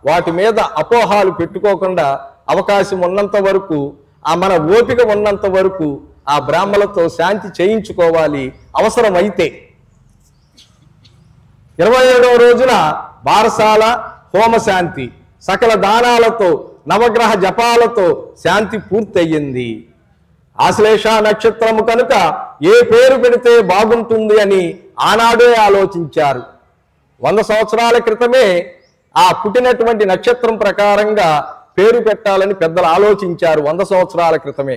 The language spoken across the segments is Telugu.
వాటి మీద అపోహాలు పెట్టుకోకుండా అవకాశం ఉన్నంత వరకు మన ఓపిక ఉన్నంత వరకు ఆ బ్రాహ్మణులతో శాంతి చేయించుకోవాలి. అవసరమైతే 27వ రోజున బారసాల హోమశాంతి సకల దానాలతో నవగ్రహ జపాలతో శాంతి పూర్తయింది. ఆశ్లేష నక్షత్రము కనుక ఏ పేరు పెడితే బాగుంటుంది అని ఆనాడే ఆలోచించారు. 100 సంవత్సరాల క్రితమే ఆ పుట్టినటువంటి నక్షత్రం ప్రకారంగా పేరు పెట్టాలని పెద్దలు ఆలోచించారు. 100 సంవత్సరాల క్రితమే.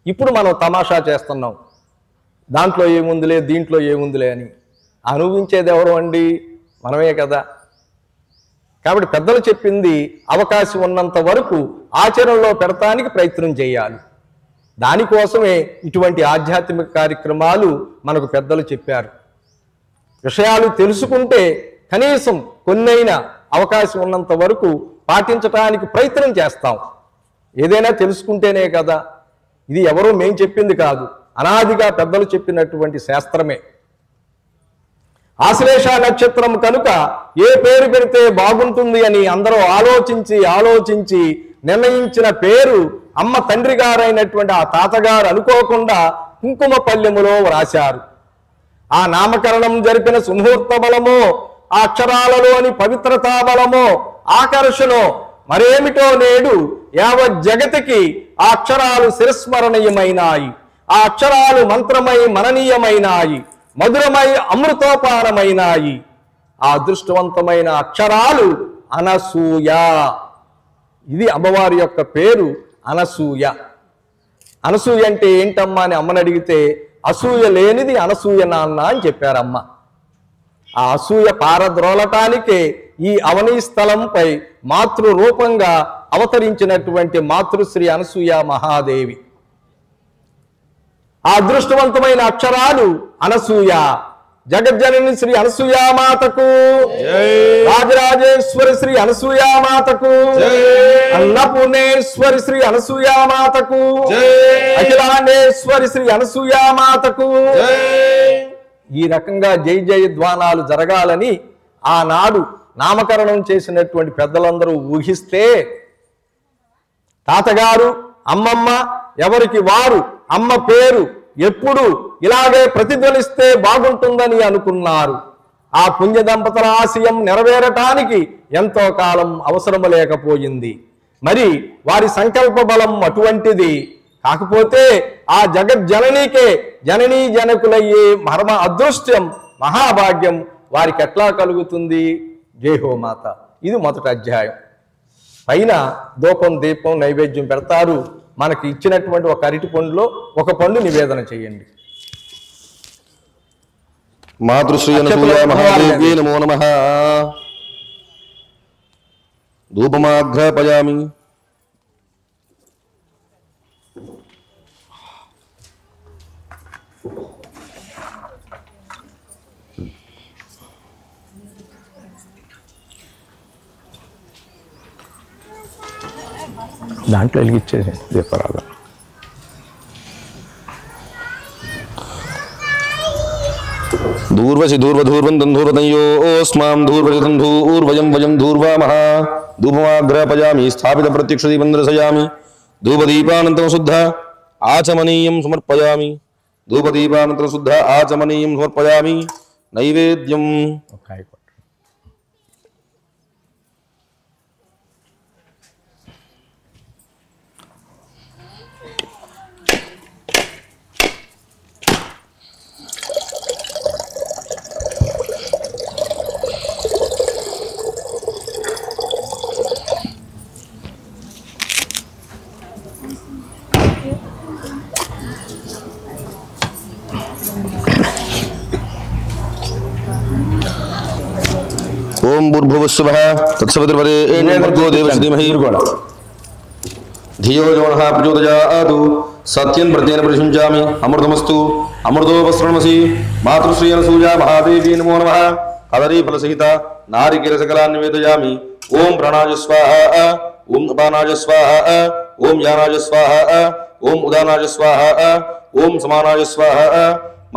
ఇప్పుడు మనం తమాషా చేస్తున్నాం, దాంట్లో ఏముందిలే దీంట్లో ఏముందిలే అని. అనుభవించేది ఎవరు అండి? మనమే కదా. కాబట్టి పెద్దలు చెప్పింది అవకాశం ఉన్నంత వరకు ఆచరణలో పెడతానికి ప్రయత్నం చేయాలి. దానికోసమే ఇటువంటి ఆధ్యాత్మిక కార్యక్రమాలు మనకు పెద్దలు చెప్పారు. విషయాలు తెలుసుకుంటే కనీసం కొన్నైనా అవకాశం ఉన్నంత వరకు పాటించడానికి ప్రయత్నం చేస్తాం. ఏదైనా తెలుసుకుంటేనే కదా. ఇది ఎవరో మేం చెప్పింది కాదు, అనాదిగా పెద్దలు చెప్పినటువంటి శాస్త్రమే. ఆశ్లేష నక్షత్రం కనుక ఏ పేరు పెడితే బాగుంటుంది అని అందరూ ఆలోచించి నిర్ణయించిన పేరు అమ్మ తండ్రి గారైనటువంటి ఆ తాతగారు అనుకోకుండా కుంకుమ పల్లెములో వ్రాశారు. ఆ నామకరణం జరిపిన సుముహూర్త బలమో, ఆ అక్షరాలలోని పవిత్రతా బలమో, ఆకర్షణో మరేమిటో నేడు యావత్ జగతికి ఆ అక్షరాలు శిరస్మరణీయమైనాయి. ఆ అక్షరాలు మంత్రమై మననీయమైనాయి, మధురమై అమృతోపానమైనాయి. ఆ అదృష్టవంతమైన అక్షరాలు అనసూయ. ఇది అమ్మవారి యొక్క పేరు అనసూయ. అనసూయ అంటే ఏంటమ్మా అని అమ్మని అడిగితే అసూయ లేనిది అనసూయ నాన్న అని చెప్పారమ్మ. ఆ అసూయ పారద్రోలటానికే ఈ అవనీ స్థలంపై మాతృరూపంగా అవతరించినటువంటి మాతృశ్రీ అనసూయ మహాదేవి. ఆ అదృష్టవంతమైన అక్షరాలు అనసూయ. జగజ్జనని శ్రీ అనసూయామాతకు, రాజరాజేశ్వరి శ్రీ అనసూయామాతకు, అన్నపూర్ణేశ్వరి శ్రీ అనసూయామాతకు, అఖిలాండేశ్వరి శ్రీ అనసూయామాతకు. ఈ రకంగా జై జయధ్వానాలు జరగాలని ఆనాడు నామకరణం చేసినటువంటి పెద్దలందరూ ఊహిస్తే, తాతగారు అమ్మమ్మ ఎవరికి వారు అమ్మ పేరు ఎప్పుడు ఇలాగే ప్రతిధ్వనిస్తే బాగుంటుందని అనుకున్నారు. ఆ పుణ్య దంపతుల ఆశయం నెరవేరటానికి ఎంతో కాలం అవసరము లేకపోయింది. మరి వారి సంకల్ప బలం అటువంటిది. కాకపోతే ఆ జగజ్జననికే జననీ జనకులయ్యే మర్మ అదృష్టం మహాభాగ్యం వారికి ఎట్లా కలుగుతుంది? జయహోమాత. ఇది మొదటి అధ్యాయం. పైన ధూపం దీపం నైవేద్యం పెడతారు. మనకి ఇచ్చినటువంటి ఒక అరటి పండులో ఒక పండు నివేదన చేయండి. మాతృశ్రీ అనసూయ మహాదేవ్యై నమో నమః. ధూపమాఘ్రాపయామి. దాంట్లో వెలిగించేది దీపరాగా. ధూర్వసి ధూర్వధూర్వంతం ధూర్వతయోస్మాం ధూర్వజతం ధూర్వయం వయం ధూర్వామః. ధూపమాగ్రాపయామి స్థాపిత ప్రత్యక్ష దీపం దర్శయామి. ధూపదీపానంతరం శుద్ధ ఆచమనీయం సమర్పయామి. ధూపదీపానంతరం శుద్ధ ఆచమనీయం సమర్పయామి. నైవేద్యం ఓం భూర్భువస్సువః తత్సవితుర్వరేణ్యం భర్గో దేవస్య ధీమహి ధియో యో నః ప్రచోదయాత్. సత్యం ప్రత్యేన ప్రశంసామి. అమృతమస్తు అమృతోపస్రణమసి. మాతృశ్రీ అనసూయ మహాదేవి నమో నమః. కదరీ ఫలసహిత నారికేల సకలాన్ని నివేదయామి. ఓం ప్రాణాయ స్వాహ, ఓం అపానాయ స్వాహ, ఓం యానాయ స్వాహ, ఓం ఉదానాయ స్వాహ, ఓం సమానాయ స్వాహ.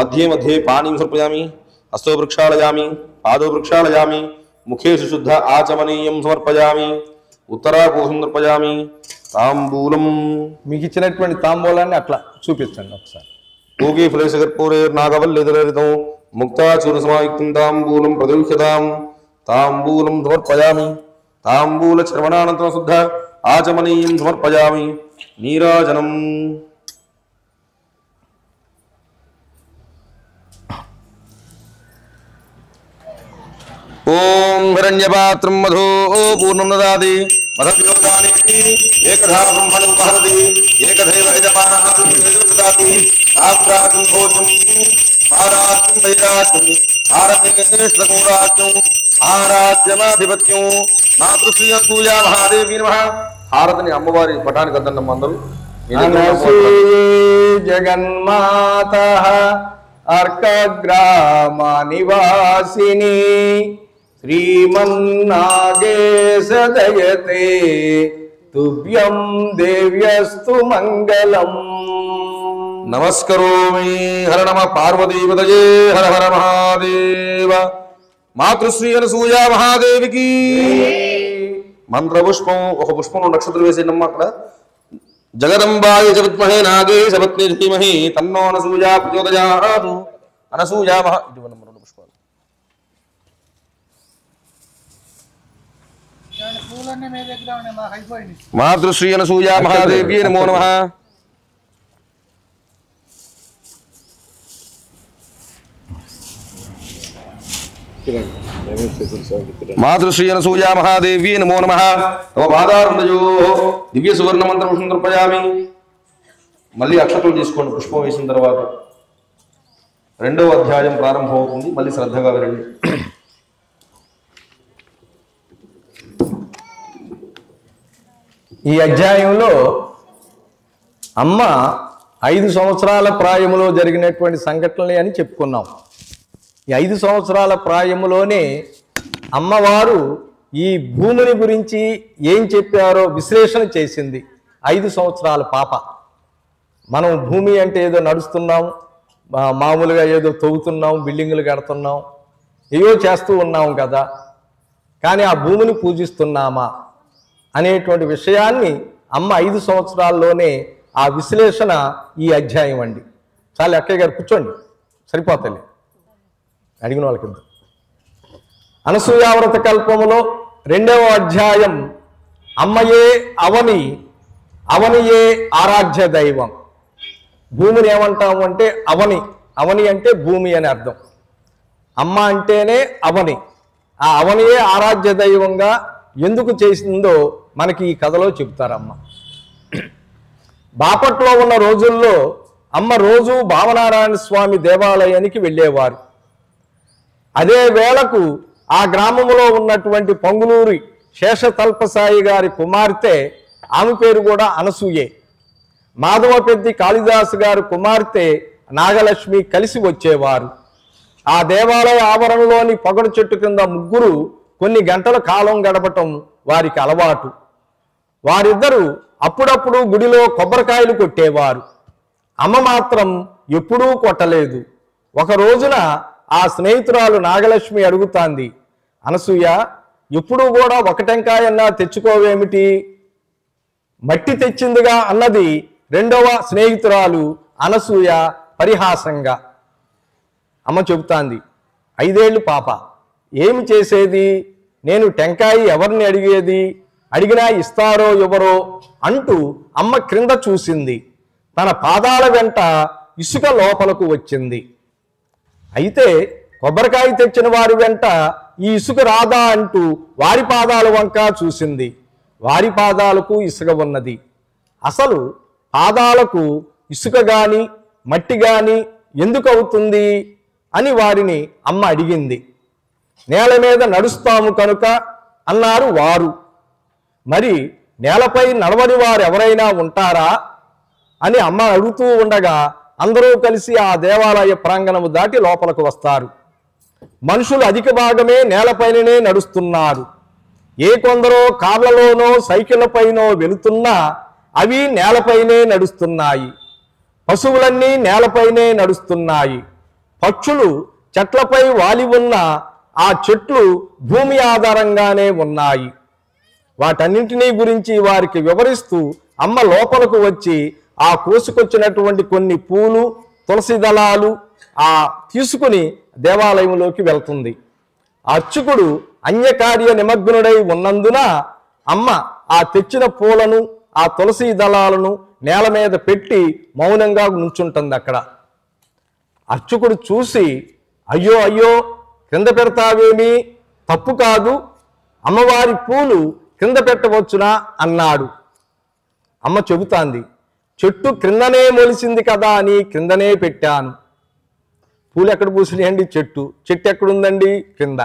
మధ్యే మధ్యే పానీం సమర్పయామి. హస్తో వృక్షాళయామి, పాదో వృక్షాళయామి, ముఖేషు శుద్ధ ఆచమనీయం సమర్పయామి ఉత్తరాకోశం సమర్పయామి తాంబూలం మీకు ఇచ్చినటువంటి తాంబూలాన్ని అట్లా చూపించండి ఒకసారి. పూగే ఫలేశకర్పూరే నాగవల్లిదలరితం ముక్తాచూర సమాయుక్తం తాంబూలం ప్రదృశ్యతాం తాంబూలం సమర్పయామి తాంబూల శ్రవణానంతరం శుద్ధ ఆచమనీయం సమర్పయామి నీరాజనం. ఓం హిరణ్యపాత్రం మధు పూర్ణం దదాతి మధవ్యోదానేతి ఏకధా బ్రహ్మణం వహరతి ఏకధైవ యజమానః దదాతి సామ్రాజ్యం భోజం ఆరాజ్యం వైరాజ్యం ఆరమేశ్వరాజ్యం ఆరాజ్యమాధిపత్యం మాతృశ్రీయ సూయా మహాదేవి నమః. హారతిని అమ్మవారి పటానికి అద్దండి అందరూ. జగన్మాతః అర్కగ్రామ నివాసిని శ్రీమన్నాగేశదయతే తుభ్యం దేవ్యస్తు మంగళం. నమస్కరోమి. హర నమ పార్వతీపతయే హర హర మహాదేవ. మాతృశ్రీ అనసూయా మహాదేవికి మంత్రపుష్పం ఒక పుష్పంలో నక్షత్రం వేసేనమ్మా. అక్కడ జగదంబాయ చ విద్మహే నాగేశ పత్ని ధీమహి తన్నో అనసూయా ప్రచోదయాత్. అనసూయా మహా ఇటువంటి రెండు పుష్పాలు. మాతృశ్రీ అనసూయా మహాదేవి నమో నమః. మాతృశ్రీ అనసూయా మహాదేవి నమో నమః. తమ పాదారుండయో దివ్య సువర్ణ మంత్రం సమర్పయామి. మళ్ళీ అక్షతలు తీసుకోండి పుష్పం వేసిన తర్వాత. 2వ అధ్యాయం ప్రారంభం అవుతుంది. మళ్ళీ శ్రద్ధగా వినండి. ఈ అధ్యాయంలో అమ్మ 5 సంవత్సరాల ప్రాయములో జరిగినటువంటి సంఘటనలే అని చెప్పుకున్నాం. ఈ 5 సంవత్సరాల ప్రాయములోనే అమ్మవారు ఈ భూమిని గురించి ఏం చెప్పారో విశ్లేషణ చేసింది. 5 సంవత్సరాల పాప. మనం భూమి అంటే ఏదో నడుస్తున్నాం, మామూలుగా ఏదో తవ్వుతున్నాం, బిల్డింగులు కడుతున్నాం, ఏవో చేస్తూ ఉన్నాం కదా, కానీ ఆ భూమిని పూజిస్తున్నామా అనేటువంటి విషయాన్ని అమ్మ 5 సంవత్సరాల్లోనే ఆ విశ్లేషణ ఈ అధ్యాయం అండి. చాలా అక్కయ్య గారు కూర్చోండి, సరిపోతలే అడిగిన వాళ్ళ కింద. అనసూయావ్రత కల్పములో 2వ అధ్యాయం అమ్మయే అవని, అవనియే ఆరాధ్య దైవం. భూమిని ఏమంటాము అంటే అవని. అవని అంటే భూమి అని అర్థం. అమ్మ అంటేనే అవని. ఆ అవనియే ఆరాధ్య దైవంగా ఎందుకు చేసిందో మనకి ఈ కథలో చెబుతారమ్మ. బాపట్లో ఉన్న రోజుల్లో అమ్మ రోజు భావనారాయణ స్వామి దేవాలయానికి వెళ్ళేవారు. అదే వేళకు ఆ గ్రామంలో ఉన్నటువంటి పొంగులూరి శేషతల్పసాయి గారి కుమార్తె, ఆమె పేరు కూడా అనసూయే, మాధవ పెద్ది కాళిదాసు గారి కుమార్తె నాగలక్ష్మి కలిసి వచ్చేవారు. ఆ దేవాలయ ఆవరణలోని పొగడు చెట్టు కింద ముగ్గురు కొన్ని గంటల కాలం గడపటం వారికి అలవాటు. వారిద్దరూ అప్పుడప్పుడు గుడిలో కొబ్బరికాయలు కొట్టేవారు. అమ్మ మాత్రం ఎప్పుడూ కొట్టలేదు. ఒక రోజున ఆ స్నేహితురాలు నాగలక్ష్మి అడుగుతాంది, అనసూయ ఎప్పుడూ కూడా ఒక టెంకాయన్నా తెచ్చుకోవేమిటి? మట్టి తెచ్చిందిగా అన్నది 2వ స్నేహితురాలు అనసూయ పరిహాసంగా. అమ్మ చెబుతాంది, 5 ఏళ్ళు పాప, ఏమి చేసేది? నేను టెంకాయ ఎవరిని అడిగేది? అడిగినా ఇస్తారో ఎవరో అంటూ అమ్మ క్రింద చూసింది. తన పాదాల వెంట ఇసుక లోపలకు వచ్చింది. అయితే కొబ్బరికాయ తెచ్చిన వారి వెంట ఈ ఇసుక రాదా అంటూ వారి పాదాల వంక చూసింది. వారి పాదాలకు ఇసుక ఉన్నది. అసలు పాదాలకు ఇసుక గాని మట్టి గాని ఎందుకు అవుతుంది అని వారిని అమ్మ అడిగింది. నేల మీద నడుస్తాము కనుక అన్నారు వారు. మరి నేలపై నడవని వారు ఎవరైనా ఉంటారా అని అమ్మ అడుగుతూ ఉండగా అందరూ కలిసి ఆ దేవాలయ ప్రాంగణము దాటి లోపలకు వస్తారు. మనుషులు అధిక భాగమే నేలపైననే నడుస్తున్నారు. ఏ కొందరో కార్లలోనో సైకిళ్లపైనో వెళుతున్నా అవి నేలపైనే నడుస్తున్నాయి. పశువులన్నీ నేలపైనే నడుస్తున్నాయి. పక్షులు చెట్లపై వాలి ఉన్న ఆ చెట్లు భూమి ఆధారంగానే ఉన్నాయి. వాటన్నింటినీ గురించి వారికి వివరిస్తూ అమ్మ లోపలకు వచ్చి ఆ కోసుకొచ్చినటువంటి కొన్ని పూలు, తులసి దళాలు తీసుకుని దేవాలయంలోకి వెళ్తుంది. అర్చకుడు అన్యకార్య నిమగ్నుడై ఉన్నందున అమ్మ ఆ తెచ్చిన పూలను, ఆ తులసి దళాలను నేల మీద పెట్టి మౌనంగా నుంచుంటుంది అక్కడ. అర్చకుడు చూసి, అయ్యో అయ్యో క్రింద పెడతావేమి, తప్పు కాదు, అమ్మవారి పూలు క్రింద పెట్టవచ్చునా అన్నాడు. అమ్మ చెబుతాంది, చెట్టు క్రిందనే మొలిసింది కదా అని క్రిందనే పెట్టాను. పూలు ఎక్కడ పూసినాయండి? చెట్టు ఎక్కడుందండి? క్రింద.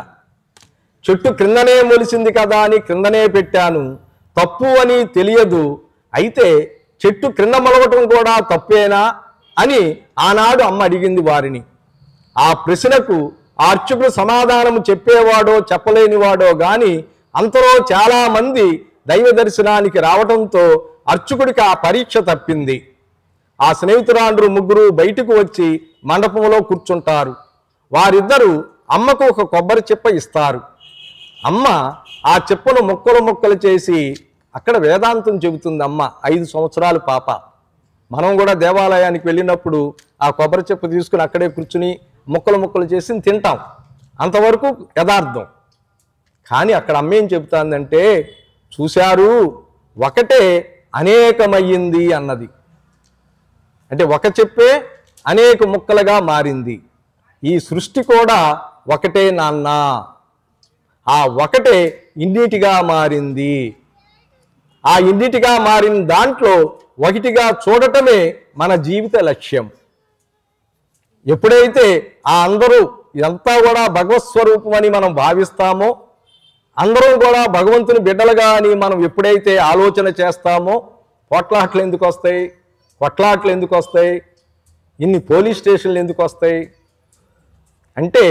చెట్టు క్రిందనే మొలిసింది కదా అని క్రిందనే పెట్టాను, తప్పు అని తెలియదు, అయితే చెట్టు క్రింద మొలవటం కూడా తప్పేనా అని ఆనాడు అమ్మ అడిగింది వారిని. ఆ ప్రశ్నకు ఆ అర్చకుడు సమాధానం చెప్పేవాడో చెప్పలేనివాడో గాని అంతలో చాలామంది దైవ దర్శనానికి రావడంతో అర్చకుడికి ఆ పరీక్ష తప్పింది. ఆ స్నేహితురాండ్రు ముగ్గురు బయటకు వచ్చి మండపంలో కూర్చుంటారు. వారిద్దరూ అమ్మకు ఒక కొబ్బరి చిప్ప ఇస్తారు. అమ్మ ఆ చిప్పను ముక్కలు చేసి, అక్కడ వేదాంతం చెబుతుంది అమ్మ, 5 సంవత్సరాల పాప. మనం కూడా దేవాలయానికి వెళ్ళినప్పుడు ఆ కొబ్బరి చిప్ప తీసుకుని అక్కడే కూర్చుని ముక్కలు చేసి తింటాం, అంతవరకు యథార్థం. కానీ అక్కడ అమ్మ ఏం చెబుతాందంటే, చూశారు ఒకటే అనేకమయ్యింది అన్నది. అంటే ఒక చెప్పే అనేక ముక్కలుగా మారింది. ఈ సృష్టి కూడా ఒకటే నాన్న, ఆ ఒకటే ఇన్నిటిగా మారింది. ఆ ఇన్నిటిగా మారిన దాంట్లో ఒకటిగా చూడటమే మన జీవిత లక్ష్యం. ఎప్పుడైతే ఆ అందరూ ఇదంతా కూడా భగవత్ స్వరూపం అని మనం భావిస్తామో, అందరం కూడా భగవంతుని బిడ్డలుగా అని మనం ఎప్పుడైతే ఆలోచన చేస్తామో, కొట్లాట్లు ఎందుకు వస్తాయి, ఇన్ని పోలీస్ స్టేషన్లు ఎందుకు వస్తాయి అంటే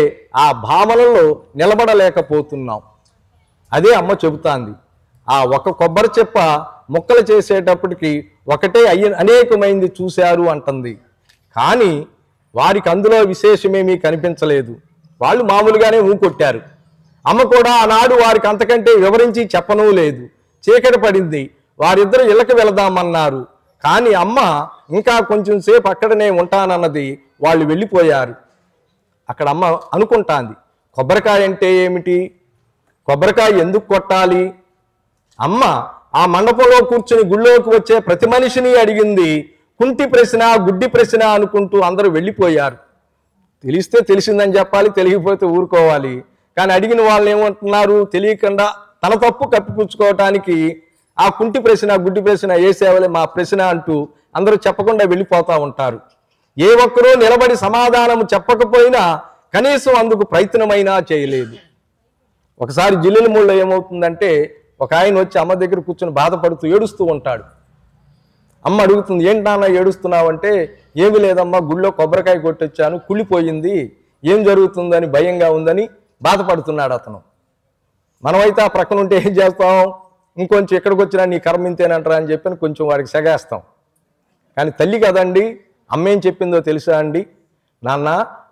ఆ భావనలో నిలబడలేకపోతున్నాం. అదే అమ్మ చెబుతాంది. ఆ ఒక కొబ్బరి చెప్ప ముక్కలు చేసేటప్పటికి ఒకటే అనేకమైంది చూశారు అంటుంది. కానీ వారికి అందులో విశేషమేమీ కనిపించలేదు. వాళ్ళు మామూలుగానే ఊకొట్టారు. అమ్మ కూడా ఆనాడు వారికి అంతకంటే వివరించి చెప్పనూ లేదు. చీకటి పడింది. వారిద్దరు ఇళ్ళకి వెళదామన్నారు. కానీ అమ్మ ఇంకా కొంచెం సేపు అక్కడనే ఉంటానన్నది. వాళ్ళు వెళ్ళిపోయారు. అక్కడ అమ్మ అనుకుంటాంది, కొబ్బరికాయ అంటే ఏమిటి, కొబ్బరికాయ ఎందుకు కొట్టాలి? అమ్మ ఆ మండపంలో కూర్చుని గుళ్ళోకి వచ్చే ప్రతి మనిషిని అడిగింది. కుంటి ప్రశ్న, గుడ్డి ప్రశ్న అనుకుంటూ అందరూ వెళ్ళిపోయారు. తెలిస్తే తెలిసిందని చెప్పాలి, తెలియకపోతే ఊరుకోవాలి. కానీ అడిగిన వాళ్ళు ఏమంటున్నారు, తెలియకుండా తన తప్పు కప్పిపుచ్చుకోవటానికి ఆ కుంటి ప్రశ్న, గుడ్డి ప్రశ్న, ఏ సేవలే మా ప్రశ్న అంటూ అందరూ చెప్పకుండా వెళ్ళిపోతూ ఉంటారు. ఏ ఒక్కరూ నిలబడి సమాధానం చెప్పకపోయినా కనీసం అందుకు ప్రయత్నమైనా చేయలేదు. ఒకసారి జిల్లెలమూళ్ళలో ఏమవుతుందంటే, ఒక ఆయన వచ్చి అమ్మ దగ్గర కూర్చొని బాధపడుతూ ఏడుస్తూ ఉంటాడు. అమ్మ అడుగుతుంది, ఏంటి నాన్న ఏడుస్తున్నావంటే, ఏమీ లేదమ్మా, గుళ్ళో కొబ్బరికాయ కొట్టొచ్చాను, కుళ్ళిపోయింది, ఏం జరుగుతుందని భయంగా ఉందని బాధపడుతున్నాడు అతను. మనమైతే ఆ ప్రక్కన ఉంటే ఏం చేస్తాం, ఇంకొంచెం ఎక్కడికి వచ్చినా నీ కర్మ ఇంతేనంటారా అని చెప్పి కొంచెం వారికి సెగేస్తాం. కానీ తల్లి కదండి, అమ్మేం చెప్పిందో తెలుసా అండి, నాన్న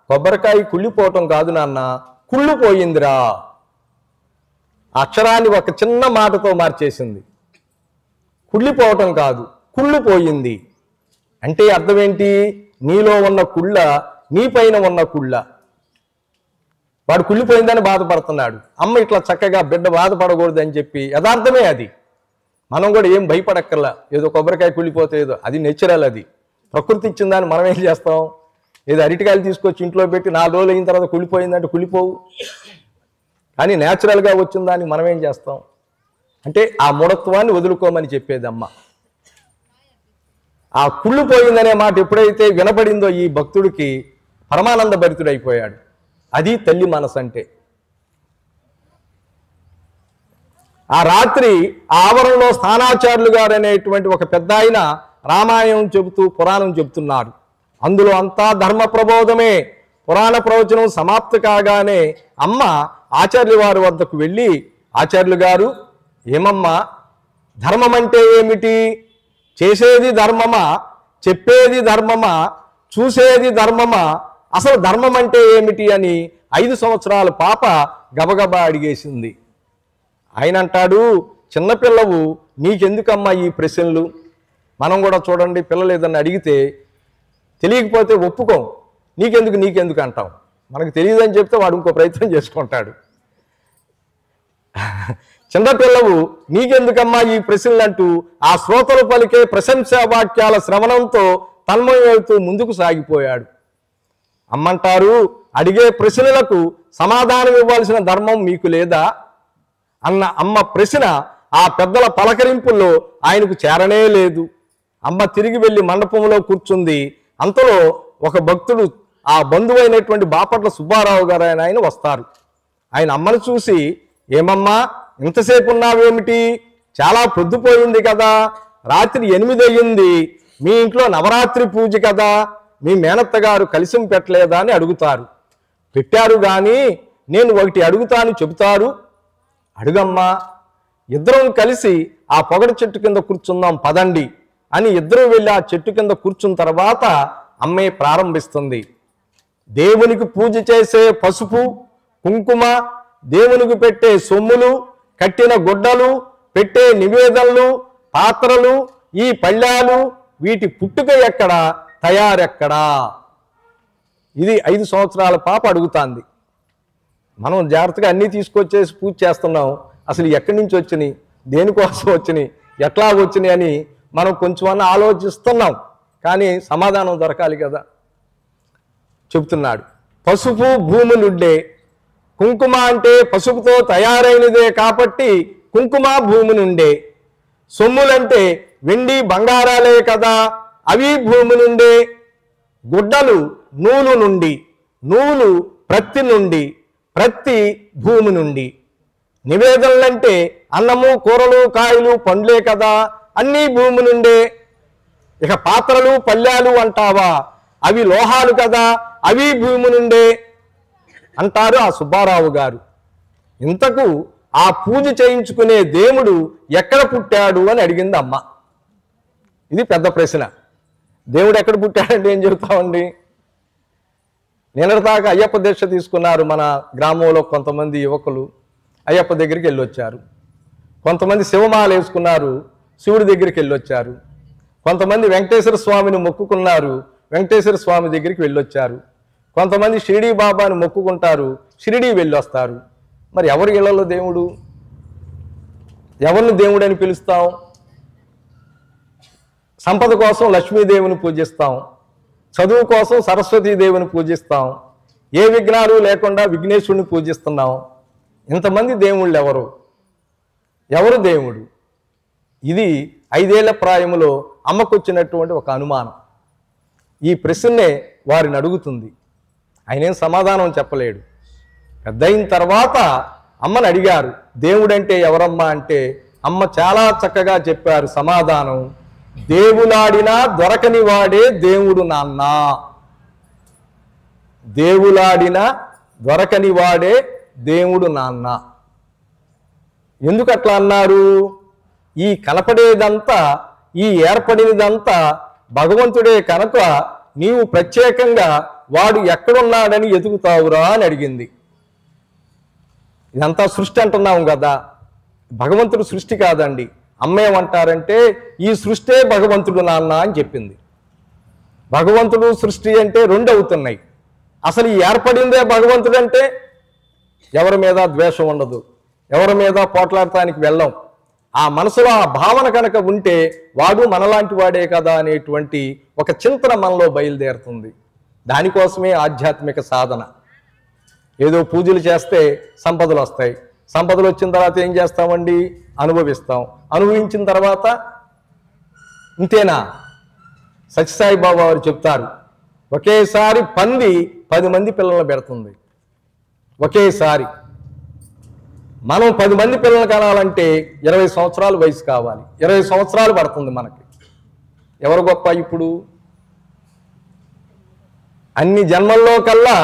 కొబ్బరికాయ కుళ్ళిపోవటం కాదు నాన్న, కుళ్ళిపోయిందిరా. అక్షరాన్ని ఒక చిన్న మాటతో మార్చేసింది. కుళ్ళిపోవటం కాదు, కుళ్ళిపోయింది అంటే అర్థం ఏంటి? నీలో ఉన్న కుళ్ళ నీ పైన ఉన్న కుళ్ళ. వాడు కుళ్ళిపోయిందని బాధపడుతున్నాడు. అమ్మ ఇట్లా చక్కగా బిడ్డ బాధపడకూడదు అని చెప్పి, యథార్థమే అది. మనం కూడా ఏం భయపడక్కర్లా, ఏదో కొబ్బరికాయ కుళ్ళిపోతే ఏదో అది నేచురల్, అది ప్రకృతి ఇచ్చిందని మనం ఏం చేస్తాం? ఏదో అరటికాయలు తీసుకొచ్చి ఇంట్లో పెట్టి 4 రోజులు అయిన తర్వాత కుళ్ళిపోయిందంటే కుళ్ళిపోవు. కానీ న్యాచురల్గా వచ్చిన దాన్ని మనం ఏం చేస్తాం అంటే ఆ మూఢత్వాన్ని వదులుకోమని చెప్పేది అమ్మ. ఆ కుళ్ళిపోయిందనే మాట ఎప్పుడైతే వినపడిందో ఈ భక్తుడికి పరమానంద భరితుడైపోయాడు. అది తల్లి మనసు అంటే. ఆ రాత్రి ఆ ఆవరణలో స్థానాచార్యులు గారు అనేటువంటి ఒక పెద్ద ఆయన రామాయణం చెబుతూ పురాణం చెబుతున్నారు. అందులో అంతా ధర్మ ప్రబోధమే. పురాణ ప్రవచనం సమాప్తి కాగానే అమ్మ ఆచార్యుల వారి వద్దకు వెళ్ళి, ఆచార్యులు గారు, ఏమమ్మా ధర్మం అంటే ఏమిటి? చేసేది ధర్మమా, చెప్పేది ధర్మమా, చూసేది ధర్మమా, అసలు ధర్మం అంటే ఏమిటి అని 5 సంవత్సరాల పాప గబగబా అడిగేసింది. ఆయన అంటాడు, చిన్నపిల్లవు నీకెందుకమ్మా ఈ ప్రశ్నలు? మనం కూడా చూడండి, పిల్లలు ఏదన్నా అడిగితే తెలియకపోతే ఒప్పుకోం, నీకెందుకు అంటాం. మనకు తెలియదని చెప్తే వాడు ఇంకో ప్రయత్నం చేసుకుంటాడు. చిన్నపిల్లవు నీకెందుకమ్మా ఈ ప్రశ్నలు అంటూ ఆ శ్రోతలు పలికే ప్రశంసా వాక్యాల శ్రవణంతో తన్మయమవుతూ ముందుకు సాగిపోయాడు. అమ్మంటారు, అడిగే ప్రశ్నలకు సమాధానం ఇవ్వాల్సిన ధర్మం మీకు లేదా అన్న అమ్మ ప్రశ్న ఆ పెద్దల పలకరింపుల్లో ఆయనకు చేరనే లేదు. అమ్మ తిరిగి వెళ్ళి మండపంలో కూర్చుంది. అంతలో ఒక భక్తుడు, ఆ బంధువైనటువంటి బాపట్ల సుబ్బారావు గారు ఆయన వస్తారు. ఆయన అమ్మను చూసి, ఏమమ్మా ఇంతసేపు ఉన్నావేమిటి? చాలా పొద్దుపోయింది కదా, రాత్రి 8 అయ్యింది, మీ ఇంట్లో నవరాత్రి పూజ కదా, మీ మేనత్త గారు కలిసి పెట్టలేదా అని అడుగుతారు. పెట్టారు కానీ నేను ఒకటి అడుగుతాను చెబుతారు. అడుగమ్మా. ఇద్దరం కలిసి ఆ పొగడి చెట్టు కింద కూర్చుందాం పదండి అని ఇద్దరు వెళ్ళి ఆ చెట్టు కింద కూర్చున్న తర్వాత అమ్మే ప్రారంభిస్తుంది. దేవునికి పూజ చేసే పసుపు కుంకుమ, దేవునికి పెట్టే సొమ్ములు, కట్టిన గుడ్డలు, పెట్టే నివేదనలు, పాత్రలు, ఈ పళ్ళాలు, వీటి పుట్టుక ఎక్కడా, తయారెక్కడా? ఇది 5 సంవత్సరాల పాప అడుగుతాంది. మనం జాగ్రత్తగా అన్నీ తీసుకొచ్చేసి పూజ చేస్తున్నాం. అసలు ఎక్కడి నుంచి వచ్చినాయి, దేనికోసం వచ్చినాయి, ఎట్లా వచ్చినాయి అని మనం కొంచెమన్నా ఆలోచిస్తున్నాం. కానీ సమాధానం దొరకాలి కదా. చెబుతున్నాడు, పసుపు భూములుండే, కుంకుమ అంటే పసుపుతో తయారైనదే కాబట్టి కుంకుమ భూమి నుండే, సొమ్ములంటే వెండి బంగారాలే కదా, అవి భూమి నుండే, గుడ్డలు నూలు నుండి, నూలు ప్రత్తి నుండి, ప్రత్తి భూమి నుండి, నివేదనలంటే అన్నము కూరలు కాయలు పండ్లే కదా, అన్నీ భూమి నుండే. ఇక పాత్రలు పళ్ళాలు అంటావా, అవి లోహాలు కదా, అవి భూమి నుండే అంటారు ఆ సుబ్బారావు గారు. ఇంతకు ఆ పూజ చేయించుకునే దేవుడు ఎక్కడ పుట్టాడు అని అడిగింది అమ్మ. ఇది పెద్ద ప్రశ్న. దేవుడు ఎక్కడ పుట్టాడంటే ఏం చెబుతామండి? నిన్నటిదాకా అయ్యప్ప దీక్ష తీసుకున్నారు మన గ్రామంలో కొంతమంది యువకులు, అయ్యప్ప దగ్గరికి వెళ్ళొచ్చారు. కొంతమంది శివమాల వేసుకున్నారు, శివుడి దగ్గరికి వెళ్ళొచ్చారు. కొంతమంది వెంకటేశ్వర స్వామిని మొక్కుకున్నారు, వెంకటేశ్వర స్వామి దగ్గరికి వెళ్ళొచ్చారు. కొంతమంది షిరిడీ బాబాని మొక్కుకుంటారు, షిరిడీ వెళ్ళొస్తారు. మరి ఎవరి ఇళ్లలో దేవుడు? ఎవరిని దేవుడు అని పిలుస్తాం? సంపద కోసం లక్ష్మీదేవిని పూజిస్తాం, చదువు కోసం సరస్వతీదేవిని పూజిస్తాం, ఏ విఘ్నాలు లేకుండా విఘ్నేశ్వరుని పూజిస్తున్నాం. ఇంతమంది దేవుళ్ళు ఎవరు దేవుడు? ఇది 5 ఏళ్ల ప్రాయములో అమ్మకొచ్చినటువంటి ఒక అనుమానం. ఈ ప్రశ్నే వారిని అడుగుతుంది. ఆయనేం సమాధానం చెప్పలేడు. పెద్దయిన తర్వాత అమ్మని అడిగారు, దేవుడంటే ఎవరమ్మా అంటే అమ్మ చాలా చక్కగా చెప్పారు సమాధానం. దేవులాడినా దొరకని వాడే దేవుడు నాన్న. దేవులాడినా దొరకని వాడే దేవుడు నాన్న. ఎందుకు అట్లా అన్నారు? ఈ కనపడేదంతా, ఈ ఏర్పడినదంతా భగవంతుడే కనుక నీవు ప్రత్యేకంగా వాడు ఎక్కడున్నాడని ఎదుగుతావురా అని అడిగింది. ఇదంతా సృష్టి అంటున్నాం కదా, భగవంతుడు సృష్టి కాదండి. అమ్మేమంటారంటే ఈ సృష్టే భగవంతుడు నాన్న అని చెప్పింది. భగవంతుడు సృష్టి అంటే 2 అవుతున్నాయి. అసలు ఈ ఏర్పడిందే భగవంతుడు అంటే ఎవరి మీద ద్వేషం ఉండదు, ఎవరి మీద పోట్లాడటానికి వెళ్ళం. ఆ మనసులో ఆ భావన కనుక ఉంటే వాడు మనలాంటి వాడే కదా అనేటువంటి ఒక చింతన మనలో బయలుదేరుతుంది. దానికోసమే ఆధ్యాత్మిక సాధన. ఏదో పూజలు చేస్తే సంపదలు వస్తాయి, సంపదలు వచ్చిన తర్వాత ఏం చేస్తామండి? అనుభవిస్తాం. అనుభవించిన తర్వాత ఇంతేనా? సత్యసాయి బాబా వారు చెప్తారు, ఒకేసారి పంది 10 మంది పిల్లలను పెడుతుంది. ఒకేసారి మనం 10 మంది పిల్లలు కనాలంటే 20 సంవత్సరాలు వయసు కావాలి. 20 సంవత్సరాలు పడుతుంది మనకి. ఎవరు గొప్ప ఇప్పుడు? అన్ని జన్మల్లో కల్లా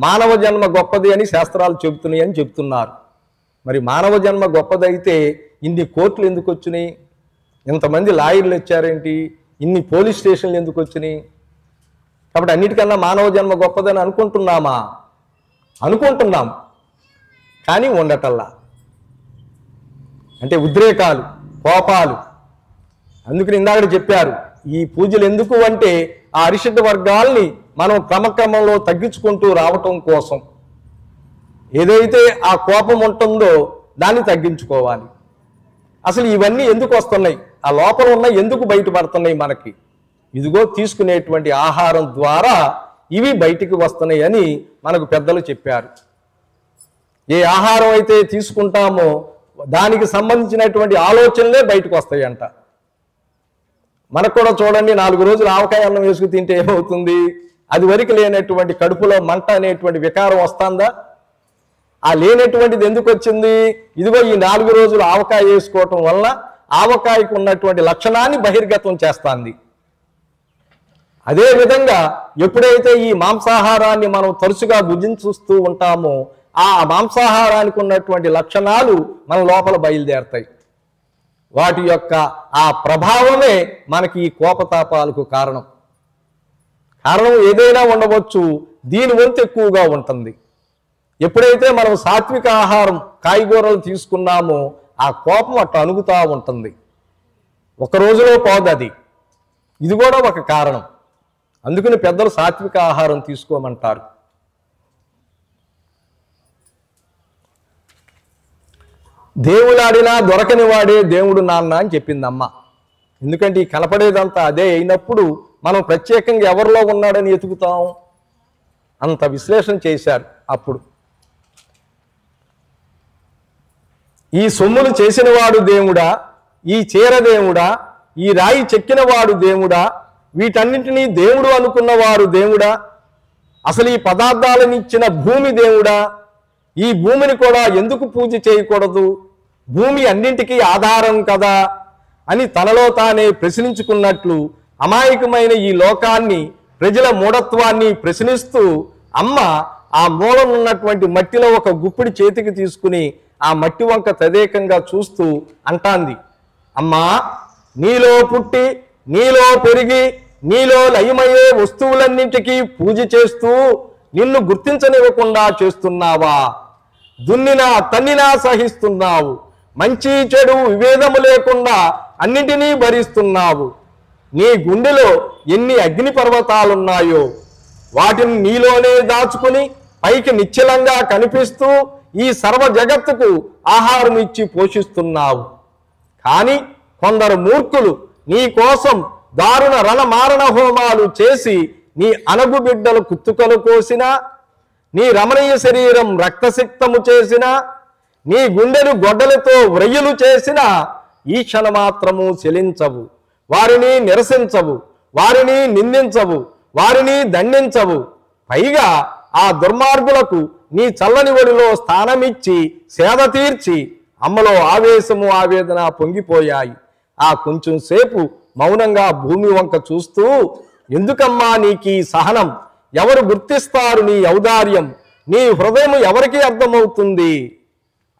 మానవ జన్మ గొప్పది అని శాస్త్రాలు చెబుతున్నాయి అని చెప్తున్నారు. మరి మానవ జన్మ గొప్పదైతే ఇన్ని కోర్టులు ఎందుకు వచ్చినాయి? ఇంతమంది లాయర్లు వచ్చారేంటి? ఇన్ని పోలీస్ స్టేషన్లు ఎందుకు వచ్చినాయి? కాబట్టి అన్నిటికన్నా మానవ జన్మ గొప్పదని అనుకుంటున్నామా? అనుకుంటున్నాం, కానీ ఉండటల్లా. అంటే ఉద్రేకాలు, కోపాలు. అందుకని ఇందాక చెప్పారు, ఈ పూజలు ఎందుకు అంటే ఆ అరిషడ్ వర్గాల్ని మనం క్రమక్రమంలో తగ్గించుకుంటూ రావటం కోసం. ఏదైతే ఆ కోపం ఉంటుందో దాన్ని తగ్గించుకోవాలి. అసలు ఇవన్నీ ఎందుకు వస్తున్నాయి, ఆ లోపల ఉన్న ఎందుకు బయటపడుతున్నాయి మనకి? ఇదిగో తీసుకునేటువంటి ఆహారం ద్వారా ఇవి బయటికి వస్తున్నాయి అని మనకు పెద్దలు చెప్పారు. ఏ ఆహారం అయితే తీసుకుంటామో దానికి సంబంధించినటువంటి ఆలోచనలే బయటకు వస్తాయంట. మనకు కూడా చూడండి, 4 రోజులు ఆవకాయ అన్నం వేసుకు తింటే ఏమవుతుంది? అది వరకు లేనటువంటి కడుపులో మంట అనేటువంటి వికారం వస్తుందా? ఆ లేనటువంటిది ఎందుకు వచ్చింది? ఇదిగో ఈ 4 రోజులు ఆవకాయ వేసుకోవటం వల్ల ఆవకాయకు ఉన్నటువంటి లక్షణాన్ని బహిర్గతం చేస్తుంది. అదేవిధంగా ఎప్పుడైతే ఈ మాంసాహారాన్ని మనం తరచుగా భుజించుస్తూ ఉంటామో ఆ మాంసాహారానికి ఉన్నటువంటి లక్షణాలు మన లోపల బయలుదేరతాయి. వాటి యొక్క ఆ ప్రభావమే మనకి ఈ కోపతాపాలకు కారణం. ఏదైనా ఉండవచ్చు, దీని వంతు ఎక్కువగా ఉంటుంది. ఎప్పుడైతే మనం సాత్విక ఆహారం, కాయగూరలు తీసుకున్నామో ఆ కోపం అట్లా అణుగుతూ ఉంటుంది. ఒక రోజులో పోదు అది. ఇది కూడా ఒక కారణం. అందుకని పెద్దలు సాత్విక ఆహారం తీసుకోమంటారు. దేవులాడినా దొరకని వాడే దేవుడు నాన్న అని చెప్పింది అమ్మ. ఎందుకంటే ఈ కనపడేదంతా అదే అయినప్పుడు మనం ప్రత్యేకంగా ఎవరిలో ఉన్నాడని ఎతుకుతాం? అంత విశ్లేషణ చేశారు అప్పుడు. ఈ సొమ్ములు చేసినవాడు దేవుడా, ఈ చీర దేవుడా, ఈ రాయి చెక్కినవాడు దేవుడా, వీటన్నింటినీ దేవుడు అనుకున్నవారు దేవుడా, అసలు ఈ పదార్థాలను ఇచ్చిన భూమి దేవుడా, ఈ భూమిని కూడా ఎందుకు పూజ చేయకూడదు? భూమి అన్నింటికీ ఆధారం కదా అని తనలో తానే ప్రశ్నించుకున్నట్లు అమాయకమైన ఈ లోకాన్ని, ప్రజల మూఢత్వాన్ని ప్రశ్నిస్తూ అమ్మ ఆ మూలనున్నటువంటి మట్టిలో ఒక గుప్పిడి చేతికి తీసుకుని ఆ మట్టి వంక తదేకంగా చూస్తూ అంటాంది, అమ్మా, నీలో పుట్టి నీలో పెరిగి నీలో లయమయ్యే వస్తువులన్నింటికీ పూజ చేస్తూ నిన్ను గుర్తించనివ్వకుండా చేస్తున్నావా? దున్నినా తన్నినా సహిస్తున్నావు. మంచి చెడు విభేదము లేకుండా అన్నింటినీ భరిస్తున్నావు. నీ గుండెలో ఎన్ని అగ్ని పర్వతాలున్నాయో వాటిని నీలోనే దాచుకుని పైకి నిశ్చలంగా కనిపిస్తూ ఈ సర్వ జగత్తుకు ఆహారం ఇచ్చి పోషిస్తున్నావు. కానీ కొందరు మూర్ఖులు నీ కోసం దారుణ రణమారణ హోమాలు చేసి నీ అనగు బిడ్డలు కుత్తుకలు కోసినా, నీ రమణీయ శరీరం రక్తసిక్తము చేసినా, నీ గుండెను గొడ్డలతో వ్రయ్యలు చేసినా ఈ క్షణమాత్రము చెలించవు. వారిని నిరసించవు, వారిని నిందించవు, వారిని దండించవు. పైగా ఆ దుర్మార్గులకు నీ చల్లని ఒడిలో స్థానమిచ్చి సేద తీర్చి అమ్మలో ఆవేశము ఆవేదన పొంగిపోయాయి. ఆ కొంచెం సేపు మౌనంగా భూమి వంక చూస్తూ, ఎందుకమ్మా నీకీ సహనం? ఎవరు గుర్తిస్తారు నీ ఔదార్యం? నీ హృదయం ఎవరికి అర్థమవుతుంది?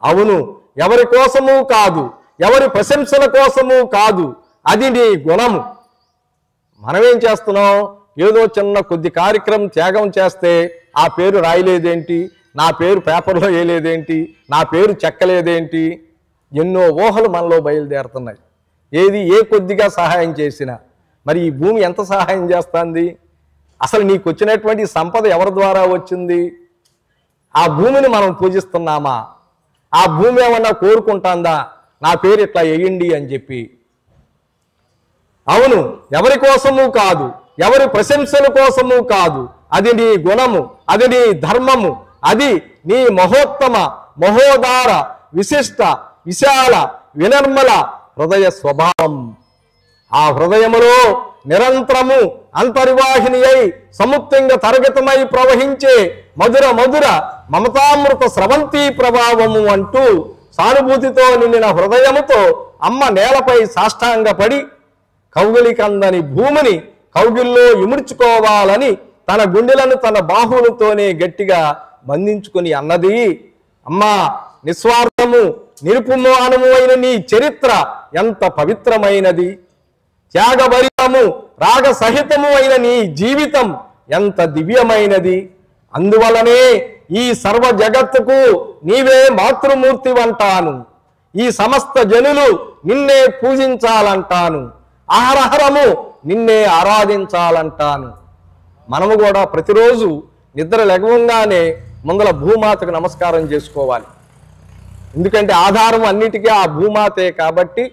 అవును, ఎవరి కోసము కాదు, ఎవరి ప్రశంసల కోసము కాదు, అది నీ గుణము. మనమేం చేస్తున్నాం? ఏదో చిన్న కొద్ది కార్యక్రమం త్యాగం చేస్తే ఆ పేరు రాయలేదేంటి, నా పేరు పేపర్లో వేయలేదేంటి, నా పేరు చెక్కలేదేంటి, ఎన్నో ఊహలు మనలో బయలుదేరుతున్నాయి. ఏది ఏ కొద్దిగా సహాయం చేసినా. మరి ఈ భూమి ఎంత సహాయం చేస్తుంది? అసలు నీకు వచ్చినటువంటి సంపద ఎవరి ద్వారా వచ్చింది? ఆ భూమిని మనం పూజిస్తున్నామా? ఆ భూమి ఏమన్నా కోరుకుంటాందా నా పేరు ఇట్లా వేయండి అని చెప్పి? అవును, ఎవరి కోసము కాదు, ఎవరి ప్రశంసల కోసము కాదు. అది నీ గుణము, అది నీ ధర్మము, అది నీ మహోత్తమ మహోదార విశిష్ట విశాల వినర్మల హృదయ స్వభావం. ఆ హృదయములో నిరంతరము అంతర్వాహిని అయి సముక్తంగా తరగతమై ప్రవహించే మధుర మధుర మమతామృత స్రవంతి ప్రభావము అంటూ సానుభూతితో నిండిన హృదయముతో అమ్మ నేలపై సాష్టాంగపడి కౌగిలికందని భూమిని కౌగిల్లో ఇముడ్చుకోవాలని తన గుండెలను తన బాహువులతోనే గట్టిగా బంధించుకుని అన్నది, అమ్మా, నిస్వార్థము నిరుపమానము అయిన నీ చరిత్ర ఎంత పవిత్రమైనది, త్యాగభరితము రాగసహితము అయిన నీ జీవితం ఎంత దివ్యమైనది. అందువలనే ఈ సర్వ జగత్తుకు నీవే మాతృమూర్తి అంటాను. ఈ సమస్త జనులు నిన్నే పూజించాలంటాను. అహరహరము నిన్నే ఆరాధించాలంటాను. మనము కూడా ప్రతిరోజు నిద్ర లెగవంగానే ముందల భూమాతకు నమస్కారం చేసుకోవాలి. ఎందుకంటే ఆధారం అన్నిటికీ ఆ భూమాతే కాబట్టి.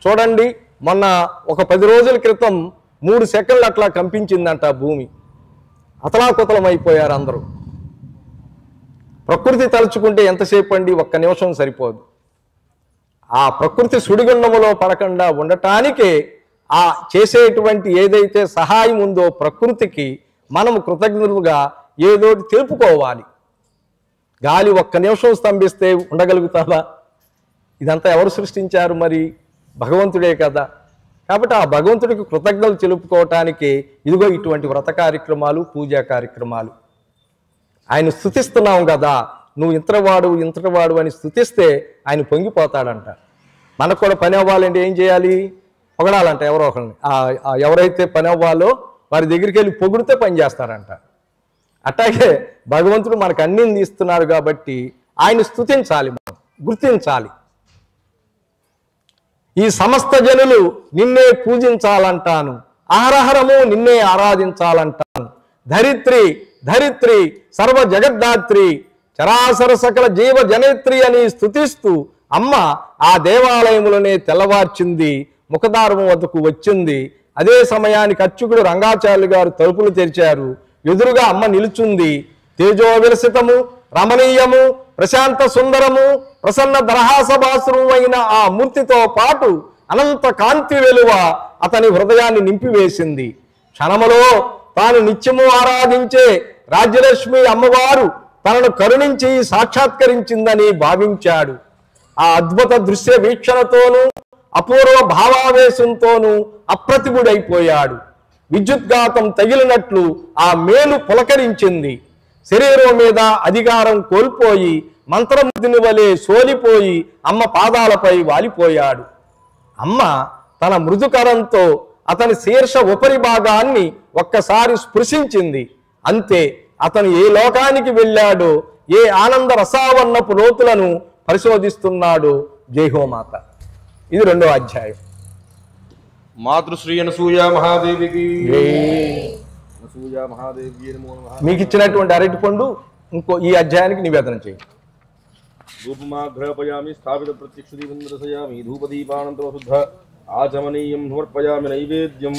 చూడండి, మొన్న ఒక 10 రోజుల క్రితం 3 సెకండ్లు అట్లా కంపించిందంట భూమి. అతలాకుతలం అయిపోయారు అందరూ. ప్రకృతి తలుచుకుంటే ఎంతసేపు అండి? 1 నిమిషం సరిపోదు. ఆ ప్రకృతి సుడిగుండములో పడకుండా ఉండటానికే ఆ చేసేటువంటి ఏదైతే సహాయం ఉందో ప్రకృతికి మనము కృతజ్ఞులుగా ఏదోటి తెలుపుకోవాలి. గాలి 1 నిమిషం స్తంభిస్తే ఉండగలుగుతారా? ఇదంతా ఎవరు సృష్టించారు? మరి భగవంతుడే కదా. కాబట్టి ఆ భగవంతుడికి కృతజ్ఞతలు తెలుపుకోవటానికి ఇదిగో ఇటువంటి వ్రత కార్యక్రమాలు, పూజా కార్యక్రమాలు. ఆయన స్తుతిస్తున్నాం కదా, నువ్వు ఇంతటివాడు అని స్తుతిస్తే ఆయన పొంగిపోతాడంట. మనకు కూడా పని అవ్వాలంటే ఏం చేయాలి? పొగడాలంట ఎవరో ఒకరిని. ఎవరైతే పని అవ్వాలో వారి దగ్గరికి వెళ్ళి పొగిడితే పని చేస్తారంట. అట్లాగే భగవంతుడు మనకు అన్ని ఇస్తున్నారు కాబట్టి ఆయన స్తుతించాలి, మనం గుర్తించాలి. ఈ సమస్త జనులు నిన్నే పూజించాలంటాను, అహరహరము నిన్నే ఆరాధించాలంటాను. ధరిత్రి ధరిత్రి సర్వ జగద్ధాత్రి చరాచర సకల జీవ జనేత్రి అని స్తుతిస్తూ అమ్మ ఆ దేవాలయములనే తెల్లవార్చింది, ముఖదారము వద్దకు వచ్చింది. అదే సమయానికి అర్చకుడు రంగాచార్యులు గారు తలుపులు తెరిచారు. ఎదురుగా అమ్మ నిలుచుంది. తేజో విలసితము, రమణీయము, ప్రశాంత సుందరము, ప్రసన్న దరహాసభాసురు అయిన ఆ మూర్తితో పాటు అనంత కాంతి వెలువ అతని హృదయాన్ని నింపివేసింది. క్షణములో తాను నిత్యము ఆరాధించే రాజ్యలక్ష్మి అమ్మవారు తనను కరుణించి సాక్షాత్కరించిందని భావించాడు. ఆ అద్భుత దృశ్య వీక్షణతోనూ అపూర్వ భావావేశంతోనూ అప్రతిభుడైపోయాడు. విద్యుద్ఘాతం తగిలినట్లు ఆ మేలు పులకరించింది. శరీరం మీద అధికారం కోల్పోయి మంత్రముద్దుని వలె సోలిపోయి అమ్మ పాదాలపై వాలిపోయాడు. అమ్మ తన మృదుకరంతో అతని శీర్ష ఉపరి భాగాన్ని ఒక్కసారి స్పృశించింది. అంతే, అతను ఏ లోకానికి వెళ్ళాడో, ఏ ఆనంద రసావన్నపు లోతులను పరిశోధిస్తున్నాడో. జైహోమాత. ఇది 2వ అధ్యాయం. మాతృశ్రీ అనసూయ మహాదేవికి అనసూయ మహాదేవి నమో నమః. మీకు ఇచ్చినటువంటి అరటి పండు ఈ అధ్యాయానికి నివేదన చేయండి. ధూపమాఘ్రపయామి స్థాపిత ప్రత్యక్ష దీపం దర్శయామి ధూపదీపానంతరం శుద్ధ ఆచమనీయం సమర్పయామి నైవేద్యం.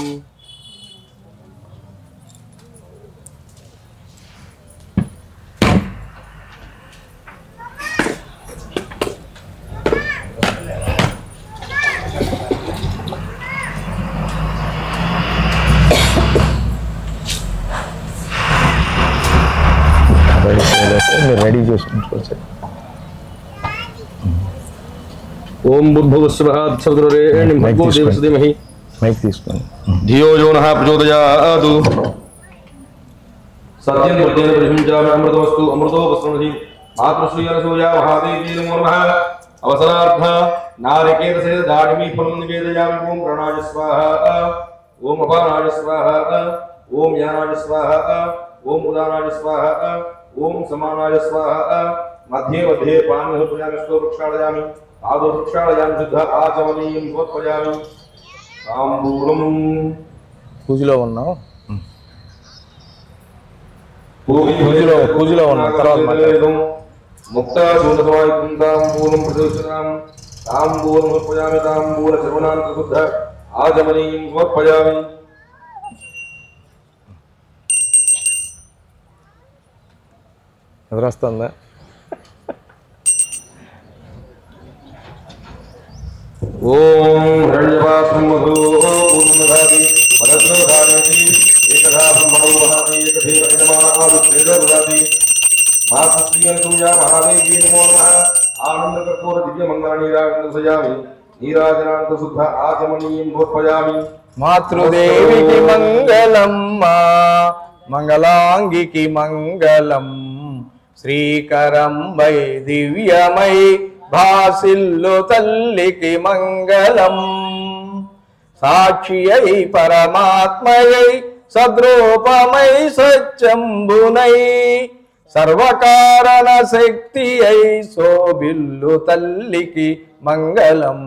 రెడీ చేసుకుంటారు. ఓం భూర్భువస్సువః మైక్ తీసుకోండి. ధియో యో నః ప్రచోదయాతు. సత్యం వృద్ధేన పరిశుంచామి అమృతమస్తు అమృతోపస్మృతి. మాతృశ్రీ అనసూయ మహాదేవి నమో నమః. అవసరార్థ నారికేతసేన దాడిమీ ఫలం నివేదయామి. ఓం ప్రణాయ స్వాహా, ఓం అపానాయ స్వాహా, ఓం యానాయ స్వాహా, ఓం ఉదానాయ స్వాహా, ఓం సమానాయ స్వాహా. మధ్యే మధ్యే పాణిః ప్రయామిస్తో వృక్షాళయామి. ఆదో వృక్షాళయామి శుద్ధ ఆచమనీయం సమర్పయామి. తాంబూలం. పూజలో ఉన్నాం. పూజలో ఉన్నాం. తర్వాత ముక్తాశూలసమాయుక్తం తాంబూలం ప్రదర్శనాం. తాంబూలం సమర్పయామి. తాంబూల శ్రవణాంత శుద్ధ ఆచమనీయం సమర్పయామి. ఎదురొస్తుందా? ఓం హిరణ్యవాసం మధు పూర్ణధారి పరద్రోధారేతి ఏకధా బ్రహ్మణో మహాదే ఏకధేవ యజమాన ఆరుత్రేదరుదాది. మాతృశ్రీ అనసూయ మహాదేవి నమో నమః. ఆనంద కర్పూర దివ్య మంగళ నీరాజనామి. నీరాజనాంత శుద్ధ ఆచమనీయం సమర్పయామి. మాతృదేవికి మంగళం, మంగళాంగికి మంగళం. శ్రీకరం వై దివ్యమై భాసిల్లు తల్లికి మంగళం. సాక్షి అయి పరమాత్మయై సద్రూపమై సత్యంబునై సర్వకారణ శక్తి అయి శోభిల్లు తల్లికి మంగళం.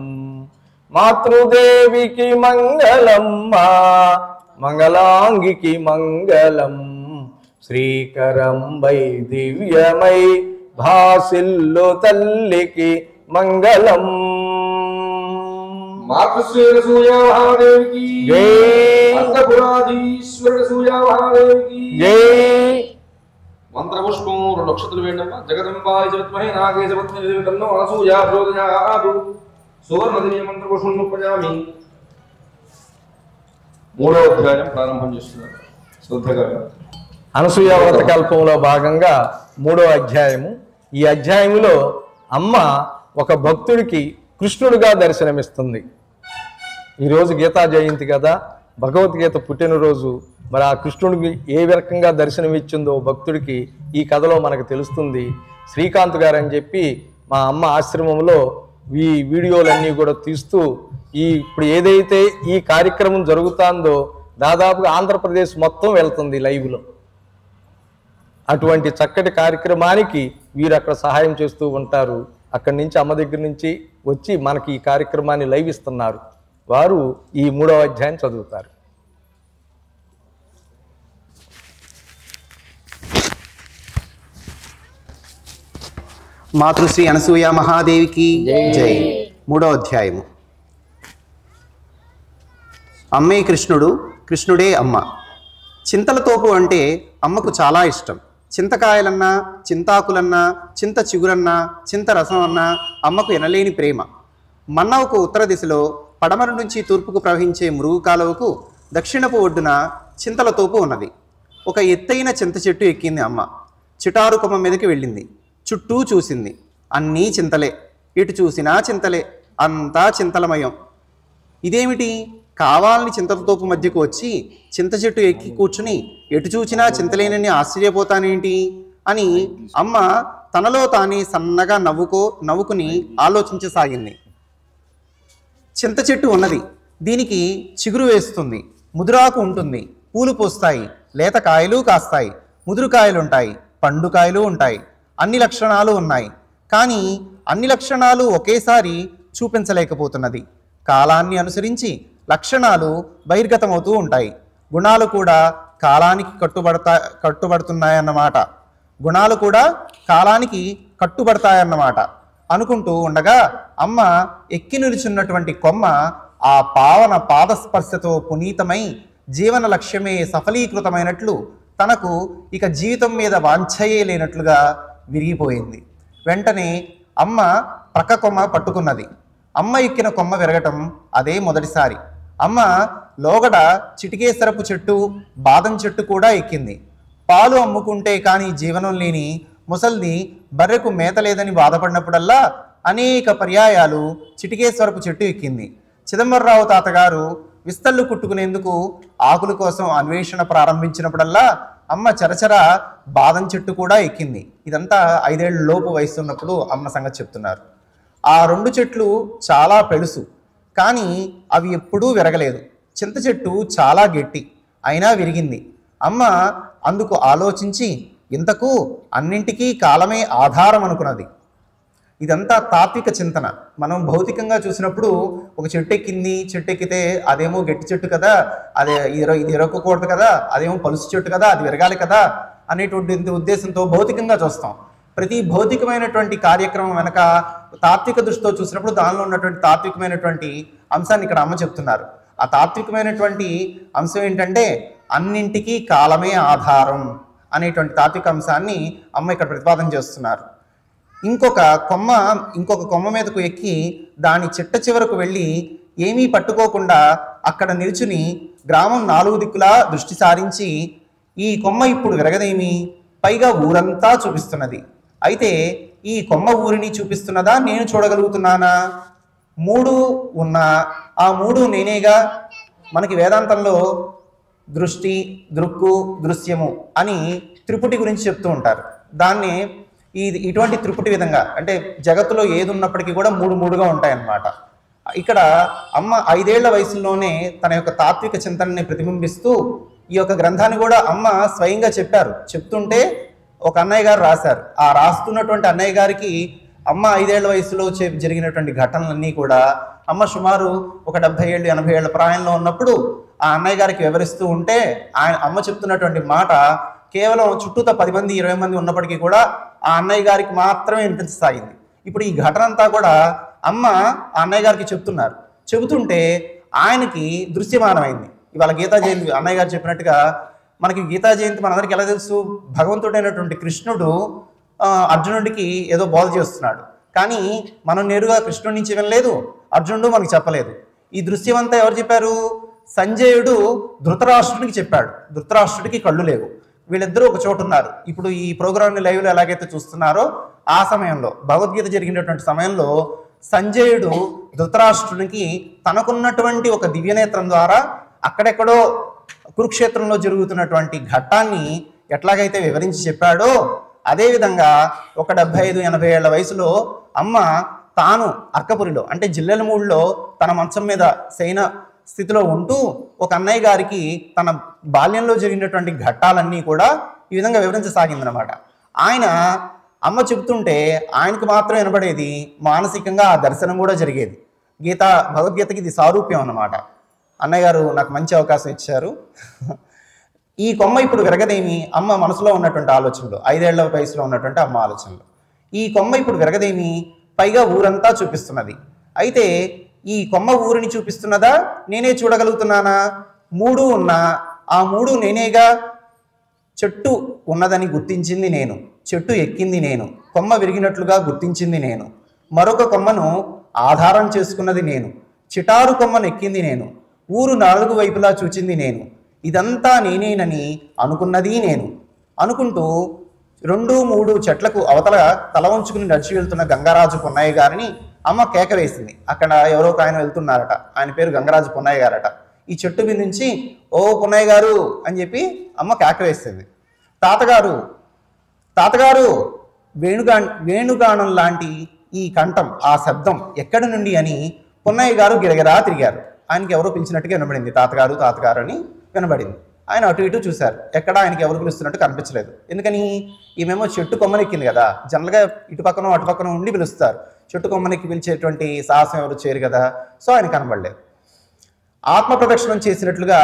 మాతృదేవికి మంగళం, మా మంగళాంగికి మంగళం. శ్రీకరంబై దివ్యమై భాసిల్లు తల్లికి మంగళం. మాతృశ్రీ మహాదేవికి జై. అన్నపురాధీశ్వరుడు సూర్య మహాదేవికి జై. మంత్రపుష్పం 2 అక్షతలు వేయండమ్మా. జగదంబాయ విద్మహే నాగేశ పత్ని తన్నో అనసూయా ప్రచోదయాత్. సువర్ణదివ్య మంత్రపుష్పం ఉపజామి. 3వ అధ్యాయం ప్రారంభం చేస్తున్నారు శ్రద్ధగా. అనసూయ వ్రత కల్పంలో భాగంగా 3వ అధ్యాయము. ఈ అధ్యాయములో అమ్మ ఒక భక్తుడికి కృష్ణుడిగా దర్శనమిస్తుంది. ఈరోజు గీతా జయంతి కదా, భగవద్గీత పుట్టినరోజు. మరి ఆ కృష్ణుడికి ఏ రకంగా దర్శనమిచ్చిందో భక్తుడికి ఈ కథలో మనకు తెలుస్తుంది. శ్రీకాంత్ గారు అని చెప్పి మా అమ్మ ఆశ్రమంలో ఈ వీడియోలన్నీ కూడా తీస్తూ ఇప్పుడు ఏదైతే ఈ కార్యక్రమం జరుగుతుందో దాదాపుగా ఆంధ్రప్రదేశ్ మొత్తం వెళ్తుంది లైవ్లో. అటువంటి చక్కటి కార్యక్రమానికి వీరు అక్కడ సహాయం చేస్తూ ఉంటారు. అక్కడి నుంచి అమ్మ దగ్గర నుంచి వచ్చి మనకి ఈ కార్యక్రమాన్ని లైవ్ ఇస్తున్నారు. వారు ఈ 3వ అధ్యాయం చదువుతారు. మాతృశ్రీ అనసూయ మహాదేవికి జై. 3వ అధ్యాయము. అమ్మే కృష్ణుడు, కృష్ణుడే అమ్మ. చింతల తోపు అంటే అమ్మకు చాలా ఇష్టం. చింతకాయలన్నా, చింతాకులన్నా, చింత చిగురన్నా, చింత రసం అన్నా అమ్మకు ఎనలేని ప్రేమ. మన్నవకు ఉత్తర దిశలో పడమర నుంచి తూర్పుకు ప్రవహించే మురుగు కాలువకు దక్షిణపు ఒడ్డున చింతల తోపు ఉన్నది. ఒక ఎత్తైన చింత చెట్టు ఎక్కింది అమ్మ. చిటారు కొమ్మ మీదకి వెళ్ళింది. చుట్టూ చూసింది. అన్నీ చింతలే. ఇటు చూసినా చింతలే. అంతా చింతలమయం. ఇదేమిటి, కావాలని చింతల తోపు మధ్యకు వచ్చి చింత చెట్టు ఎక్కి కూర్చుని ఎటు చూచినా చింతలేనని ఆశ్చర్యపోతానేంటి అని అమ్మ తనలో తానే సన్నగా నవ్వుకుని ఆలోచించసాగింది. చింత చెట్టు ఉన్నది. దీనికి చిగురు వేస్తుంది, ముదురాకు ఉంటుంది, పూలు పూస్తాయి, లేత కాయలు కాస్తాయి, ముదురుకాయలుంటాయి, పండుకాయలు ఉంటాయి. అన్ని లక్షణాలు ఉన్నాయి. కానీ అన్ని లక్షణాలు ఒకేసారి చూపించలేకపోతున్నది. కాలాన్ని అనుసరించి లక్షణాలు బహిర్గతమవుతూ ఉంటాయి. గుణాలు కూడా కాలానికి కట్టుబడుతున్నాయన్నమాట. గుణాలు కూడా కాలానికి కట్టుబడతాయన్నమాట అనుకుంటూ ఉండగా అమ్మ ఎక్కి నిలుచున్నటువంటి కొమ్మ ఆ పావన పాదస్పర్శతో పునీతమై జీవన లక్ష్యమే సఫలీకృతమైనట్లు తనకు ఇక జీవితం మీద వాంఛయే లేనట్లుగా విరిగిపోయింది. వెంటనే అమ్మ ప్రక్క కొమ్మ పట్టుకున్నది. అమ్మ ఎక్కిన కొమ్మ విరగటం అదే మొదటిసారి. అమ్మ లోగడ చిటికేసరపు చెట్టు, బాదం చెట్టు కూడా ఎక్కింది. పాలు అమ్ముకుంటే కానీ జీవనం లేని ముసల్ది బర్రెకు మేత లేదని బాధపడినప్పుడల్లా అనేక పర్యాయాలు చిటికేశ్వరపు చెట్టు ఎక్కింది. చిదంబరరావు తాతగారు విస్తళ్ళు కుట్టుకునేందుకు ఆకుల కోసం అన్వేషణ ప్రారంభించినప్పుడల్లా అమ్మ చరచర బాదం చెట్టు కూడా ఎక్కింది. ఇదంతా 5 ఏళ్ల లోపు వయసు ఉన్నప్పుడు అమ్మ సంగతి చెప్తున్నారు. ఆ 2 చెట్లు చాలా పెలుసు, కానీ అవి ఎప్పుడూ విరగలేదు. చింత చెట్టు చాలా గట్టి, అయినా విరిగింది. అమ్మ అందుకు ఆలోచించి ఇంతకు అన్నింటికీ కాలమే ఆధారం అనుకున్నది. ఇదంతా తాత్విక చింతన. మనం భౌతికంగా చూసినప్పుడు ఒక చెట్టు ఎక్కింది, చెట్టు ఎక్కితే అదేమో గట్టి చెట్టు కదా, ఇది ఇరక్కకూడదు కదా, అదేమో పలుసు చెట్టు కదా, అది విరగాలి కదా అనేటువంటి ఉద్దేశంతో భౌతికంగా చూస్తాం. ప్రతి భౌతికమైనటువంటి కార్యక్రమం వెనక తాత్విక దృష్టితో చూసినప్పుడు దానిలో ఉన్నటువంటి తాత్వికమైనటువంటి అంశాన్ని ఇక్కడ అమ్మ చెప్తున్నారు. ఆ తాత్వికమైనటువంటి అంశం ఏంటంటే అన్నింటికీ కాలమే ఆధారం అనేటువంటి తాత్విక అంశాన్ని అమ్మ ఇక్కడ ప్రతిపాదన చేస్తున్నారు. ఇంకొక కొమ్మ మీదకు ఎక్కి దాని చిట్ట చివరకు వెళ్ళి ఏమీ పట్టుకోకుండా అక్కడ నిల్చుని గ్రామం 4 దిక్కులా దృష్టి సారించి ఈ కొమ్మ ఇప్పుడు విరగదేమి, పైగా ఊరంతా చూపిస్తున్నది. అయితే ఈ కొమ్మ ఊరిని చూపిస్తున్నదా, నేను చూడగలుగుతున్నానా? 3 ఉన్నా ఆ 3 నేనేగా. మనకి వేదాంతంలో దృష్టి, దృక్కు, దృశ్యము అని త్రిపుటి గురించి చెప్తూ ఉంటారు. దాన్ని ఇటువంటి త్రిపుటి విధంగా అంటే జగత్తులో ఏది ఉన్నప్పటికీ కూడా 3 ఉంటాయన్నమాట. ఇక్కడ అమ్మ 5 ఏళ్ల వయసులోనే తన యొక్క తాత్విక చింతనని ప్రతిబింబిస్తూ ఈ యొక్క గ్రంథాన్ని కూడా అమ్మ స్వయంగా చెప్పారు. చెప్తుంటే ఒక అన్నయ్య గారు రాశారు. ఆ రాస్తున్నటువంటి అన్నయ్య గారికి అమ్మ 5 ఏళ్ల వయసులో జరిగినటువంటి ఘటనలన్నీ కూడా అమ్మ సుమారు ఒక 70 ఏళ్ళు 80 ఏళ్ల ప్రాయంలో ఉన్నప్పుడు ఆ అన్నయ్య గారికి వివరిస్తూ ఉంటే అమ్మ చెప్తున్నటువంటి మాట కేవలం చుట్టూతో 10 మంది 20 మంది ఉన్నప్పటికీ కూడా ఆ అన్నయ్య గారికి మాత్రమే వినిపించసాగింది. ఇప్పుడు ఈ ఘటన అంతా కూడా అమ్మ ఆ అన్నయ్య గారికి చెబుతుంటే ఆయనకి దృశ్యమానమైంది. ఇవాళ గీతా జయంతి అన్నయ్య గారు చెప్పినట్టుగా మనకి గీతా జయంతి మనందరికీ ఎలా తెలుసు, భగవంతుడైనటువంటి కృష్ణుడు అర్జునుడికి ఏదో బోధ చేస్తున్నాడు. కానీ మనం నేరుగా కృష్ణుడి నుంచి వినలేదు, అర్జునుడు మనకి చెప్పలేదు. ఈ దృశ్యం అంతా ఎవరు చెప్పారు? సంజయుడు ధృతరాష్ట్రుడికి చెప్పాడు. ధృతరాష్ట్రుడికి కళ్ళు లేవు. వీళ్ళిద్దరూ ఒక చోటు ఉన్నారు. ఇప్పుడు ఈ ప్రోగ్రామ్ని లైవ్లో ఎలాగైతే చూస్తున్నారో ఆ సమయంలో భగవద్గీత జరిగినటువంటి సమయంలో సంజయుడు ధృతరాష్ట్రునికి తనకున్నటువంటి ఒక దివ్యనేత్రం ద్వారా అక్కడెక్కడో కురుక్షేత్రంలో జరుగుతున్నటువంటి ఘట్టాన్ని ఎట్లాగైతే వివరించి చెప్పాడో అదేవిధంగా ఒక 75-80 ఏళ్ల వయసులో అమ్మ తాను అర్కపురిలో అంటే జిల్లెలమూడిలో తన మంచం మీద శయన స్థితిలో ఉంటూ ఒక అన్నయ్య గారికి తన బాల్యంలో జరిగినటువంటి ఘట్టాలన్నీ కూడా ఈ విధంగా వివరించసాగిందనమాట. ఆయన అమ్మ చెబుతుంటే ఆయనకు మాత్రం వినపడేది, మానసికంగా ఆ దర్శనం కూడా జరిగేది. భగవద్గీతకి ఇది సారూప్యం అన్నమాట. అన్నయ్య గారు నాకు మంచి అవకాశం ఇచ్చారు. ఈ కొమ్మ ఇప్పుడు విరగదేమి అమ్మ మనసులో ఉన్నటువంటి ఆలోచనలు, 5 ఏళ్ల వయసులో ఉన్నటువంటి అమ్మ ఆలోచనలు. ఈ కొమ్మ ఇప్పుడు విరగదేమి, పైగా ఊరంతా చూపిస్తున్నది. అయితే ఈ కొమ్మ ఊరిని చూపిస్తున్నదా, నేనే చూడగలుగుతున్నానా? 3 ఉన్నా ఆ 3 నేనేగా. చెట్టు ఉన్నదని గుర్తించింది నేను, చెట్టు ఎక్కింది నేను, కొమ్మ విరిగినట్లుగా గుర్తించింది నేను, మరొక కొమ్మను ఆధారం చేసుకున్నది నేను, చిటారు కొమ్మను ఎక్కింది నేను, ఊరు 4 వైపులా చూచింది నేను, ఇదంతా నేనేనని అనుకున్నది నేను అనుకుంటూ 2-3 చెట్లకు అవతల తల వంచుకుని నడిచి వెళ్తున్న గంగరాజు పొన్నయ్య గారిని అమ్మ కేక వేసింది. అక్కడ ఎవరో ఒక ఆయన వెళ్తున్నారట, ఆయన పేరు గంగరాజు పొన్నయ్య గారట. ఈ చెట్టు మీద నుంచి ఓ పొన్నయ్య గారు అని చెప్పి అమ్మ కేక వేసింది. తాతగారు వేణుగానం లాంటి ఈ కంఠం, ఆ శబ్దం ఎక్కడి నుండి అని పొన్నయ్య గారు గిరగిరా తిరిగారు. ఆయనకి ఎవరో పిలిచినట్టుగా వినబడింది, తాతగారు అని వినబడింది. ఆయన అటు ఇటు చూశారు, ఎక్కడ ఆయనకి ఎవరు పిలుస్తున్నట్టు కనిపించలేదు. ఎందుకని? ఈమెమో చెట్టు కొమ్మనెక్కింది కదా, జనరల్గా ఇటు పక్కన అటు పక్కన ఉండి పిలుస్తారు, చెట్టు కొమ్మనెక్కి పిలిచేటువంటి సాహసం ఎవరు చేయరు కదా. సో ఆయన కనబడలేదు. ఆత్మ ప్రదక్షిణం చేసినట్లుగా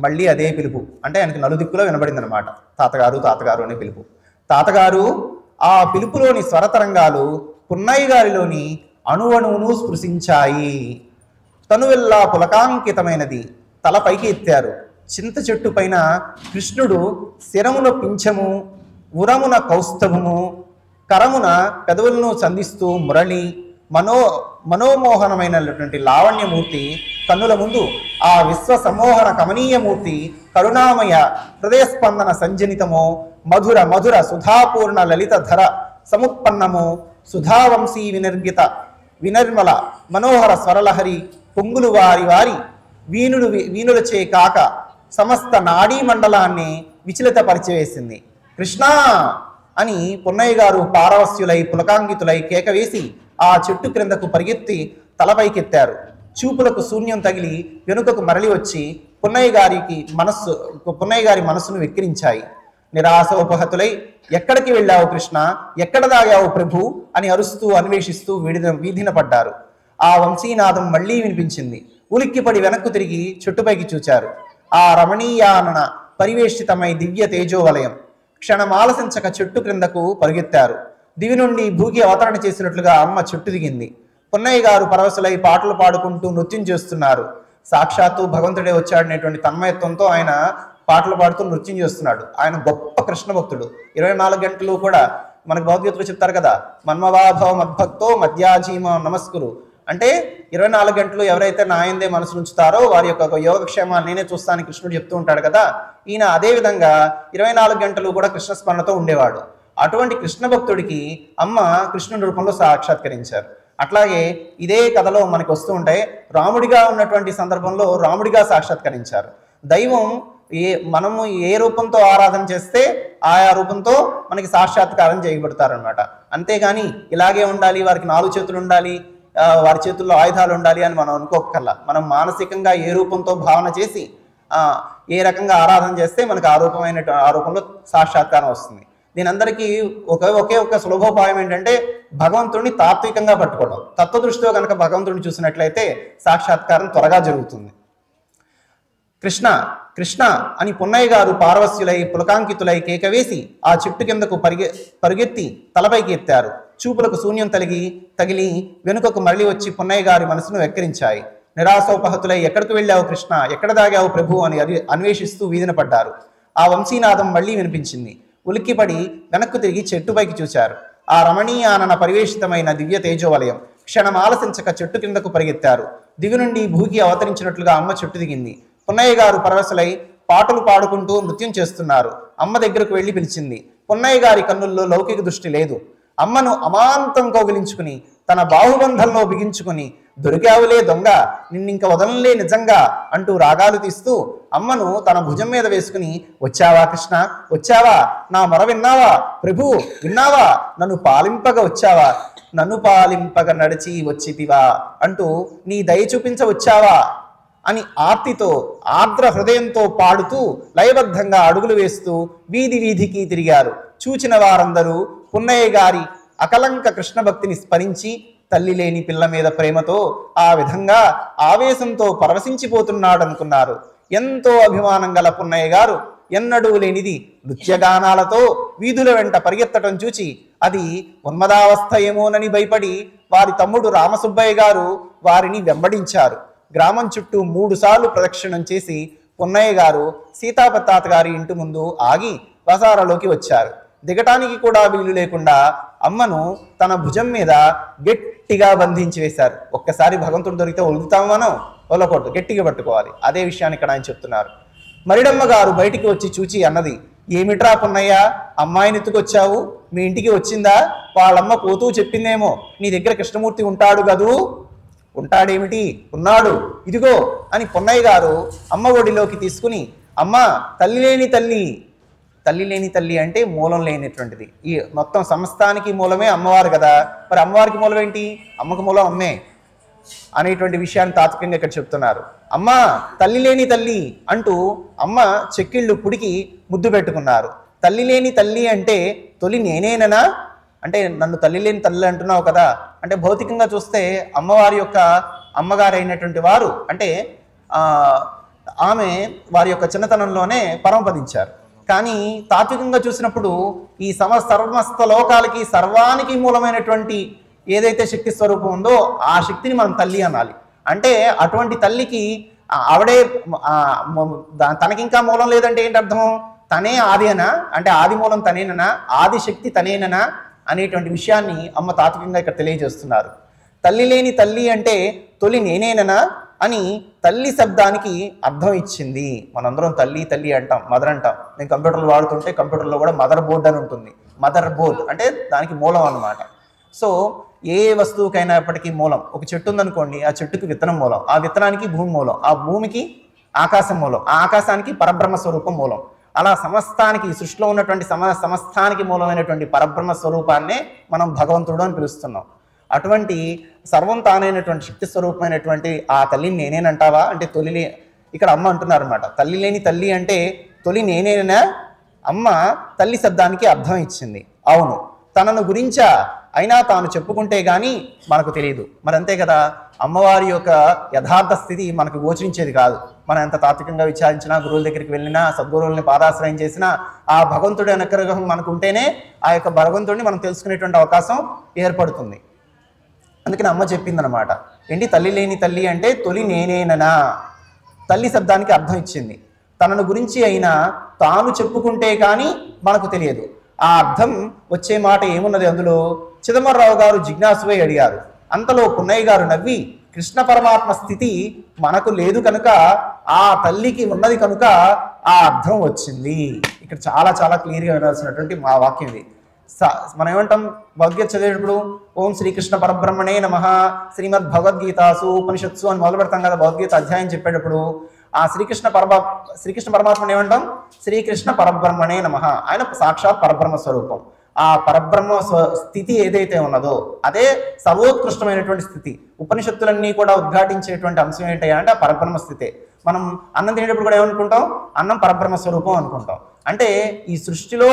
మళ్ళీ అదే పిలుపు, అంటే ఆయనకి నలుదిక్కులో వినబడింది అనమాట, తాతగారు అనే పిలుపు. తాతగారు ఆ పిలుపులోని స్వరతరంగాలు పున్నయ్య గారిలోని అణువణువును స్పృశించాయి. తనువెల్లా పులకాంకితమైనది. తల పైకి ఎత్తారు. చింత చెట్టు పైన కృష్ణుడు శిరమున పింఛము, ఉరమున కౌస్తభము, కరమున పెదవులను సంధిస్తూ మురళి మనోమోహనమైనటువంటి లావణ్యమూర్తి కన్నుల ముందు ఆ విశ్వ సమోహన కమనీయమూర్తి కరుణామయ హృదయస్పందన సంజనితమో మధుర సుధాపూర్ణ లలిత ధర సముత్పన్నము సుధావంశీ వినర్మల మనోహర స్వరలహరి పొంగులు వారి వీణులచే కాక సమస్త నాడీ మండలాన్ని విచలిత పరిచివేసింది. కృష్ణ అని పొన్నయ్య గారు పారవస్యులై పులకాంగితులై కేకవేసి ఆ చెట్టు క్రిందకు పరిగెత్తి తలపైకెత్తారు. చూపులకు శూన్యం తగిలి వెనుకకు మరలి వచ్చి పున్నయ్య గారి మనస్సును వెక్కిరించాయి. నిరాశోపహతులై ఎక్కడికి వెళ్ళావు కృష్ణ, ఎక్కడ దాగావు ప్రభు అని అరుస్తూ అన్వేషిస్తూ వీధిన పడ్డారు. ఆ వంశీనాదం మళ్లీ వినిపించింది. ఉలిక్కిపడి వెనక్కు తిరిగి చెట్టుపైకి చూచారు. ఆ రమణీయానన పరివేష్టితమై దివ్య తేజోవలయం. క్షణమాలసించక చెట్టు క్రిందకు పరుగెత్తారు. దివి నుండి భూకి అవతరణ చేసినట్లుగా అమ్మ చెట్టు దిగింది. పున్నయ్య గారు పరవశులై పాటలు పాడుకుంటూ నృత్యం చేస్తున్నారు. సాక్షాత్తు భగవంతుడే వచ్చాడనేటువంటి తన్మయత్వంతో ఆయన పాటలు పాడుతూ నృత్యం చేస్తున్నాడు. ఆయన గొప్ప కృష్ణ భక్తుడు. 24 గంటలు కూడా మనకు భగవద్గీతలో చెప్తారు కదా, మన్మవాభవ మద్భక్తో మధ్యాజీమ నమస్కురు అంటే 24 గంటలు ఎవరైతే నాయందే మనసు ఉంచుతారో వారి యొక్క యోగక్షేమాన్ని నేనే చూస్తానని కృష్ణుడు చెప్తూ ఉంటాడు కదా. ఈయన అదేవిధంగా 24 గంటలు కూడా కృష్ణస్మరణతో ఉండేవాడు. అటువంటి కృష్ణ భక్తుడికి అమ్మ కృష్ణుడి రూపంలో సాక్షాత్కరించారు. అట్లాగే ఇదే కథలో మనకు వస్తూ ఉంటాయి, రాముడిగా ఉన్నటువంటి సందర్భంలో రాముడిగా సాక్షాత్కరించారు. దైవం మనము ఏ రూపంతో ఆరాధన చేస్తే ఆయా రూపంతో మనకి సాక్షాత్కారం చేయబడతారనమాట. అంతేగాని ఇలాగే ఉండాలి, వారికి 4 చేతులు ఉండాలి, వారి చేతుల్లో ఆయుధాలు ఉండాలి అని మనం అనుకోకర్లా. మనం మానసికంగా ఏ రూపంతో భావన చేసి ఏ రకంగా ఆరాధన చేస్తే మనకు ఆ రూపంలో సాక్షాత్కారం వస్తుంది. దీని అందరికీ ఒకే ఒక సులభోపాయం ఏంటంటే భగవంతుడిని తాత్వికంగా పట్టుకోవడం. తత్వదృష్టితో కనుక భగవంతుడిని చూసినట్లయితే సాక్షాత్కారం త్వరగా జరుగుతుంది. కృష్ణ కృష్ణ అని పున్నయ్య గారు పారవస్యులై పులకాంకితులై కేకవేసి ఆ చెట్టు కిందకు పరుగెత్తి తలపైకి ఎత్తారు. చూపులకు శూన్యం తగిలి వెనుకకు మరలి వచ్చి పున్నయ్య గారి మనసును వెక్కిరించాయి. నిరాశోపహతులై ఎక్కడికి వెళ్ళావు కృష్ణ, ఎక్కడ దాగావు ప్రభు అని అన్వేషిస్తూ వీధిన పడ్డారు. ఆ వంశీనాదం మళ్లీ వినిపించింది. ఉలిక్కిపడి వెనక్కు తిరిగి చెట్టుపైకి చూశారు. ఆ రమణీయానన పరివేషితమైన దివ్య తేజోవలయం. క్షణం ఆలసించక చెట్టు కిందకు పరిగెత్తారు. దిగు నుండి భూకి అవతరించినట్లుగా అమ్మ చెట్టు దిగింది. పున్నయ్య గారు పరవశులై పాటలు పాడుకుంటూ నృత్యం చేస్తున్నారు. అమ్మ దగ్గరకు వెళ్లి పిలిచింది. పున్నయ్య గారి కన్నుల్లో లౌకిక దృష్టి లేదు. అమ్మను అమాంతం కౌగిలించుకుని తన బాహుబంధంలో బిగించుకుని దొరికావులే దొంగ, నిన్నింక వదలలే నిజంగా అంటూ రాగాలు తీస్తూ అమ్మను తన భుజం మీద వేసుకుని, వచ్చావా కృష్ణ, వచ్చావా, నా మొర విన్నావా ప్రభు, విన్నావా, నన్ను పాలింపగా వచ్చావా, నన్ను పాలింపగా నడిచి వచ్చితివా అంటూ నీ దయ చూపించ వచ్చావా అని ఆర్తితో ఆర్ద్ర హృదయంతో పాడుతూ లయబద్ధంగా అడుగులు వేస్తూ వీధి వీధికి తిరిగారు. చూచిన వారందరూ పున్నయ్య గారి అకలంక కృష్ణ భక్తిని స్మరించి తల్లి లేని పిల్ల మీద ప్రేమతో ఆ విధంగా ఆవేశంతో పరవశించిపోతున్నాడనుకున్నారు. ఎంతో అభిమానం గల పున్నయ్య గారు ఎన్నడూ లేనిది నృత్యగానాలతో వీధుల వెంట పరిగెత్తటం చూచి అది ఉన్మదావస్థ ఏమోనని భయపడి వారి తమ్ముడు రామసుబ్బయ్య గారు వారిని వెంబడించారు. గ్రామం చుట్టూ 3 సార్లు ప్రదక్షిణం చేసి పున్నయ్య గారు సీతాపతాత గారి ఇంటి ముందు ఆగి వసారాలోకి వచ్చారు. దిగటానికి కూడా వీలు లేకుండా అమ్మను తన భుజం మీద గట్టిగా బంధించి వేశారు. ఒక్కసారి భగవంతుడు దొరికితే ఒలుగుతాం మనం, ఒలకొట్టు గట్టిగా పట్టుకోవాలి. అదే విషయాన్ని ఇక్కడ ఆయన చెప్తున్నారు. మరిడమ్మ గారు బయటికి వచ్చి చూచి అన్నది, ఏమిట్రా పున్నయ్య, అమ్మాయిని ఎత్తుకొచ్చావు, మీ ఇంటికి వచ్చిందా? వాళ్ళమ్మ పోతూ చెప్పిందేమో నీ దగ్గర కృష్ణమూర్తి ఉంటాడు గదూ. ఉంటాడేమిటి, ఉన్నాడు, ఇదిగో అని పున్నయ్య గారు అమ్మ ఒడిలోకి తీసుకుని, అమ్మ తల్లి లేని తల్లి, తల్లి లేని తల్లి అంటే మూలం లేనటువంటిది. ఈ మొత్తం సమస్తానికి మూలమే అమ్మవారు కదా, మరి అమ్మవారికి మూలం ఏంటి, అమ్మకు మూలం అమ్మే అనేటువంటి విషయాన్ని తాత్వికంగా ఇక్కడ చెప్తున్నారు. అమ్మ తల్లి లేని తల్లి అంటూ అమ్మ చెక్కిళ్ళు పుడికి ముద్దు పెట్టుకున్నారు. తల్లి లేని తల్లి అంటే తొలి నేనేననా అంటే నన్ను తల్లి లేని తల్లి అంటున్నావు కదా అంటే భౌతికంగా చూస్తే అమ్మవారి యొక్క అమ్మగారు అయినటువంటి వారు అంటే ఆమె వారి యొక్క చిన్నతనంలోనే పరమపదించారు. కానీ తాత్వికంగా చూసినప్పుడు ఈ సమస్త లోకాలకి సర్వానికి మూలమైనటువంటి ఏదైతే శక్తి స్వరూపం ఉందో ఆ శక్తిని మనం తల్లి అనాలి. అంటే అటువంటి తల్లికి ఆవిడే తనకింకా మూలం లేదంటే ఏంటి అర్థం, తనే ఆది అనా అంటే ఆది మూలం తనేననా, ఆది శక్తి తనేననా అనేటువంటి విషయాన్ని అమ్మ తాత్వికంగా ఇక్కడ తెలియజేస్తున్నారు. తల్లి లేని తల్లి అంటే తొలి నేనేననా అని తల్లి శబ్దానికి అర్థం ఇచ్చింది. మనందరం తల్లి తల్లి అంటాం, మదర్ అంటాం. నేను కంప్యూటర్లు వాడుతుంటే కంప్యూటర్లో కూడా మదర్ బోర్డ్ అని ఉంటుంది. మదర్ బోర్డ్ అంటే దానికి మూలం అన్నమాట. సో ఏ వస్తువుకైనప్పటికీ మూలం. ఒక చెట్టు ఉందనుకోండి, ఆ చెట్టుకి విత్తనం మూలం, ఆ విత్తనానికి భూమి మూలం, ఆ భూమికి ఆకాశం మూలం, ఆ ఆకాశానికి పరబ్రహ్మ స్వరూపం మూలం. అలా సమస్తానికి సృష్టిలో ఉన్నటువంటి సమస్తానికి మూలమైనటువంటి పరబ్రహ్మ స్వరూపాన్నే మనం భగవంతుడు అని పిలుస్తున్నాం. అటువంటి సర్వం తానైనటువంటి శక్తి స్వరూపమైనటువంటి ఆ తల్లిని నేనేనంటావా అంటే తొలి ఇక్కడ అమ్మ అంటున్నారు అనమాట. తల్లి లేని తల్లి అంటే తొలి నేనేనా? అమ్మ తల్లి శబ్దానికి అర్థం ఇచ్చింది. అవును, తనను గురించా అయినా తాను చెప్పుకుంటే గాని మనకు తెలియదు. మరి అంతే కదా, అమ్మవారి యొక్క యథార్థ స్థితి మనకు గోచరించేది కాదు. మనం ఎంత తాత్వికంగా విచారించినా, గురువుల దగ్గరికి వెళ్ళినా, సద్గురువుల్ని పాదాశ్రయం చేసినా ఆ భగవంతుడి అనుగ్రహం మనకు ఉంటేనే ఆ యొక్క భగవంతుడిని మనం తెలుసుకునేటువంటి అవకాశం ఏర్పడుతుంది. అందుకని అమ్మ చెప్పిందనమాట, ఏంటి తల్లి లేని తల్లి అంటే తొలి నేనేననా. తల్లి శబ్దానికి అర్థం ఇచ్చింది. తనను గురించి అయినా తాను చెప్పుకుంటే కానీ మనకు తెలియదు. ఆ అర్థం వచ్చే మాట ఏమున్నది అందులో? చిదంబరరావు గారు జిజ్ఞాసువై అడిగారు. అంతలో పున్నయ్య గారు నవ్వి, కృష్ణ పరమాత్మ స్థితి మనకు లేదు కనుక ఆ తల్లికి ఉన్నది కనుక ఆ అర్థం వచ్చింది. ఇక్కడ చాలా చాలా క్లియర్గా వినాల్సినటువంటి మా వాక్యం ఇది. మనం ఏమంటాం భగవద్గీత చదివేటప్పుడు ఓం శ్రీకృష్ణ పరబ్రహ్మణే నమః శ్రీమద్ భగవద్గీతాసు ఉపనిషత్సు అని మొదలు పెడతాం కదా. భగవద్గీత అధ్యాయం చెప్పేటప్పుడు ఆ శ్రీకృష్ణ పరమాత్మని ఏమంటాం? శ్రీకృష్ణ పరబ్రహ్మణే నమః. ఆయన సాక్షాత్ పరబ్రహ్మ స్వరూపం. ఆ పరబ్రహ్మ స్థితి ఏదైతే ఉన్నదో అదే సర్వోత్కృష్టమైనటువంటి స్థితి. ఉపనిషత్తులన్నీ కూడా ఉద్ఘాటించేటువంటి అంశం ఏంటంటే అంటే పరబ్రహ్మ స్థితే. మనం అన్నం తినేటప్పుడు కూడా ఏమనుకుంటాం? అన్నం పరబ్రహ్మ స్వరూపం అనుకుంటాం. అంటే ఈ సృష్టిలో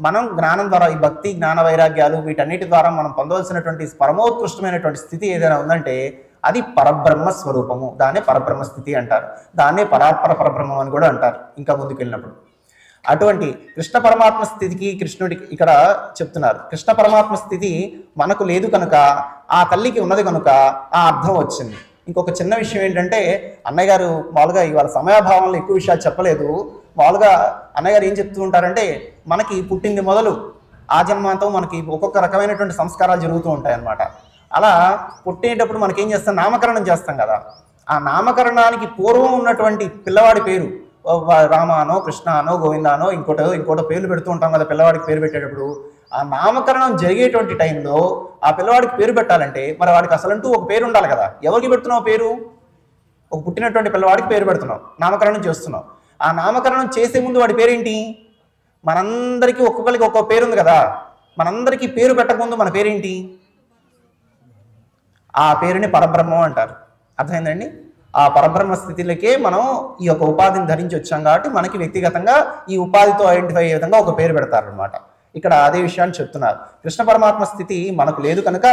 మనం జ్ఞానం ద్వారా, ఈ భక్తి జ్ఞాన వైరాగ్యాలు వీటన్నిటి ద్వారా మనం పొందవలసినటువంటి పరమోత్కృష్టమైనటువంటి స్థితి ఏదైనా ఉందంటే అది పరబ్రహ్మ స్వరూపము. దాన్నే పరబ్రహ్మ స్థితి అంటారు. దాన్నే పరాత్పర పరబ్రహ్మం అని కూడా అంటారు ఇంకా ముందుకు వెళ్ళినప్పుడు. అటువంటి కృష్ణ పరమాత్మ స్థితికి కృష్ణుడికి ఇక్కడ చెప్తున్నారు. కృష్ణ పరమాత్మ స్థితి మనకు లేదు కనుక, ఆ తల్లికి ఉన్నది కనుక ఆ అర్థం వచ్చింది. ఇంకొక చిన్న విషయం ఏంటంటే, అన్నయ్య గారు మామూలుగా ఇవాళ సమయాభావంలో ఎక్కువ విషయాలు చెప్పలేదు. మామూలుగా అన్నయ్య గారు ఏం చెప్తూ ఉంటారంటే, మనకి పుట్టింది మొదలు ఆ జన్మాంతం మనకి ఒక్కొక్క రకమైనటువంటి సంస్కారాలు జరుగుతూ ఉంటాయి అన్నమాట. అలా పుట్టేటప్పుడు మనకేం చేస్తాం, నామకరణం చేస్తాం కదా. ఆ నామకరణానికి పూర్వం ఉన్నటువంటి పిల్లవాడి పేరు రామానో, కృష్ణానో, గోవిందానో, ఇంకోటో పేర్లు పెడుతూ ఉంటాం కదా పిల్లవాడికి పేరు పెట్టేటప్పుడు. ఆ నామకరణం జరిగేటువంటి టైంలో ఆ పిల్లవాడికి పేరు పెట్టాలంటే మరి వాడికి అసలంటూ ఒక పేరు ఉండాలి కదా. ఎవరికి పెడుతున్నావు పేరు? ఒక పుట్టినటువంటి పిల్లవాడికి పేరు పెడుతున్నావు, నామకరణం చేస్తున్నావు. ఆ నామకరణం చేసే ముందు వాడి పేరేంటి? మనందరికీ ఒక్కొక్కరికి ఒక్కొక్క పేరు ఉంది కదా. మనందరికీ పేరు పెట్టకముందు మన పేరేంటి? ఆ పేరుని పరబ్రహ్మం అంటారు. అర్థమైందండి? ఆ పరబ్రహ్మ స్థితిలోకే మనం ఈ యొక్క ఉపాధిని ధరించి వచ్చాం కాబట్టి మనకి వ్యక్తిగతంగా ఈ ఉపాధితో ఐడెంటిఫై అయ్యే విధంగా ఒక పేరు పెడతారనమాట. ఇక్కడ అదే విషయాన్ని చెప్తున్నారు. కృష్ణ పరమాత్మ స్థితి మనకు లేదు కనుక,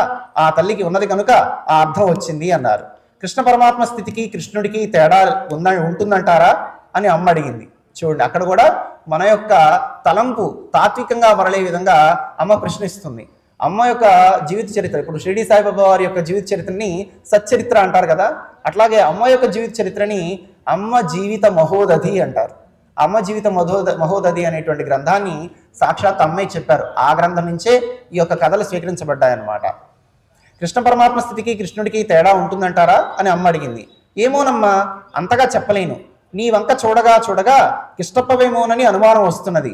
ఆ తల్లికి ఉన్నది కనుక ఆ అర్థం వచ్చింది అన్నారు. కృష్ణ పరమాత్మ స్థితికి కృష్ణుడికి తేడా ఉంటుందంటారా అని అమ్మ అడిగింది. చూడండి, అక్కడ కూడా మన యొక్క తలంపు తాత్వికంగా మరలే విధంగా అమ్మ ప్రశ్నిస్తుంది. అమ్మ యొక్క జీవిత చరిత్ర, ఇప్పుడు షిరిడి సాయిబాబా వారి యొక్క జీవిత చరిత్రని సచ్చరిత్ర అంటారు కదా, అట్లాగే అమ్మ యొక్క జీవిత చరిత్రని అమ్మ జీవిత మహోదధి అంటారు. అమ్మ జీవిత మహోదధి అనేటువంటి గ్రంథాన్ని సాక్షాత్ అమ్మే చెప్పారు. ఆ గ్రంథం నుంచే ఈ యొక్క కథలు స్వీకరించబడ్డాయన్నమాట. కృష్ణ పరమాత్మ స్థితికి కృష్ణుడికి తేడా ఉంటుందంటారా అని అమ్మ అడిగింది. ఏమోనమ్మా, అంతగా చెప్పలేను. నీ వంక చూడగా చూడగా కిష్టప్పవేమోనని అనుమానం వస్తున్నది.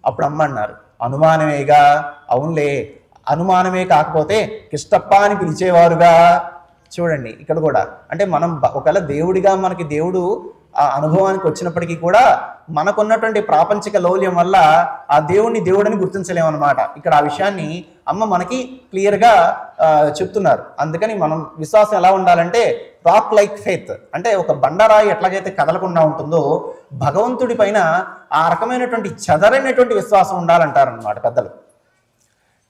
అప్పుడు అమ్మ అన్నారు, అనుమానమేగా. అవునులే, అనుమానమే కాకపోతే కిష్టప్ప అని పిలిచేవారుగా. చూడండి, ఇక్కడ కూడా అంటే మనం ఒకవేళ దేవుడిగా మనకి దేవుడు ఆ అనుభవానికి వచ్చినప్పటికీ కూడా మనకున్నటువంటి ప్రాపంచిక లౌల్యం వల్ల ఆ దేవుడిని దేవుడని గుర్తించలేమన్నమాట. ఇక్కడ ఆ విషయాన్ని అమ్మ మనకి క్లియర్గా చెప్తున్నారు. అందుకని మనం విశ్వాసం ఎలా ఉండాలంటే రాక్ లైక్ ఫెయిత్, అంటే ఒక బండరాయి ఎట్లాగైతే కదలకుండా ఉంటుందో భగవంతుడి పైన ఆ రకమైనటువంటి చెదరైనటువంటి విశ్వాసం ఉండాలంటారన్నమాట పెద్దలు.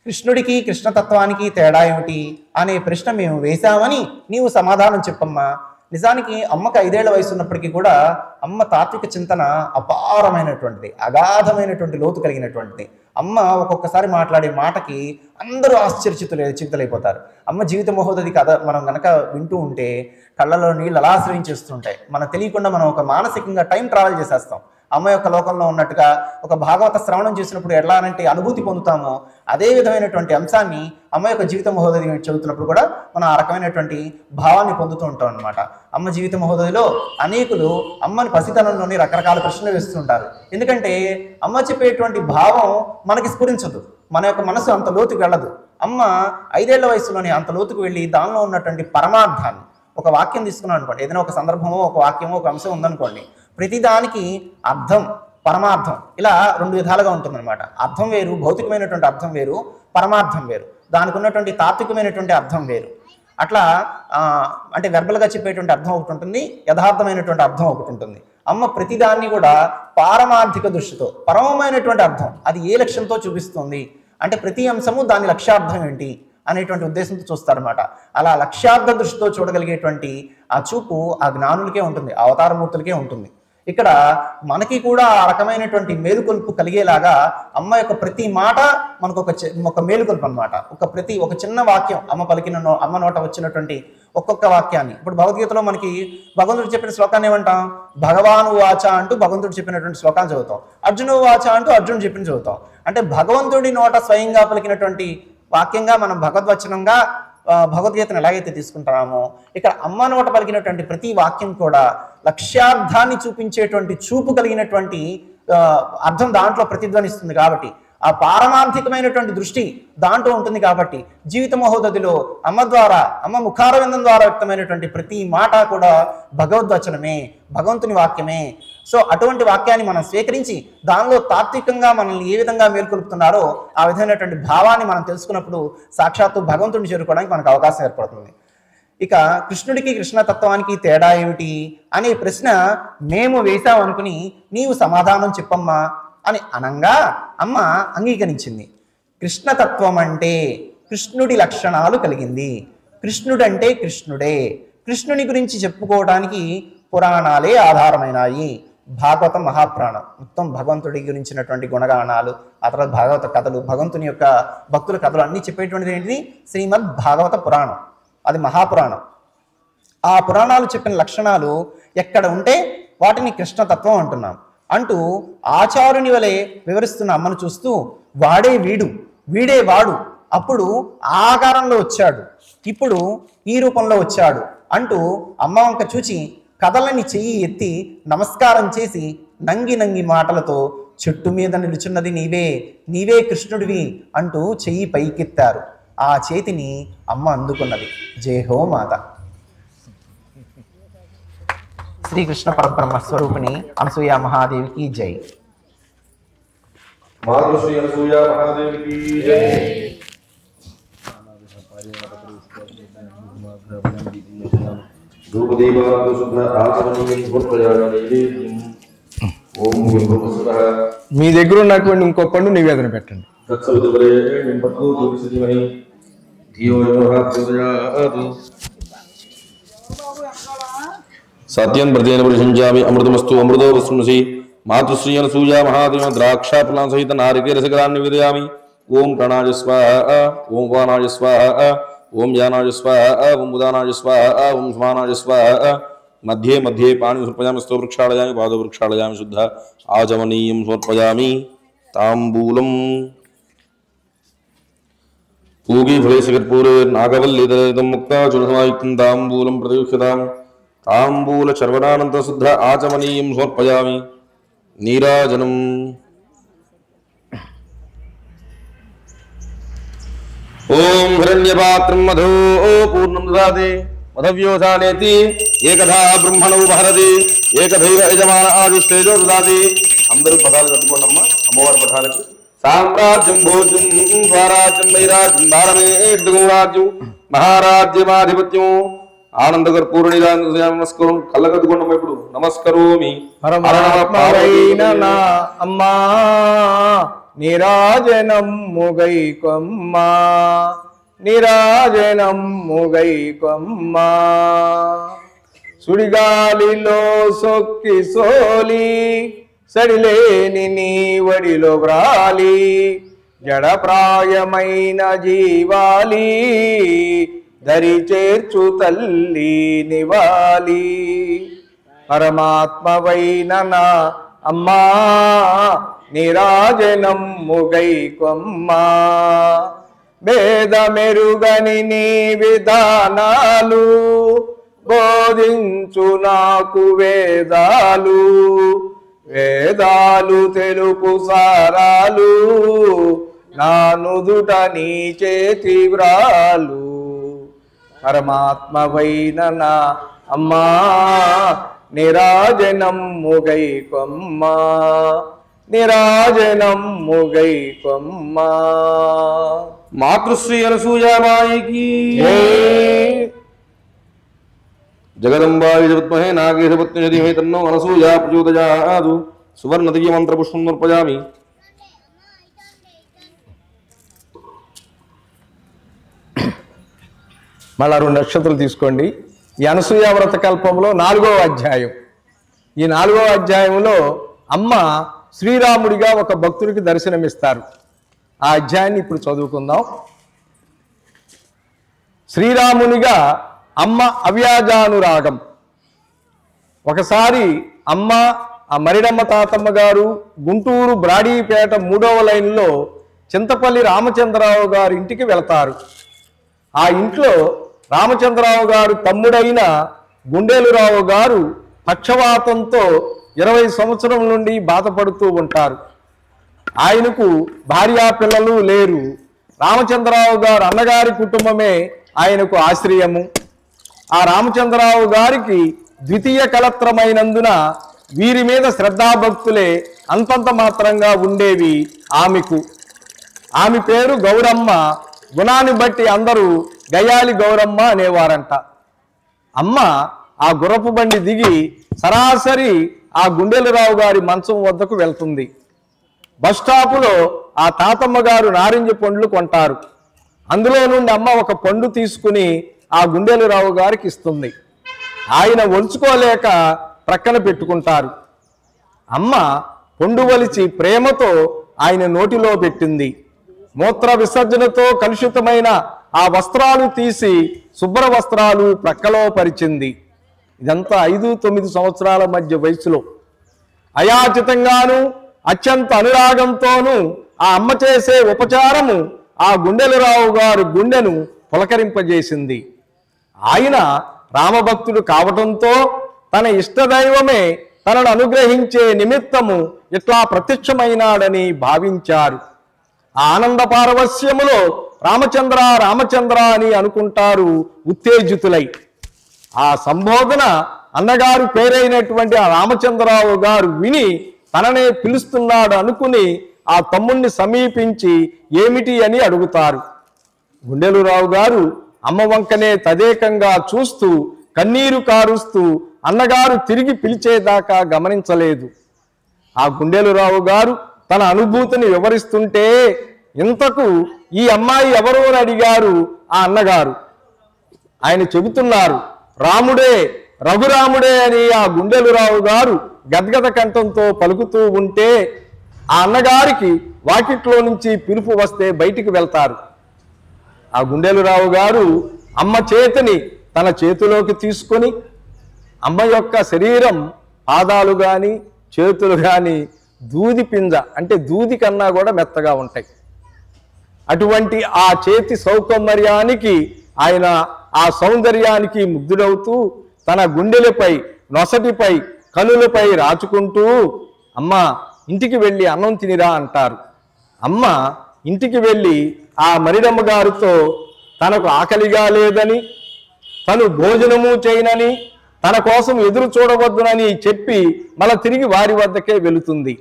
కృష్ణుడికి కృష్ణతత్వానికి తేడా ఏమిటి అనే ప్రశ్న మేము వేశామని నీవు సమాధానం చెప్పమ్మా. నిజానికి అమ్మకి 5 ఏళ్ల వయసు ఉన్నప్పటికీ కూడా అమ్మ తాత్విక చింతన అపారమైనటువంటిది, అగాధమైనటువంటి లోతు కలిగినటువంటిది. అమ్మ ఒక్కొక్కసారి మాట్లాడే మాటకి అందరూ ఆశ్చర్యచితులైపోతారు. అమ్మ జీవిత మహోదధి కథ మనం గనక వింటూ ఉంటే కళ్ళలో నీళ్ళు అలా ఆశ్రయించేస్తుంటాయి. మనకు తెలియకుండా మనం ఒక మానసికంగా టైం ట్రావెల్ చేసేస్తాం. అమ్మ యొక్క లోకంలో ఉన్నట్టుగా ఒక భాగవత శ్రవణం చేసినప్పుడు ఎట్లానంటే అనుభూతి పొందుతామో అదే విధమైనటువంటి అంశాన్ని అమ్మ యొక్క జీవిత మహోదధి చదువుతున్నప్పుడు కూడా మనం ఆ రకమైనటువంటి భావాన్ని పొందుతూ ఉంటాం అనమాట. అమ్మ జీవిత మహోదధిలో అనేకులు అమ్మని పసితనంలోని రకరకాల ప్రశ్నలు వేస్తుంటారు. ఎందుకంటే అమ్మ చెప్పేటువంటి భావం మనకి స్ఫురించదు, మన యొక్క మనసు అంత లోతుకు వెళ్ళదు. అమ్మ 5 ఏళ్ల వయసులోనే అంత లోతుకు వెళ్ళి దానిలో ఉన్నటువంటి పరమార్థాన్ని, ఒక వాక్యం తీసుకున్నాం అనుకోండి, ఏదైనా ఒక సందర్భమో ఒక వాక్యమో ఒక అంశం ఉందనుకోండి, ప్రతిదానికి అర్థం పరమార్థం ఇలా 2 విధాలుగా ఉంటుందన్నమాట. అర్థం వేరు, భౌతికమైనటువంటి అర్థం వేరు, పరమార్థం వేరు, దానికి ఉన్నటువంటి తాత్వికమైనటువంటి అర్థం వేరు. అట్లా అంటే వెర్బల్గా చెప్పేటువంటి అర్థం ఒకటి ఉంటుంది, యథార్థమైనటువంటి అర్థం ఒకటి ఉంటుంది. అమ్మ ప్రతిదాన్ని కూడా పారమార్థిక దృష్టితో పరమమైనటువంటి అర్థం అది ఏ లక్ష్యంతో చూపిస్తుంది అంటే ప్రతి అంశము దాని లక్ష్యార్థం ఏంటి అనేటువంటి ఉద్దేశంతో చూస్తారన్నమాట. అలా లక్ష్యార్థ దృష్టితో చూడగలిగేటువంటి ఆ చూపు ఆ జ్ఞానులకే ఉంటుంది, అవతారమూర్తులకే ఉంటుంది. ఇక్కడ మనకి కూడా ఆ రకమైనటువంటి మేలుకొల్పు కలిగేలాగా అమ్మ యొక్క ప్రతి మాట మనకు ఒక మేలుకొల్పు అనమాట. ఒక చిన్న వాక్యం అమ్మ నోట వచ్చినటువంటి ఒక్కొక్క వాక్యాన్ని, ఇప్పుడు భగవద్గీతలో మనకి భగవంతుడు చెప్పిన శ్లోకాన్ని ఏమంటాం, భగవాను వాచ అంటూ భగవంతుడు చెప్పినటువంటి శ్లోకాన్ని చదువుతాం, అర్జును వాచ అంటూ అర్జునుడు చెప్పిన చదువుతాం. అంటే భగవంతుడి నోట స్వయంగా పలికినటువంటి వాక్యంగా మనం భగవద్వచనంగా భగవద్గీతను ఎలాగైతే తీసుకుంటామో ఇక్కడ అమ్మ నోట పలికినటువంటి ప్రతి వాక్యం కూడా లక్ష్యార్థాన్ని చూపించేటువంటి చూపు కలిగినటువంటి అర్థం దాంట్లో ప్రతిధ్వనిస్తుంది. కాబట్టి ఆ పారమార్థికమైనటువంటి దృష్టి దాంట్లో ఉంటుంది. కాబట్టి జీవిత మహోదధిలో అమ్మ ముఖారవిందం ద్వారా వ్యక్తమైనటువంటి ప్రతి మాట కూడా భగవద్వచనమే, భగవంతుని వాక్యమే. సో అటువంటి వాక్యాన్ని మనం స్వీకరించి దానిలో తాత్వికంగా మనల్ని ఏ విధంగా మేల్కొల్పుతున్నారో ఆ విధమైనటువంటి భావాన్ని మనం తెలుసుకున్నప్పుడు సాక్షాత్తు భగవంతుడిని చేరుకోవడానికి మనకు అవకాశం ఏర్పడుతుంది. ఇక కృష్ణుడికి కృష్ణతత్వానికి తేడా ఏమిటి అనే ప్రశ్న మేము వేశామనుకుని నీవు సమాధానం చెప్పమ్మా. అని అనంగా అమ్మ అంగీకరించింది. కృష్ణతత్వం అంటే కృష్ణుడి లక్షణాలు కలిగింది. కృష్ణుడంటే కృష్ణుడే. కృష్ణుని గురించి చెప్పుకోవడానికి పురాణాలే ఆధారమైనాయి. భాగవతం మహాపురాణం మొత్తం భగవంతుడి గురించినటువంటి గుణగానాలు, ఆ తర్వాత భాగవత కథలు, భగవంతుని యొక్క భక్తుల కథలు అన్నీ చెప్పేటువంటిది ఏంటిది? శ్రీమద్ భాగవత పురాణం. అది మహాపురాణం. ఆ పురాణాలు చెప్పిన లక్షణాలు ఎక్కడ ఉంటే వాటిని కృష్ణతత్వం అంటున్నాం. అంటూ ఆచారుని వలె వివరిస్తున్న అమ్మను చూస్తూ వాడే వీడు, వీడే వాడు, అప్పుడు ఆకారంలో వచ్చాడు, ఇప్పుడు ఈ రూపంలో వచ్చాడు అంటూ అమ్మ వంక చూచి కథలని చెయ్యి ఎత్తి నమస్కారం చేసి నంగి నంగి మాటలతో చెట్టు మీద నిలుచున్నది నీవే, నీవే కృష్ణుడివి అంటూ చెయ్యి పైకెత్తారు. ఆ చేతిని అమ్మ అందుకున్నది. జై హో మాత. శ్రీకృష్ణ పరబ్రహ్మ స్వరూపిణి అనసూయ మహాదేవికి జై. మాతృశ్రీ అనసూయ మహాదేవికి జై. మీ దగ్గర ఉన్నటువంటి ఇంకో పండు నివేదన పెట్టండి. సత్యం ప్రతేన ప్రశంసామి అమృతమస్తు అమృతో వస్తుసి. మాతృశ్రీ అనసూయ మహాదేవ ద్రాక్షాఫలాం సహిత నారికేరసకరాన్ని నివేదయామి. ఓం ప్రణాయ స్వాహ, ఓం వానాయ స్వాహ, ఓం యానాయ స్వాహ, ఓం ఉదానాయ స్వాహ, ఓం స్మానాయ స్వాహ. మధ్యే మధ్యే పాణి సమర్పయామి. స్థో వృక్షాళయామి, పాదో వృక్షాళయామి, శుద్ధ ఆచమనీయం సమర్పయామి. తాంబూలం పూగి ఫలేశకర్పూరే నాగవల్లిదం ముక్తా చులసమాయుక్తం తాంబూలం ప్రతిక్షతాం. తాంబూల చర్వణానంత శుద్ధ ఆచమనీయం సమర్పయామి. నీరాజనం ఓం హిరణ్యపాత్రం మధో పూర్ణం దదాతి మధవ్యోధానేతి ఏకథా బ్రహ్మణో భారతి ఏకదైవ యజమాన ఆయుస్తేజో దదాతి. అందరూ పదాలు కట్టుకోండమ్మా అమ్మవారి పఠానికి. సామ్రాజ్యం భోజ్యం స్వరాజ్యం వైరాజ్యం భారమే రాజ్యం మహారాజ్యమాధిపత్యం ఆనందకర్పూర్ణి నమస్కారం. కళ్ళకద్దుకోండమ్మా ఇప్పుడు. నమస్కరోమి. పరమాత్మవైన నా అమ్మా నిరాజనం ముగైకొమ్మా, నిరాజనం ముగైకొమ్మా. సుడిగాలిలో సొక్కి సోలి సడిలేని నీ వడిలో వ్రాలి జడప్రాయమైన జీవాలి దరి చేర్చు తల్లి నివాలి. పరమాత్మవైన నా అమ్మా నిరాజనం ముగైకొమ్మా. భేదమెరుగని నీ విధానాలు బోధించు నాకు వేదాలు, వేదాలు తెలుపు సారాలు నా నుదుట నీ చేతి వ్రాలు. పరమాత్మవైన నా అమ్మా నిరాజనం ముగైకొమ్మా, నిరాజనం ముగైకొమ్మా. మాతృశ్రీ అనసూయామాయికి జగదంబాయి జపత్మహే నాగేశపత్ని ధీమహి తన్నో అనసూయా ప్రచోదయాదు. సువర్ణదీయ మంత్రపుష్పం సమర్పయామి. మళ్ళా 2 నక్షత్రాలు తీసుకోండి. ఈ అనసూయ వ్రత కల్పంలో 4వ అధ్యాయం. ఈ 4వ అధ్యాయంలో అమ్మ శ్రీరాముడిగా ఒక భక్తుడికి దర్శనమిస్తారు. ఆ అధ్యాయాన్ని ఇప్పుడు చదువుకుందాం. శ్రీరామునిగా అమ్మ అవ్యాజానురాగం. ఒకసారి అమ్మ ఆ మరిడమ్మ తాతమ్మ గారు గుంటూరు బ్రాడీపేట 3వ లైన్లో చింతపల్లి రామచంద్రరావు గారి ఇంటికి వెళతారు. ఆ ఇంట్లో రామచంద్రరావు గారు తమ్ముడైన గుండేలురావు గారు పక్షవాతంతో 20 సంవత్సరం నుండి బాధపడుతూ ఉంటారు. ఆయనకు భార్యా పిల్లలు లేరు. రామచంద్రరావు గారు అన్నగారి కుటుంబమే ఆయనకు ఆశ్రయము. ఆ రామచంద్రరావు గారికి ద్వితీయ కలత్రమైనందున వీరి మీద శ్రద్ధాభక్తులే అంతంత మాత్రంగా ఉండేవి ఆమెకు. ఆమె పేరు గౌరమ్మ. గుణాన్ని బట్టి అందరూ గయాలి గౌరమ్మ అనేవారంట. అమ్మ ఆ గుర్రపు బండి దిగి సరాసరి ఆ గుండెలరావు గారి మంచం వద్దకు వెళ్తుంది. బస్ స్టాపులో ఆ తాతమ్మ గారు నారింజ పండ్లు కొంటారు. అందులో నుండి అమ్మ ఒక పండు తీసుకుని ఆ గుండెలరావు గారికి ఇస్తుంది. ఆయన ఒలుచుకోలేక ప్రక్కన పెట్టుకుంటారు. అమ్మ పండు వలిచి ప్రేమతో ఆయన నోటిలో పెట్టింది. మూత్ర విసర్జనతో కలుషితమైన ఆ వస్త్రాలు తీసి శుభ్ర వస్త్రాలు ప్రక్కలో పరిచింది. ఇదంతా 5-9 సంవత్సరాల మధ్య వయసులో అయాచితంగాను అత్యంత అనురాగంతోనూ ఆ అమ్మ చేసే ఉపచారము ఆ గుండెలరావు గారు గుండెను పులకరింపజేసింది. ఆయన రామభక్తుడు కావటంతో తన ఇష్టదైవమే తనను అనుగ్రహించే నిమిత్తము ఇట్లా ప్రత్యక్షమైనాడని భావించారు. ఆ ఆనంద పారవస్యములో రామచంద్ర రామచంద్ర అని అనుకుంటారు ఉత్తేజితులై. ఆ సంబోధన అన్నగారు పేరైనటువంటి ఆ రామచంద్రరావు గారు విని తననే పిలుస్తున్నాడు అనుకుని ఆ తమ్ముణ్ణి సమీపించి ఏమిటి అని అడుగుతారు. గుండెలరావు గారు అమ్మ వంకనే తదేకంగా చూస్తూ కన్నీరు కారుస్తూ అన్నగారు తిరిగి పిలిచేదాకా గమనించలేదు. ఆ గుండెలరావు గారు తన అనుభూతిని వివరిస్తుంటే ఇంతకు ఈ అమ్మాయి ఎవరో అని అడిగారు ఆ అన్నగారు. ఆయన చెబుతున్నారు, రాముడే రఘురాముడే అని ఆ గుండెలరావు గారు గద్గద కంఠంతో పలుకుతూ ఉంటే ఆ అన్నగారికి వాకిట్లో నుంచి పిలుపు వస్తే బయటికి వెళ్తారు. ఆ గుండెలరావు గారు అమ్మ చేతిని తన చేతిలోకి తీసుకొని అమ్మ యొక్క శరీరం పాదాలు కానీ చేతులు కానీ దూది పింజ అంటే దూది కన్నా కూడా మెత్తగా ఉంటాయి. అటువంటి ఆ చేతి సౌకర్యానికి ఆయన ఆ సౌందర్యానికి ముగ్ధుడవుతూ తన గుండెలపై నొసటిపై కనులపై రాచుకుంటూ అమ్మ ఇంటికి వెళ్ళి అన్నం తినిరా అంటారు. అమ్మ ఇంటికి వెళ్ళి ఆ మరిడమ్మ గారితో తనకు ఆకలిగా లేదని తను భోజనము చేయనని తన కోసం ఎదురు చూడవద్దునని చెప్పి మళ్ళీ తిరిగి వారి వద్దకే వెళుతుంది.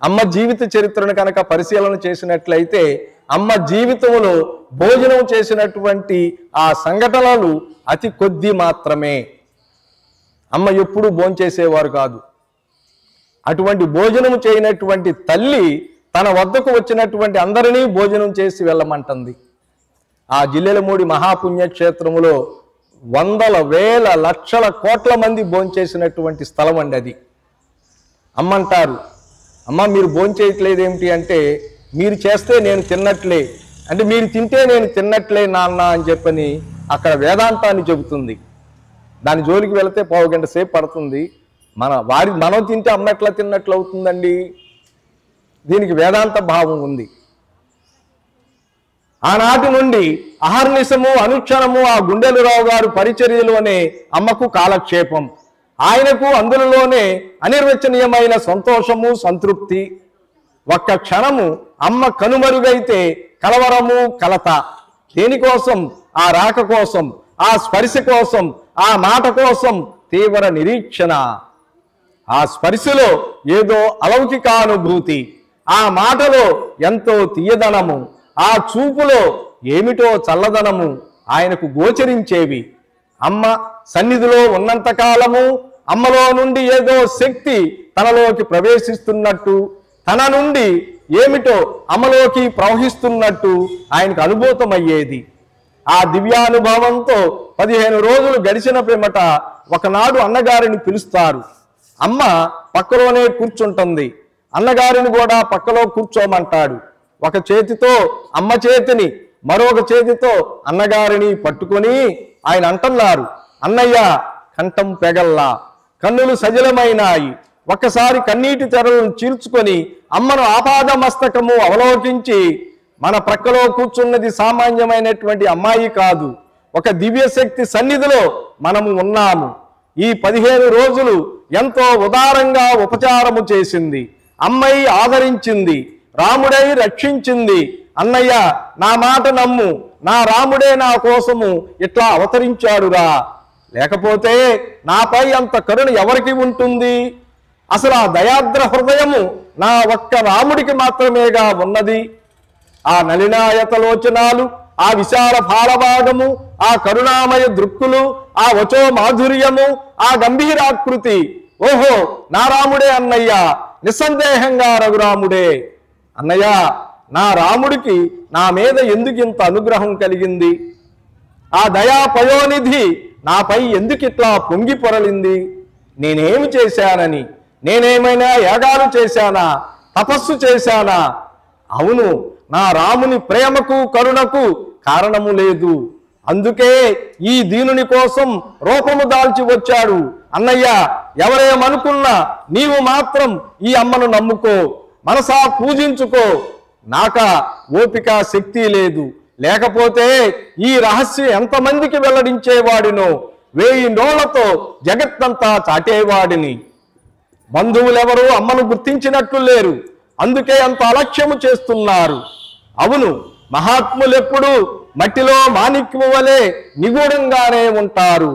అమ్మ జీవిత చరిత్రను కనుక పరిశీలన చేసినట్లయితే అమ్మ జీవితంలో భోజనం చేసినటువంటి ఆ సంఘటనలు అతి కొద్ది మాత్రమే. అమ్మ ఎప్పుడూ భోంచేసేవారు కాదు. అటువంటి భోజనం చేయనటువంటి తల్లి తన వద్దకు వచ్చినటువంటి అందరినీ భోజనం చేసి వెళ్ళమంటుంది. ఆ జిల్లెలమూడి మహాపుణ్యక్షేత్రములో వందల వేల లక్షల కోట్ల మంది భోంచేసినటువంటి స్థలం అండి అది. అమ్మంటారు, అమ్మ మీరు భోంచేయట్లేదేమిటి అంటే, మీరు చేస్తే నేను తిన్నట్లే, అంటే మీరు తింటే నేను తిన్నట్లే నాన్న అని చెప్పని అక్కడ వేదాంతాన్ని చెబుతుంది. దాని జోలికి వెళితే 1/2 గంట సేపు పడుతుంది. మనం తింటే అమ్మ ఎట్లా తిన్నట్లు అవుతుందండి? దీనికి వేదాంత భావం ఉంది. ఆనాటి నుండి అహర్నిశము అనుక్షణము ఆ గుండెలరావు గారు పరిచర్యలోనే అమ్మకు కాలక్షేపం. ఆయనకు అందులోనే అనిర్వచనీయమైన సంతోషము సంతృప్తి. ఒక్క క్షణము అమ్మ కనుమరుగైతే కలవరము కలత. దేనికోసం? ఆ రాక కోసం, ఆ స్పర్శ కోసం, ఆ మాట కోసం తీవ్ర నిరీక్షణ. ఆ స్పర్శలో ఏదో అలౌకికానుభూతి, ఆ మాటలో ఎంతో తీయదనము, ఆ చూపులో ఏమిటో చల్లదనము ఆయనకు గోచరించేవి. అమ్మ సన్నిధిలో ఉన్నంతకాలము అమ్మలో నుండి ఏదో శక్తి తనలోకి ప్రవేశిస్తున్నట్టు, తన నుండి ఏమిటో అమ్మలోకి ప్రవహిస్తున్నట్టు ఆయనకు అనుభూతమయ్యేది. ఆ దివ్యానుభవంతో 15 రోజులు గడిచిన పిమ్మట ఒకనాడు అన్నగారిని పిలుస్తారు. అమ్మ పక్కలోనే కూర్చుంటుంది. అన్నగారిని కూడా పక్కలో కూర్చోమంటాడు. ఒక చేతితో అమ్మ చేతిని, మరొక చేతితో అన్నగారిని పట్టుకొని ఆయన అంటున్నారు, అన్నయ్య కంఠం పెగల్లా, కన్నులు సజలమైనాయి. ఒక్కసారి కన్నీటి తెరలను చీల్చుకొని అమ్మను ఆపాద మస్తకము అవలోకించి, మన ప్రక్కలో కూర్చున్నది సామాన్యమైనటువంటి అమ్మాయి కాదు, ఒక దివ్యశక్తి సన్నిధిలో మనము ఉన్నాము. ఈ 15 రోజులు ఎంతో ఉదారంగా ఉపచారము చేసింది. అమ్మాయి ఆదరించింది, రాముడై రక్షించింది. అన్నయ్య నా మాట నమ్ము, నా రాముడే నా కోసము ఇట్లా అవతరించాడురా, లేకపోతే నాపై అంత కరుణ ఎవరికి ఉంటుంది? అసలు ఆ దయాద్ర హృదయము నా ఒక్క రాముడికి మాత్రమేగా ఉన్నది. ఆ నలినాయతలోచనాలు, ఆ విశాల ఫాలభాగము, ఆ కరుణామయ దృక్కులు, ఆ వచో మాధుర్యము, ఆ గంభీరాకృతి, ఓహో నా రాముడే అన్నయ్య, నిస్సందేహంగా రఘురాముడే. అన్నయ్య, నా రాముడికి నా మీద ఎందుకు ఇంత అనుగ్రహం కలిగింది? ఆ దయా పయోనిధి నాపై ఎందుకు ఇట్లా పొంగి పొరలింది? నేనేమి చేశానని? నేనేమైనా యాగాలు చేశానా? తపస్సు చేశానా? అవును, నా రాముని ప్రేమకు కరుణకు కారణము లేదు. అందుకే ఈ దీనుని కోసం రూపము దాల్చి వచ్చాడు. అన్నయ్య, ఎవరేమనుకున్నా నీవు మాత్రం ఈ అమ్మను నమ్ముకో, మనసా పూజించుకో. నాక ఓపిక శక్తి లేదు, లేకపోతే ఈ రహస్యం ఎంతమందికి వెల్లడించేవాడినో, 1000 నోళ్లతో జగత్తంతా చాటేవాడిని. బంధువులెవరూ అమ్మను గుర్తించినట్లు లేరు, అందుకే అంత అలక్ష్యము చేస్తున్నారు. అవును, మహాత్ములెప్పుడు మట్టిలో మాణిక్యము వలె నిగూఢంగానే ఉంటారు.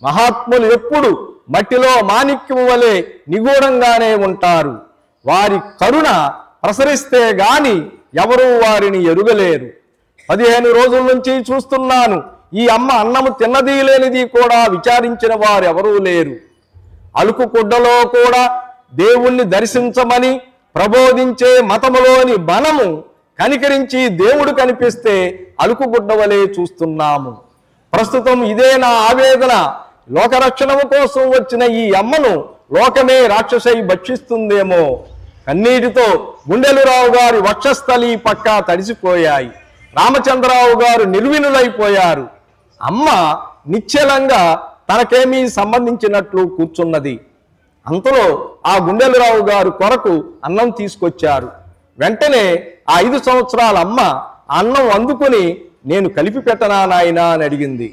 మహాత్ములు ఎప్పుడు మట్టిలో మాణిక్యము వలె నిగూఢంగానే ఉంటారు. వారి కరుణ ప్రసరిస్తే గాని ఎవరూ వారిని ఎరుగలేరు. 15 రోజుల నుంచి చూస్తున్నాను, ఈ అమ్మ అన్నము తిన్నది లేనిది కూడా విచారించిన వారు ఎవరూ లేరు. అలుకు కుడ్డలో కూడా దేవుణ్ణి దర్శించమని ప్రబోధించే మతములోని మనము కనికరించి దేవుడు కనిపిస్తే అలుకుగుడ్డ వలె చూస్తున్నాము. ప్రస్తుతం ఇదే నా ఆవేదన. లోకరక్షణము కోసం వచ్చిన ఈ అమ్మను లోకమే రాక్షసై భక్షిస్తుందేమో. కన్నీటితో గుండెలురావు గారి వక్షస్థలి పక్కా తడిసిపోయాయి. రామచంద్రరావు గారు నిర్వినులైపోయారు. అమ్మ నిశ్చలంగా తనకేమీ సంబంధించినట్లు కూర్చున్నది. అంతలో ఆ గుండెలురావు గారు కొరకు అన్నం తీసుకొచ్చారు. వెంటనే ఆ 5 సంవత్సరాల అమ్మ అన్నం అందుకుని, నేను కలిపి పెట్టనా నాయనా అని అడిగింది.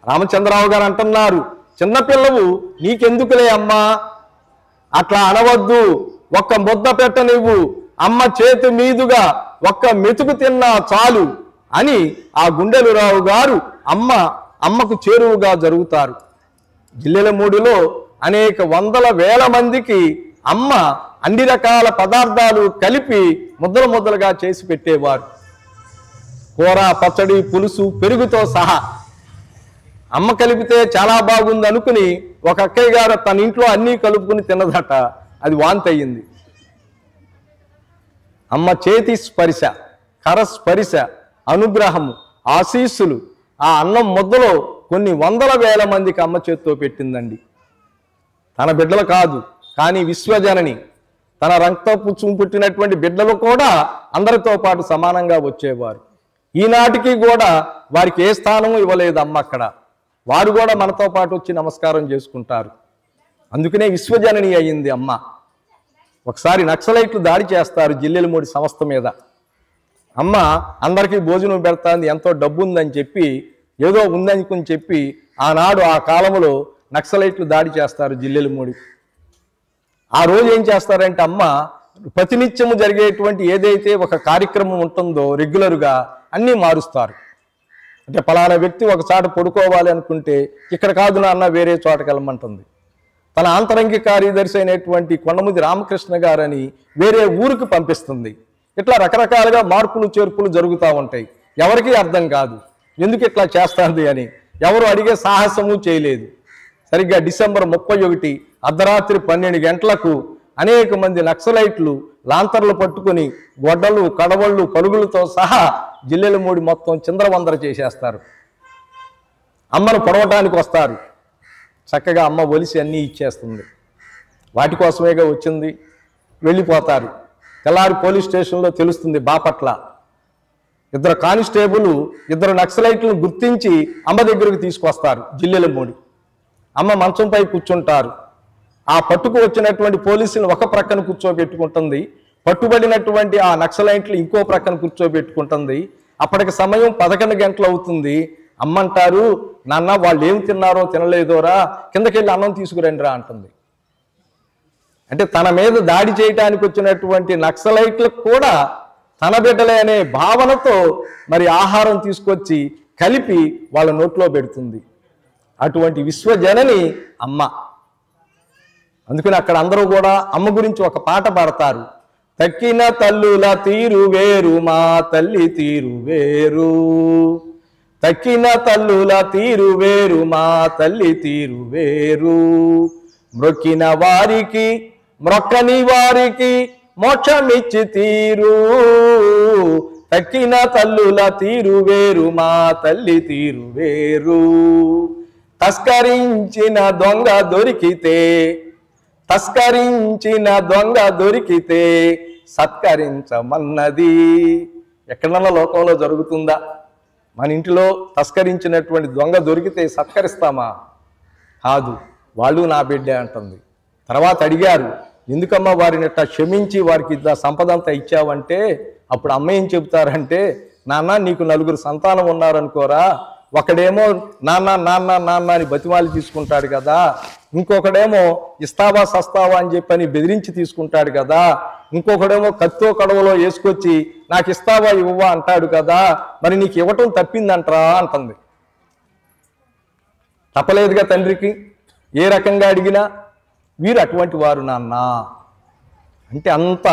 రామచంద్రరావు గారు అంటున్నారు, చిన్నపిల్లవు, నీకెందుకులే అమ్మా, అట్లా అనవద్దు, ఒక్క ముద్ద పెట్టనివ్వు, అమ్మ చేతి మీదుగా ఒక్క మెతుకు తిన్నా చాలు అని ఆ గుండెలురావు గారు అమ్మకు చేరువుగా జరుగుతారు. జిల్లెలమూడిలో అనేక వందల వేల మందికి అమ్మ అన్ని రకాల పదార్థాలు కలిపి ముద్దలుగా చేసి పెట్టేవారు. కూర, పచ్చడి, పులుసు, పెరుగుతో సహా. అమ్మ కలిపితే చాలా బాగుంది అనుకుని ఒక అక్కయ్య గారు తన ఇంట్లో అన్నీ కలుపుకుని తిన్నదట. అది వాంతి అయ్యింది. అమ్మ చేతి స్పర్శ, కరస్పర్శ, అనుగ్రహము, ఆశీస్సులు ఆ అన్నం ముద్దలో కొన్ని వందల వేల మందికి అమ్మ చేత్తో పెట్టిందండి. తన బిడ్డలు కాదు, కానీ విశ్వజనని, తన రక్తపు పుట్టినటువంటి బిడ్డలు కూడా అందరితో పాటు సమానంగా వచ్చేవారు. ఈనాటికి కూడా వారికి ఏ స్థానము ఇవ్వలేదు అమ్మ అక్కడ. వారు కూడా మనతో పాటు వచ్చి నమస్కారం చేసుకుంటారు. అందుకనే విశ్వజనని అయ్యింది అమ్మ. ఒకసారి నక్సలైట్లు దాడి చేస్తారు జిల్లెలమూడి సంస్థ మీద. అమ్మ అందరికీ భోజనం పెడతాంది, ఎంతో డబ్బు ఉందని చెప్పి, ఏదో ఉందని చెప్పి ఆనాడు ఆ కాలంలో నక్సలైట్లు దాడి చేస్తారు జిల్లెలమూడి. ఆ రోజు ఏం చేస్తారంటే అమ్మ ప్రతినిత్యము జరిగేటువంటి ఏదైతే ఒక కార్యక్రమం ఉంటుందో రెగ్యులర్గా అన్నీ మారుస్తారు. అంటే పలానా వ్యక్తి ఒకసారి పడుకోవాలి అనుకుంటే ఇక్కడ కాదు నాన్న వేరే చోటకి వెళ్ళమంటుంది. తన ఆంతరంగిక కార్యదర్శి అయినటువంటి కొండముది రామకృష్ణ గారని వేరే ఊరికి పంపిస్తుంది. ఇట్లా రకరకాలుగా మార్పులు చేర్పులు జరుగుతూ ఉంటాయి. ఎవరికీ అర్థం కాదు ఎందుకు ఇట్లా చేస్తుంది అని. ఎవరు అడిగే సాహసము చేయలేదు. సరిగ్గా డిసెంబర్ 31 అర్ధరాత్రి 12 గంటలకు అనేక మంది నక్సలైట్లు లాంతర్లు పట్టుకుని గొడ్డలు, కడవళ్ళు, పలుగులతో సహా జిల్లెలమూడి మొత్తం చిందరవందర చేసేస్తారు. అమ్మను పొడవటానికి వస్తారు. చక్కగా అమ్మ ఒలిసి అన్నీ ఇచ్చేస్తుంది. వాటి కోసమేగా వచ్చింది. వెళ్ళిపోతారు. తెల్లారి పోలీస్ స్టేషన్లో తెలుస్తుంది బాపట్ల. 2 కానిస్టేబుల్ 2 నక్సలైట్లను గుర్తించి అమ్మ దగ్గరకు తీసుకొస్తారు జిల్లెలమూడి. అమ్మ మంచంపై కూర్చుంటారు. ఆ పట్టుకు వచ్చినటువంటి పోలీసులు ఒక ప్రక్కన కూర్చోబెట్టుకుంటుంది. పట్టుబడినటువంటి ఆ నక్సలైట్లు ఇంకో ప్రక్కన కూర్చోబెట్టుకుంటుంది. అప్పటికి సమయం 11 గంటలు అవుతుంది. అమ్మంటారు, నాన్న వాళ్ళు ఏం తిన్నారో తినలేదోరా, కిందకెళ్ళి అన్నం తీసుకురండిరా అంటుంది. అంటే తన మీద దాడి చేయడానికి వచ్చినటువంటి నక్సలైట్లకు కూడా తన బిడ్డలే అనే భావనతో మరి ఆహారం తీసుకొచ్చి కలిపి వాళ్ళ నోట్లో పెడుతుంది. అటువంటి విశ్వజనని అమ్మ. అందుకని అక్కడ అందరూ కూడా అమ్మ గురించి ఒక పాట పాడతారు. తక్కిన తల్లుల తీరు వేరు, మా తల్లి తీరు వేరు. తక్కిన తల్లుల తీరు వేరు, మా తల్లి తీరు వేరు. మ్రొక్కిన వారికి, మ్రొక్కని వారికి మోక్షమిచ్చి తీరు. తక్కిన తల్లుల తీరు వేరు, మా తల్లి తీరు వేరు. తస్కరించిన దొంగ దొరికితే సత్కరించమన్నది. ఎక్కడన్నా లోకంలో జరుగుతుందా? మన ఇంటిలో తస్కరించినటువంటి దొంగ దొరికితే సత్కరిస్తామా? కాదు. వాళ్ళు నా బిడ్డే అంటుంది. తర్వాత అడిగారు, ఎందుకమ్మా వారిని ఇట్లా క్షమించి వారికి సంపద అంతా ఇచ్చావంటే అప్పుడు అమ్మ ఏం చెబుతారంటే, నాన్న నీకు 4 సంతానం ఉన్నారనుకోరా, ఒకడేమో నాన్న నాన్న నాన్న అని బతిమాలి తీసుకుంటాడు కదా, ఇంకొకడేమో ఇస్తావా సస్తావా అని చెప్పని బెదిరించి తీసుకుంటాడు కదా, ఇంకొకడేమో కత్తో కడవలో వేసుకొచ్చి నాకు ఇస్తావా ఇవ్వవా అంటాడు కదా, మరి నీకు ఇవ్వటం తప్పిందంటరా అంటుంది. తప్పలేదుగా తండ్రికి ఏ రకంగా అడిగినా. వీరు అటువంటి వారు నాన్న అంటే అంత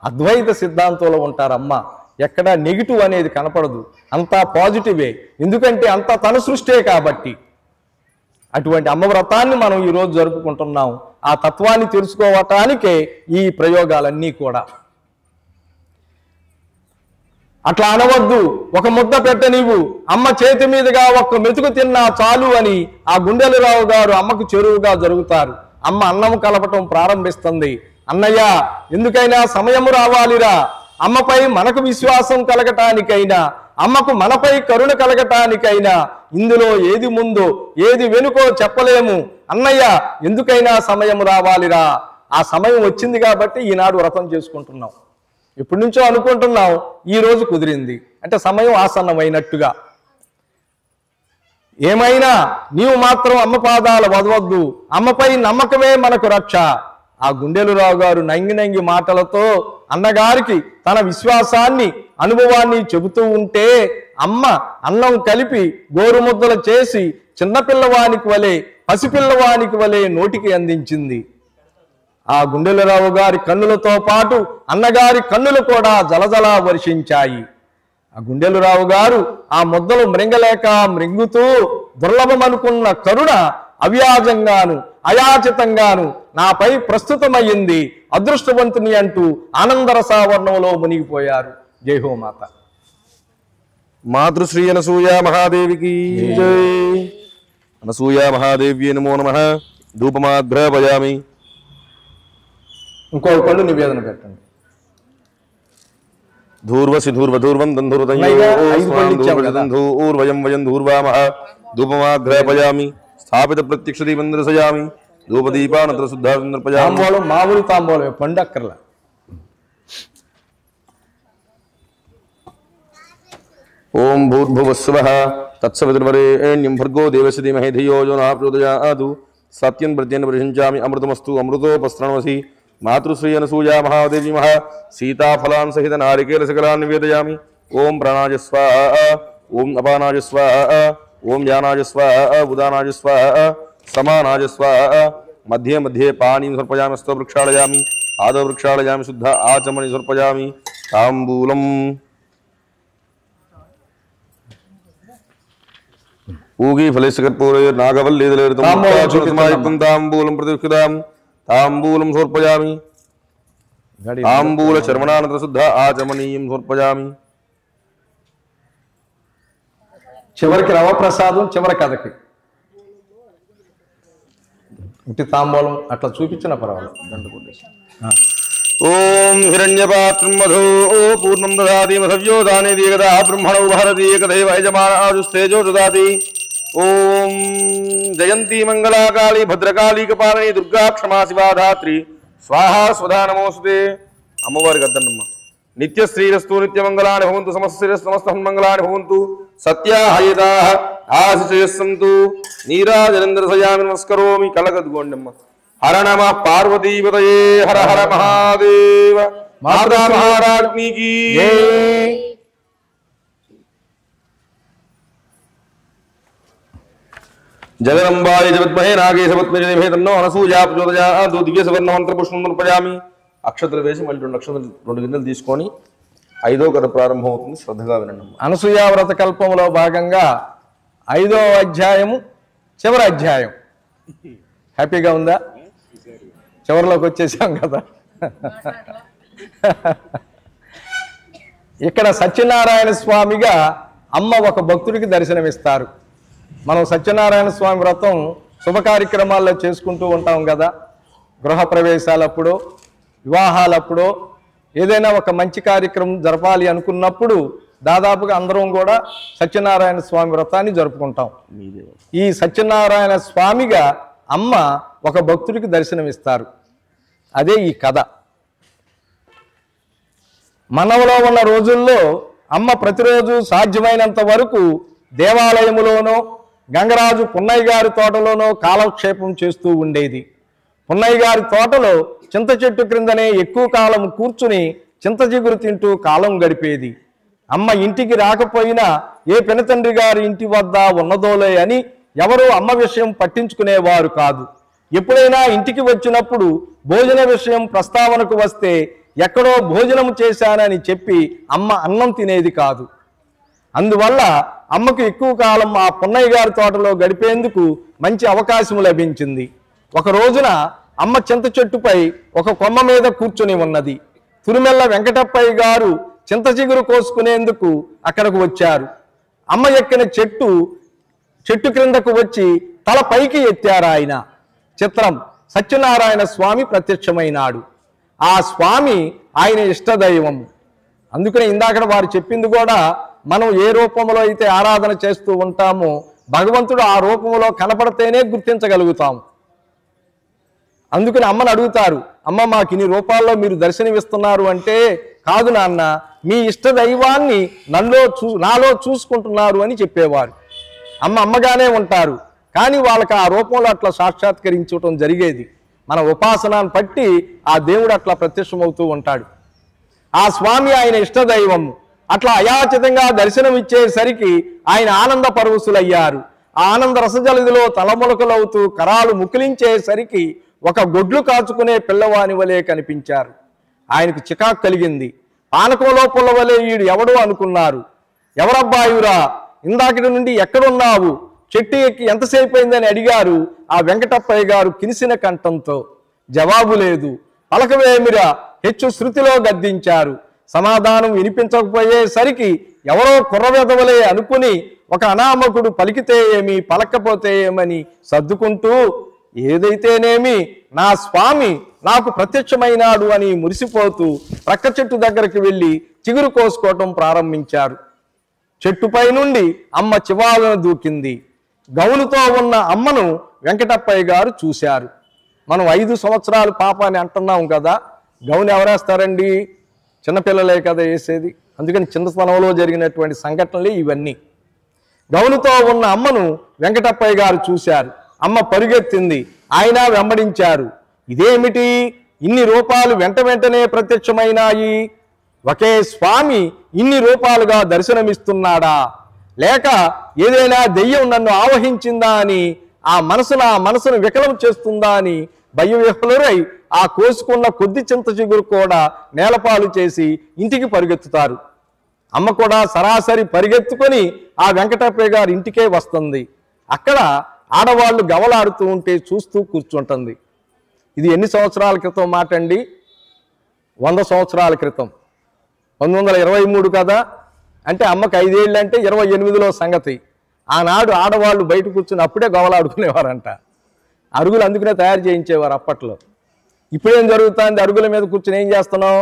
అద్వైత సిద్ధాంతంలో ఉంటారమ్మ. ఎక్కడ నెగిటివ్ అనేది కనపడదు, అంతా పాజిటివే. ఎందుకంటే అంతా తన సృష్టే కాబట్టి. అటువంటి అమ్మ వ్రతాన్ని మనం ఈరోజు జరుపుకుంటున్నాం. ఆ తత్వాన్ని తెలుసుకోవటానికే ఈ ప్రయోగాలన్నీ కూడా. అట్లా అనవద్దు, ఒక ముద్ద పెట్ట నీవు అమ్మ చేతి మీదుగా ఒక్క మెతుకు తిన్నా చాలు అని ఆ గుండెలరావు గారు అమ్మకు చెరువుగా జరుగుతారు. అమ్మ అన్నం కలపటం ప్రారంభిస్తుంది. అన్నయ్య ఎందుకైనా సమయము రావాలిరా, అమ్మపై మనకు విశ్వాసం కలగటానికైనా, అమ్మకు మనపై కరుణ కలగటానికైనా ఇందులో ఏది ముందో ఏది వెనుకో చెప్పలేము. అన్నయ్య ఎందుకైనా సమయం రావాలిరా. ఆ సమయం వచ్చింది కాబట్టి ఈనాడు వ్రతం చేసుకుంటున్నాం. ఎప్పటి నుంచో అనుకుంటున్నాం, ఈ రోజు కుదిరింది అంటే సమయం ఆసన్నమైనట్టుగా. ఏమైనా నీవు మాత్రం అమ్మ పాదాలు వదవద్దు, అమ్మపై నమ్మకమే మనకు రక్ష. ఆ గుండెలరావు గారు నంగి మాటలతో అన్నగారికి తన విశ్వాసాన్ని అనుభవాన్ని చెబుతూ ఉంటే అమ్మ అన్నం కలిపి గోరుముద్దలు చేసి చిన్నపిల్లవానికి వలె పసిపిల్లవానికి వలె నోటికి అందించింది. ఆ గుండెలరావు గారి కన్నులతో పాటు అన్నగారి కన్నులు కూడా జలజలా వర్షించాయి. ఆ గుండెలరావు గారు ఆ ముద్దలు మృంగలేక మృంగుతూ దుర్లభమనుకున్న కరుణ అవ్యాజంగాను అయాచితంగాను నాపై ప్రస్తుతమయ్యింది, అదృష్టవంతుని అంటూ ఆనందరసావర్ణంలో మునిగిపోయారు. జై హో మాత. మాతృశ్రీ అనసూయ మహాదేవికి జై. అనసూయ మహాదేవ్యే నమో నమః. ధూపమాగ్రహపయామి. ఇంకో పళ్ళు నివేదన పెట్టండి. ధూర్వసి ధూర్వధూర్వం దంధూర్వయం వయం ధూర్వామః. ధూపమాగ్రహపయామి. స్థాపిత ప్రత్యక్ష దీపం దర్శయామి. ధూపదీపానంతర శుద్ధార్పయామి. తాంబూలం మామూలు తాంబూలం, పండక్కర్లా. ఓం భూర్భువస్సువః తత్సవితుర్వరేణ్యం భర్గో దేవస్య ధీమహి ధియో యో నః ప్రచోదయాత్. సత్యం ప్రత్యేన ప్రశంచామి. అమృతమస్తు అమృతోపస్రణమసి. మాతృశ్రీ అనసూయ మహాదేవి మహా. సీతాఫలాన్ సహిత నారికేల సకలాన్ నివేదయామి. ఓం ప్రాణాయ స్వాహ. ఓం అపానాయ స్వాహ. ఓం యానాయ స్వాహ. ఉదానాయ స్వాహ. సమానాయ స్వాహ. మధ్యే మధ్యే పాణీం సమర్పయామి. స్థో వృక్షాళయామి. ఆదౌ వృక్షాళయామి. శుద్ధ ఆచమని సమర్పయామి. తాంబూలం. ఊగి ఫలేశకర్పూరే నాగవల్లీదలేరుతం తాంబూలం ప్రతిష్ఠితాం. తాంబూలం సమర్పయామి. తాంబూల చర్మణానంతర శుద్ధ ఆచమనీయం సమర్పయామి. చివరికి రవప్రసాదం చివరి కథకి ఇంటి తాంబూలం అట్లా చూపించిన పర్వాలేదు. ఓం హిరణ్యపాత్రం మధో పూర్ణం దదాతి మధవ్యో దానే దీగదా బ్రహ్మణో భారతి ఏకదైవ యజమానాజుస్తేజో దదాతి. ఓం జయంతి మంగళాకాళి భద్రకాళీ కపాలని దుర్గా క్షమా శివా ధాత్రి స్వాహా స్వధా నమోస్తుతే. అమ్మవారికి అద్దన్నమ్మ. నిత్యశ్రీరస్తు నిత్యమంగళాని భవంతు. సమస్త మంగళాని భవంతు. సత్యాహయతాః ఆశిషయస్సంతు. నీరాజనందరసయామి నమస్కరోమి. కలగద్గోండమ్మ. హర నమ పార్వతీపతయే. హర హర మహాదేవ. మాతా మహారాజ్ఞికి. జగదంబాయ జగద్మహే నాగే సపత్మే తన్నో అనసూయా ప్రచోదయాత్. దివ్య సువర్ణ మంత్ర పుష్పం సమర్పయామి. అక్షతలు వేసి మళ్ళీ 2 అక్షతలు 2 గిన్నెలు తీసుకొని 5వ కథ ప్రారంభం అవుతుంది. శ్రద్ధగా వినండి. అనసూయ వ్రత కల్పంలో భాగంగా 5వ అధ్యాయము చివరి అధ్యాయం. హ్యాపీగా ఉందా? చివరిలోకి వచ్చేసాం కదా. ఇక్కడ సత్యనారాయణ స్వామిగా అమ్మ ఒక భక్తుడికి దర్శనమిస్తారు. మనం సత్యనారాయణ స్వామి వ్రతం శుభ కార్యక్రమాల్లో చేసుకుంటూ ఉంటాం కదా. గృహప్రవేశాలప్పుడు, వివాహాలప్పుడు, ఏదైనా ఒక మంచి కార్యక్రమం జరపాలి అనుకున్నప్పుడు దాదాపుగా అందరం కూడా సత్యనారాయణ స్వామి వ్రతాన్ని జరుపుకుంటాం. ఈ సత్యనారాయణ స్వామిగా అమ్మ ఒక భక్తుడికి దర్శనమిస్తారు. అదే ఈ కథ. మనవలో ఉన్న రోజుల్లో అమ్మ ప్రతిరోజు సాధ్యమైనంత వరకు దేవాలయములోనో గంగరాజు పున్నయ్య గారి తోటలోనో కాలక్షేపం చేస్తూ ఉండేది. పున్నయ్య గారి తోటలో చింత చెట్టు క్రిందనే ఎక్కువ కాలం కూర్చుని చింత జిగురు తింటూ కాలం గడిపేది. అమ్మ ఇంటికి రాకపోయినా ఏ పినతండ్రి గారి ఇంటి వద్ద ఉన్నదోలే అని ఎవరూ అమ్మ విషయం పట్టించుకునేవారు కాదు. ఎప్పుడైనా ఇంటికి వచ్చినప్పుడు భోజన విషయం ప్రస్తావనకు వస్తే ఎక్కడో భోజనం చేశానని చెప్పి అమ్మ అన్నం తినేది కాదు. అందువల్ల అమ్మకు ఎక్కువ కాలం ఆ పున్నయ్య గారి తోటలో గడిపేందుకు మంచి అవకాశం లభించింది. ఒక రోజున అమ్మ చింత చెట్టుపై ఒక కొమ్మ మీద కూర్చుని ఉన్నది. తురిమెల్ల వెంకటప్పయ్య గారు చింత చిగురు కోసుకునేందుకు అక్కడకు వచ్చారు. అమ్మ ఎక్కిన చెట్టు క్రిందకు వచ్చి తల పైకి ఎత్తారు ఆయన. చిత్రం, సత్యనారాయణ స్వామి ప్రత్యక్షమైనాడు. ఆ స్వామి ఆయన ఇష్టదైవం. అందుకనే ఇందాక వారు చెప్పింది కూడా, మనం ఏ రూపంలో అయితే ఆరాధన చేస్తూ ఉంటామో భగవంతుడు ఆ రూపంలో కనపడితేనే గుర్తించగలుగుతాం. అందుకని అమ్మని అడుగుతారు, అమ్మ మాకు ఇన్ని రూపాల్లో మీరు దర్శనమిస్తున్నారు అంటే, కాదు నాన్న, మీ ఇష్ట దైవాన్ని నాలో చూసుకుంటున్నారు అని చెప్పేవారు. అమ్మగానే ఉంటారు, కానీ వాళ్ళకి ఆ రూపంలో అట్లా సాక్షాత్కరించడం జరిగేది. మన ఉపాసనాన్ని బట్టి ఆ దేవుడు అట్లా ప్రత్యక్షమవుతూ ఉంటాడు. ఆ స్వామి ఆయన ఇష్టదైవం. అట్లా అయాచితంగా దర్శనమిచ్చేసరికి ఆయన ఆనంద పరవశులయ్యారు. ఆ ఆనంద రసజలదిలో తలములకలవుతూ కరాలు ముకిలించేసరికి ఒక గొడ్లు కాచుకునే పిల్లవాని వలె కనిపించారు. ఆయనకు చికాకు కలిగింది. పానకంలో పుల్ల వలె ఈడు ఎవడో అనుకున్నారు. ఎవరబ్బాయురా, ఇందాకటి నుండి ఎక్కడున్నావు, చెట్టు ఎక్కి ఎంతసేపు అయిందని అడిగారు ఆ వెంకటప్పయ్య గారు కినిసిన కంఠంతో. జవాబు లేదు. పలకవేమిరా హెచ్చు శృతిలో గద్దించారు. సమాధానం వినిపించకపోయేసరికి ఎవరో కుర్రవెదవలే అనుకుని ఒక అనామకుడు పలికితే ఏమి పలకపోతే ఏమని సర్దుకుంటూ, ఏదైతేనేమి నా స్వామి నాకు ప్రత్యక్షమైనాడు అని మురిసిపోతూ ప్రక్క చెట్టు దగ్గరికి వెళ్ళి చిగురు కోసుకోవటం ప్రారంభించారు. చెట్టుపై నుండి అమ్మ చివాలను దూకింది. గౌనుతో ఉన్న అమ్మను వెంకటప్పయ్య గారు చూశారు. మనం 5 సంవత్సరాలు పాపాన్ని అంటున్నాం కదా, గౌను ఎవరేస్తారండి? చిన్నపిల్లలే కదా వేసేది. అందుకని చిన్నతనంలో జరిగినటువంటి సంఘటనలే ఇవన్నీ. గౌనుతో ఉన్న అమ్మను వెంకటప్పయ్య గారు చూశారు. అమ్మ పరుగెత్తింది. ఆయన వెంబడించారు. ఇదేమిటి, ఇన్ని రూపాలు వెంటనే ప్రత్యక్షమైనాయి? ఒకే స్వామి ఇన్ని రూపాలుగా దర్శనమిస్తున్నాడా? లేక ఏదైనా దెయ్యం నన్ను ఆవహించిందా అని ఆ మనసును వికలం చేస్తుందా అని భయవిహ్వలురై ఆ కోసుకున్న కొద్ది చింత చిగురు కూడా నేలపాలు చేసి ఇంటికి పరిగెత్తుతారు. అమ్మ కూడా సరాసరి పరిగెత్తుకొని ఆ వెంకటప్పయ్య గారి ఇంటికే వస్తుంది. అక్కడ ఆడవాళ్ళు గవలాడుతూ ఉంటే చూస్తూ కూర్చుంటుంది. ఇది ఎన్ని సంవత్సరాల క్రితం మాట అండి? 100 సంవత్సరాల క్రితం. 1923 కదా, అంటే అమ్మకి 5 ఏళ్ళు అంటే 28లో సంగతి. ఆనాడు ఆడవాళ్ళు బయట కూర్చుని అప్పుడే గవలాడుకునేవారంట. అరుగులు అందుకనే తయారు చేయించేవారు అప్పట్లో. ఇప్పుడేం జరుగుతుంది? అరుగుల మీద కూర్చుని ఏం చేస్తున్నాం?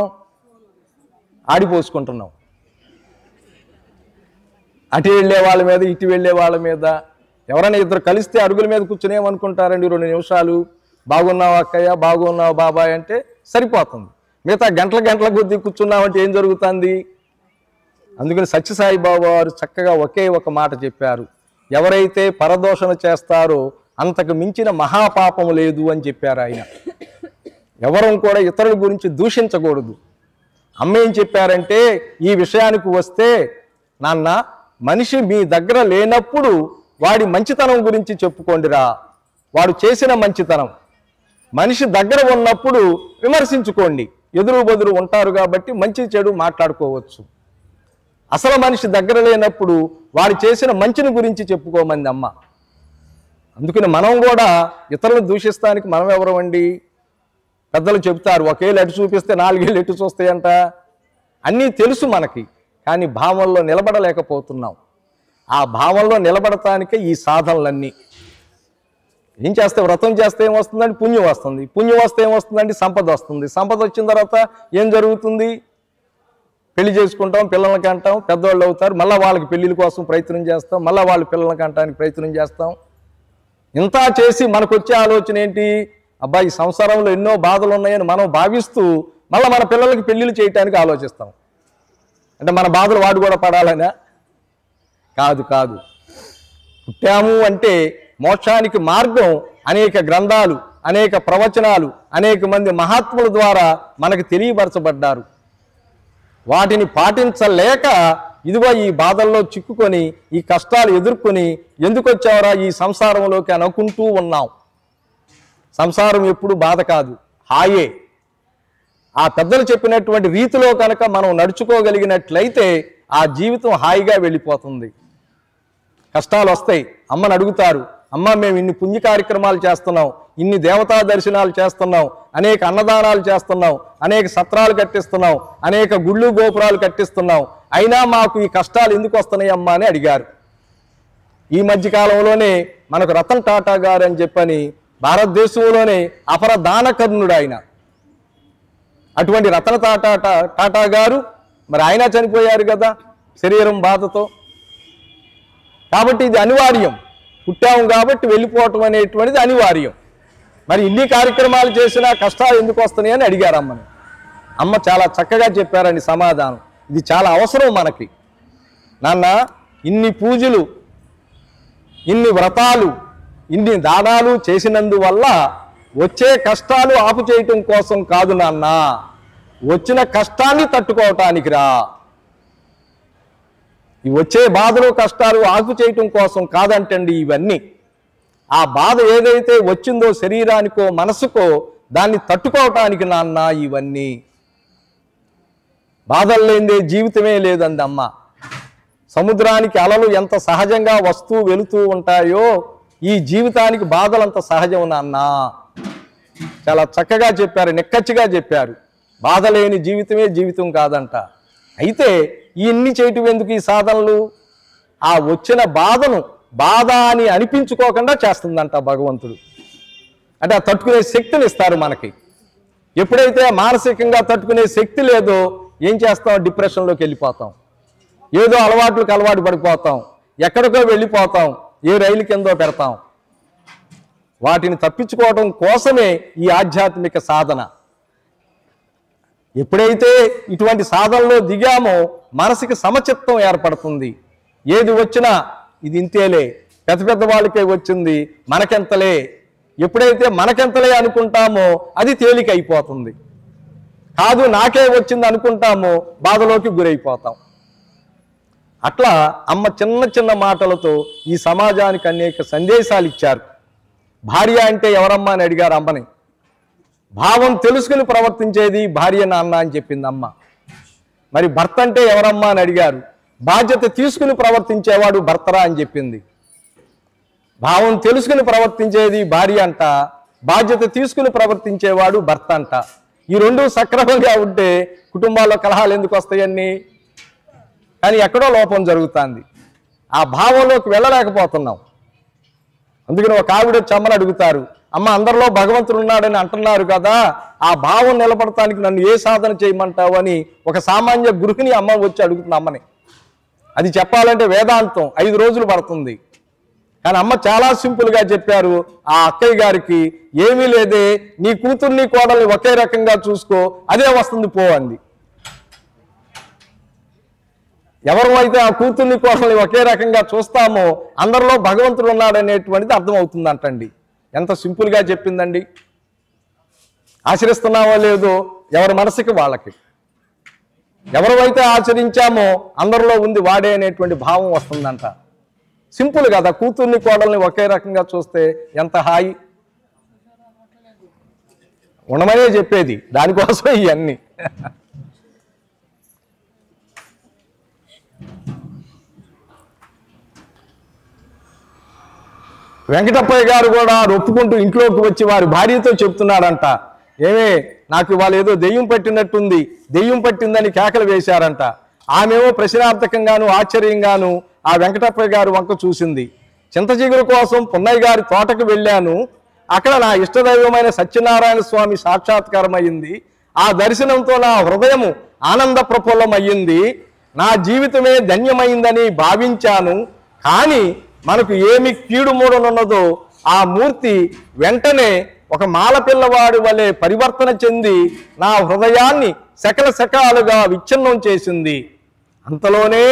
ఆడిపోసుకుంటున్నాం. అటు వెళ్ళే వాళ్ళ మీద, ఇటు వెళ్ళే వాళ్ళ మీద. ఎవరైనా ఇద్దరు కలిస్తే అరుగుల మీద కూర్చుని ఏమనుకుంటారండి? 2 నిమిషాలు బాగున్నావు అక్కయ్య, బాగున్నావు బాబాయ్ అంటే సరిపోతుంది. మిగతా గంటల కొద్దీ కూర్చున్నామంటే ఏం జరుగుతుంది? అందుకని సత్యసాయిబాబా వారు చక్కగా ఒకే ఒక మాట చెప్పారు, ఎవరైతే పరదోషణ చేస్తారో అంతకు మించిన మహాపాపము లేదు అని చెప్పారు ఆయన. ఎవరం కూడా ఇతరుల గురించి దూషించకూడదు. అమ్మ ఏం చెప్పారంటే, ఈ విషయానికి వస్తే నాన్న, మనిషి మీ దగ్గర లేనప్పుడు వాడి మంచితనం గురించి చెప్పుకోండిరా, వాడు చేసిన మంచితనం. మనిషి దగ్గర ఉన్నప్పుడు విమర్శించుకోండి, ఎదురు బదురు ఉంటారు కాబట్టి మంచి చెడు మాట్లాడుకోవచ్చు. అసలు మనిషి దగ్గర లేనప్పుడు వాడు చేసిన మంచిని గురించి చెప్పుకోమంది అమ్మ. అందుకని మనం కూడా ఇతరులను దూషిస్తానికి మనం ఎవరమండి? పెద్దలు చెబుతారు, ఒకేళ్ళు ఎటు చూపిస్తే 4 ఏళ్ళు ఎటు చూస్తాయంట. అన్నీ తెలుసు మనకి, కానీ భావంలో నిలబడలేకపోతున్నాం. ఆ భావంలో నిలబడటానికే ఈ సాధనలన్నీ. ఏం చేస్తే వ్రతం చేస్తే ఏమొస్తుందండి? పుణ్యం వస్తుంది. పుణ్యం వస్తే ఏమొస్తుందండి? సంపద వస్తుంది. సంపద వచ్చిన తర్వాత ఏం జరుగుతుంది? పెళ్లి చేసుకుంటాం, పిల్లలకి అంటాం, పెద్దవాళ్ళు అవుతారు, మళ్ళీ వాళ్ళకి పెళ్ళిళ్ళ కోసం ప్రయత్నం చేస్తాం, మళ్ళీ వాళ్ళ పిల్లలకి అంటానికి ప్రయత్నం చేస్తాం. ఇంత చేసి మనకు వచ్చే ఆలోచన ఏంటి? అబ్బాయి ఈ సంసారంలో ఎన్నో బాధలు ఉన్నాయని మనం భావిస్తూ మళ్ళీ మన పిల్లలకి పెళ్ళిళ్ళు చేయటానికి ఆలోచిస్తాం. అంటే మన బాధలు వాడు కూడా పడాలనా? కాదు కాదు. పుట్టాము అంటే మోక్షానికి మార్గం అనేక గ్రంథాలు, అనేక ప్రవచనాలు, అనేక మంది మహాత్ముల ద్వారా మనకు తెలియపరచబడ్డారు. వాటిని పాటించలేక ఇదిగో ఈ బాధల్లో చిక్కుకొని, ఈ కష్టాలు ఎదుర్కొని ఎందుకు వచ్చావరా ఈ సంసారంలోకి అనుకుంటూ ఉన్నాం. సంసారం ఎప్పుడు బాధ కాదు, హాయే. ఆ పెద్దలు చెప్పినటువంటి రీతిలో కనుక మనం నడుచుకోగలిగినట్లయితే ఆ జీవితం హాయిగా వెళ్ళిపోతుంది. కష్టాలు వస్తాయి, అమ్మని అడుగుతారు, అమ్మ మేము ఇన్ని పుణ్య కార్యక్రమాలు చేస్తున్నాం, ఇన్ని దేవతా దర్శనాలు చేస్తున్నాం, అనేక అన్నదానాలు చేస్తున్నాం, అనేక సత్రాలు కట్టిస్తున్నాం, అనేక గుళ్ళు గోపురాలు కట్టిస్తున్నాం, అయినా మాకు ఈ కష్టాలు ఎందుకు వస్తున్నాయి అమ్మా అని అడిగారు. ఈ మధ్యకాలంలోనే మనకు రతన్ టాటా గారు అని చెప్పని భారతదేశంలోనే అపర దానకర్ణుడు ఆయన. అటువంటి రతన్ టాటా గారు మరి ఆయన చనిపోయారు కదా శరీరం బాధతో. కాబట్టి ఇది అనివార్యం, పుట్టాము కాబట్టి వెళ్ళిపోవటం అనేటువంటిది అనివార్యం. మరి ఇన్ని కార్యక్రమాలు చేసినా కష్టాలు ఎందుకు వస్తున్నాయి అని అడిగారు అమ్మని. అమ్మ చాలా చక్కగా చెప్పారండి సమాధానం. ఇది చాలా అవసరం మనకి. నాన్న, ఇన్ని పూజలు, ఇన్ని వ్రతాలు, ఇన్ని దానాలు చేసినందువల్ల వచ్చే కష్టాలు ఆపు చేయటం కోసం కాదు నాన్న, వచ్చిన కష్టాన్ని తట్టుకోవటానికి రా. ఈ వచ్చే బాధలు కష్టాలు ఆపు చేయటం కోసం కాదంటండి ఇవన్నీ. ఆ బాధ ఏదైతే వచ్చిందో శరీరానికో మనసుకో దాన్ని తట్టుకోవటానికి నాన్న ఇవన్నీ. బాధలు లేనిదే జీవితమే లేదండి అమ్మ. సముద్రానికి అలలు ఎంత సహజంగా వస్తూ వెళుతూ ఉంటాయో ఈ జీవితానికి బాధలు అంత సహజం నాన్న. చాలా చక్కగా చెప్పారు, నిక్కచ్చిగా చెప్పారు. బాధ లేని జీవితమే జీవితం కాదంట. అయితే ఇన్ని చేయటం ఎందుకు ఈ సాధనలు? ఆ వచ్చిన బాధను బాధ అని అనిపించుకోకుండా చేస్తుందంట భగవంతుడు. అంటే ఆ తట్టుకునే శక్తిని ఇస్తారు మనకి. ఎప్పుడైతే మానసికంగా తట్టుకునే శక్తి లేదో ఏం చేస్తాం? డిప్రెషన్లోకి వెళ్ళిపోతాం, ఏదో అలవాట్లకు అలవాటు పడిపోతాం, ఎక్కడికో వెళ్ళిపోతాం, ఏ రైలు కిందో పెడతాం. వాటిని తప్పించుకోవడం కోసమే ఈ ఆధ్యాత్మిక సాధన. ఎప్పుడైతే ఇటువంటి సాధనలో దిగామో మనసుకి సమచిత్తం ఏర్పడుతుంది. ఏది వచ్చినా ఇది ఇంతేలే, పెద్ద పెద్ద వాళ్ళకే వచ్చింది, మనకెంతలే. ఎప్పుడైతే మనకెంతలే అనుకుంటామో అది తేలిక అయిపోతుంది. కాదు నాకే వచ్చింది అనుకుంటామో బాధలోకి గురైపోతాం. అట్లా అమ్మ చిన్న చిన్న మాటలతో ఈ సమాజానికి అనేక సందేశాలు ఇచ్చారు. భార్య అంటే ఎవరమ్మా అని అడిగారు అమ్మని. భావం తెలుసుకుని ప్రవర్తించేది భార్య నాన్న అని చెప్పింది అమ్మ. మరి భర్త అంటే ఎవరమ్మా అని అడిగారు. బాధ్యత తీసుకుని ప్రవర్తించేవాడు భర్తరా అని చెప్పింది. భావం తెలుసుకుని ప్రవర్తించేది భార్య అంట, బాధ్యత తీసుకుని ప్రవర్తించేవాడు భర్త అంట. ఈ రెండు సక్రమంగా ఉంటే కుటుంబాల్లో కలహాలు ఎందుకు వస్తాయన్నీ? కానీ ఎక్కడో లోపం జరుగుతుంది. ఆ భావంలోకి వెళ్ళలేకపోతున్నాం. అందుకని ఒక ఆవిడ చమ్మని అడుగుతారు, అమ్మ అందరిలో భగవంతుడు ఉన్నాడని అంటున్నారు కదా, ఆ భావం నిలబడటానికి నన్ను ఏ సాధన చేయమంటావు అని ఒక సామాన్య గృహిణి అమ్మ వచ్చి అడుగుతుంది అమ్మని. అది చెప్పాలంటే వేదాంతం 5 రోజులు పడుతుంది. కానీ అమ్మ చాలా సింపుల్గా చెప్పారు ఆ అక్కయ్య గారికి, ఏమీ లేదే, నీ కూతుర్ని కోడల్ని ఒకే రకంగా చూసుకో, అదే వస్తుంది పో అంది. ఎవరు అయితే ఆ కూతుర్ని కోడల్ని ఒకే రకంగా చూస్తామో అందరిలో భగవంతుడు ఉన్నాడనేటువంటిది అర్థమవుతుందంటండి. ఎంత సింపుల్గా చెప్పిందండి. ఆచరిస్తున్నావో లేదో ఎవరి మనసుకి వాళ్ళకి. ఎవరైతే ఆచరించామో అందరిలో ఉంది వాడే అనేటువంటి భావం వస్తుందంట. సింపుల్ కదా, కూతుర్ని కోడల్ని ఒకే రకంగా చూస్తే ఎంత హాయి. ఉండమనే చెప్పేది, దానికోసమే ఇవన్నీ. వెంకటప్పయ్య గారు కూడా ఒప్పుకుంటూ ఇంట్లోకి వచ్చి వారి భార్యతో చెప్తున్నాడంట, ఏమే నాకు ఇవాళ ఏదో దెయ్యం పట్టినట్టుంది, దెయ్యం పట్టిందని కేకలు వేశారంట. ఆమెమో ప్రశ్నార్థకంగాను ఆశ్చర్యంగాను ఆ వెంకటప్పయ్య గారు వంక చూసింది. చింతచిగురు కోసం పున్నయ్య గారి తోటకు వెళ్ళాను, అక్కడ నా ఇష్టదైవమైన సత్యనారాయణ స్వామి సాక్షాత్కారం అయ్యింది. ఆ దర్శనంతో నా హృదయము ఆనంద ప్రఫుల్లం అయ్యింది, నా జీవితమే ధన్యమైందని భావించాను. కానీ మనకు ఏమి కీడు మూడనున్నదో ఆ మూర్తి వెంటనే ఒక మాల పిల్లవాడి వలె పరివర్తన చెంది నా హృదయాన్ని శకల శకాలుగా విచ్ఛిన్నం చేసింది. అంతలోనే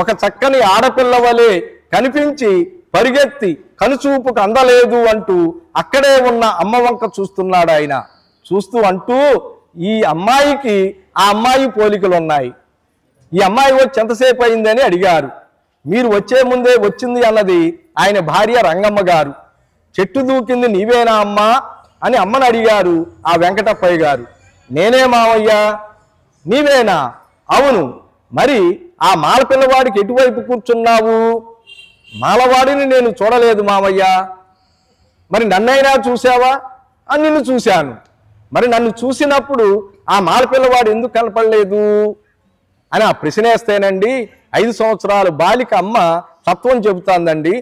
ఒక చక్కని ఆడపిల్ల వలె కనిపించి పరిగెత్తి కనుచూపుకు అందలేదు అంటూ అక్కడే ఉన్న అమ్మ వంక చూస్తున్నాడు ఆయన. చూస్తూ అంటూ, ఈ అమ్మాయికి ఆ అమ్మాయి పోలికలు ఉన్నాయి, ఈ అమ్మాయి వచ్చి ఎంతసేపు అయిందని అడిగారు. మీరు వచ్చే ముందే వచ్చింది అన్నది ఆయన భార్య రంగమ్మ గారు. చెట్టు దూకింది నీవేనా అమ్మా అని అమ్మని అడిగారు ఆ వెంకటప్పయ్య గారు. నేనే మావయ్య. నీవేనా? అవును. మరి ఆ మాల పిల్లవాడికి ఎటువైపు కూర్చున్నావు? మాలవాడిని నేను చూడలేదు మావయ్య. మరి నన్నైనా చూసావా? అని నిన్ను చూశాను. మరి నన్ను చూసినప్పుడు ఆ మాల పిల్లవాడు ఎందుకు కనపడలేదు అని ఆ ప్రశ్నేస్తేనండి 5 సంవత్సరాల బాలిక అమ్మ తత్వం చెబుతాందండి.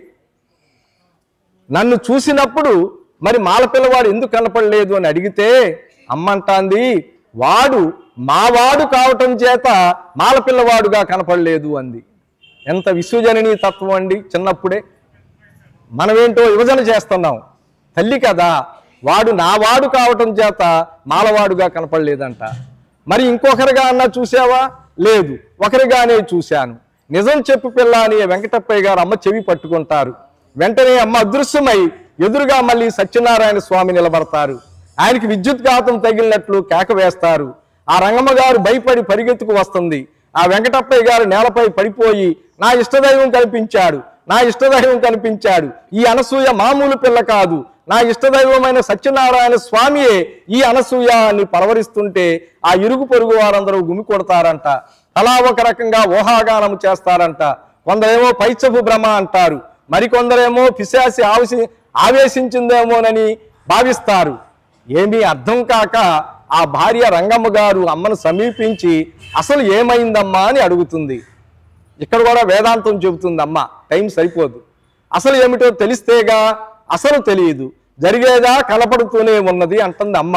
నన్ను చూసినప్పుడు మరి మాల పిల్లవాడు ఎందుకు కనపడలేదు అని అడిగితే అమ్మ అంటాంది, వాడు మావాడు కావటం చేత మాల పిల్లవాడుగా కనపడలేదు అంది. ఎంత విశ్వజననీ తత్వం అండి. చిన్నప్పుడే మనమేంటో విభజన చేస్తున్నాం. తల్లి కదా, వాడు నావాడు కావటం చేత మాలవాడుగా కనపడలేదంట. మరి ఇంకొకరిగా అన్నా చూసావా? లేదు, ఒకరిగానే చూశాను. నిజం చెప్పు పిల్ల అని వెంకటప్పయ్య గారు అమ్మ చెవి పట్టుకుంటారు. వెంటనే అమ్మ అదృశ్యమై ఎదురుగా మళ్ళీ సత్యనారాయణ స్వామి నిలబడతారు. ఆయనకి విద్యుత్ఘాతం తగిలినట్లు కేక వేస్తారు. ఆ రంగమ్మ గారు భయపడి పరిగెత్తుకు వస్తుంది. ఆ వెంకటప్పయ్య గారు నేలపై పడిపోయి, నా ఇష్టదైవం కనిపించాడు, నా ఇష్టదైవం కనిపించాడు, ఈ అనసూయ మామూలు పిల్ల కాదు, నా ఇష్టదైవమైన సత్యనారాయణ స్వామియే ఈ అనసూయ అని పరవరిస్తుంటే ఆ ఇరుగు పొరుగు వారందరూ గుమి కొడతారంట. అలా ఒక రకంగా ఊహాగానం చేస్తారంట. కొందరేమో పైచపు భ్రమ అంటారు, మరికొందరేమో పిశాసి ఆవేశించిందేమోనని భావిస్తారు. ఏమీ అర్థం కాక ఆ భార్య రంగమ్మ గారు అమ్మను సమీపించి అసలు ఏమైందమ్మా అని అడుగుతుంది. ఇక్కడ కూడా వేదాంతం చెబుతుంది అమ్మ, టైం సరిపోదు. అసలు ఏమిటో తెలిస్తేగా, అసలు తెలియదు, జరిగేదా కనపడుతూనే ఉన్నది అంటుంది అమ్మ.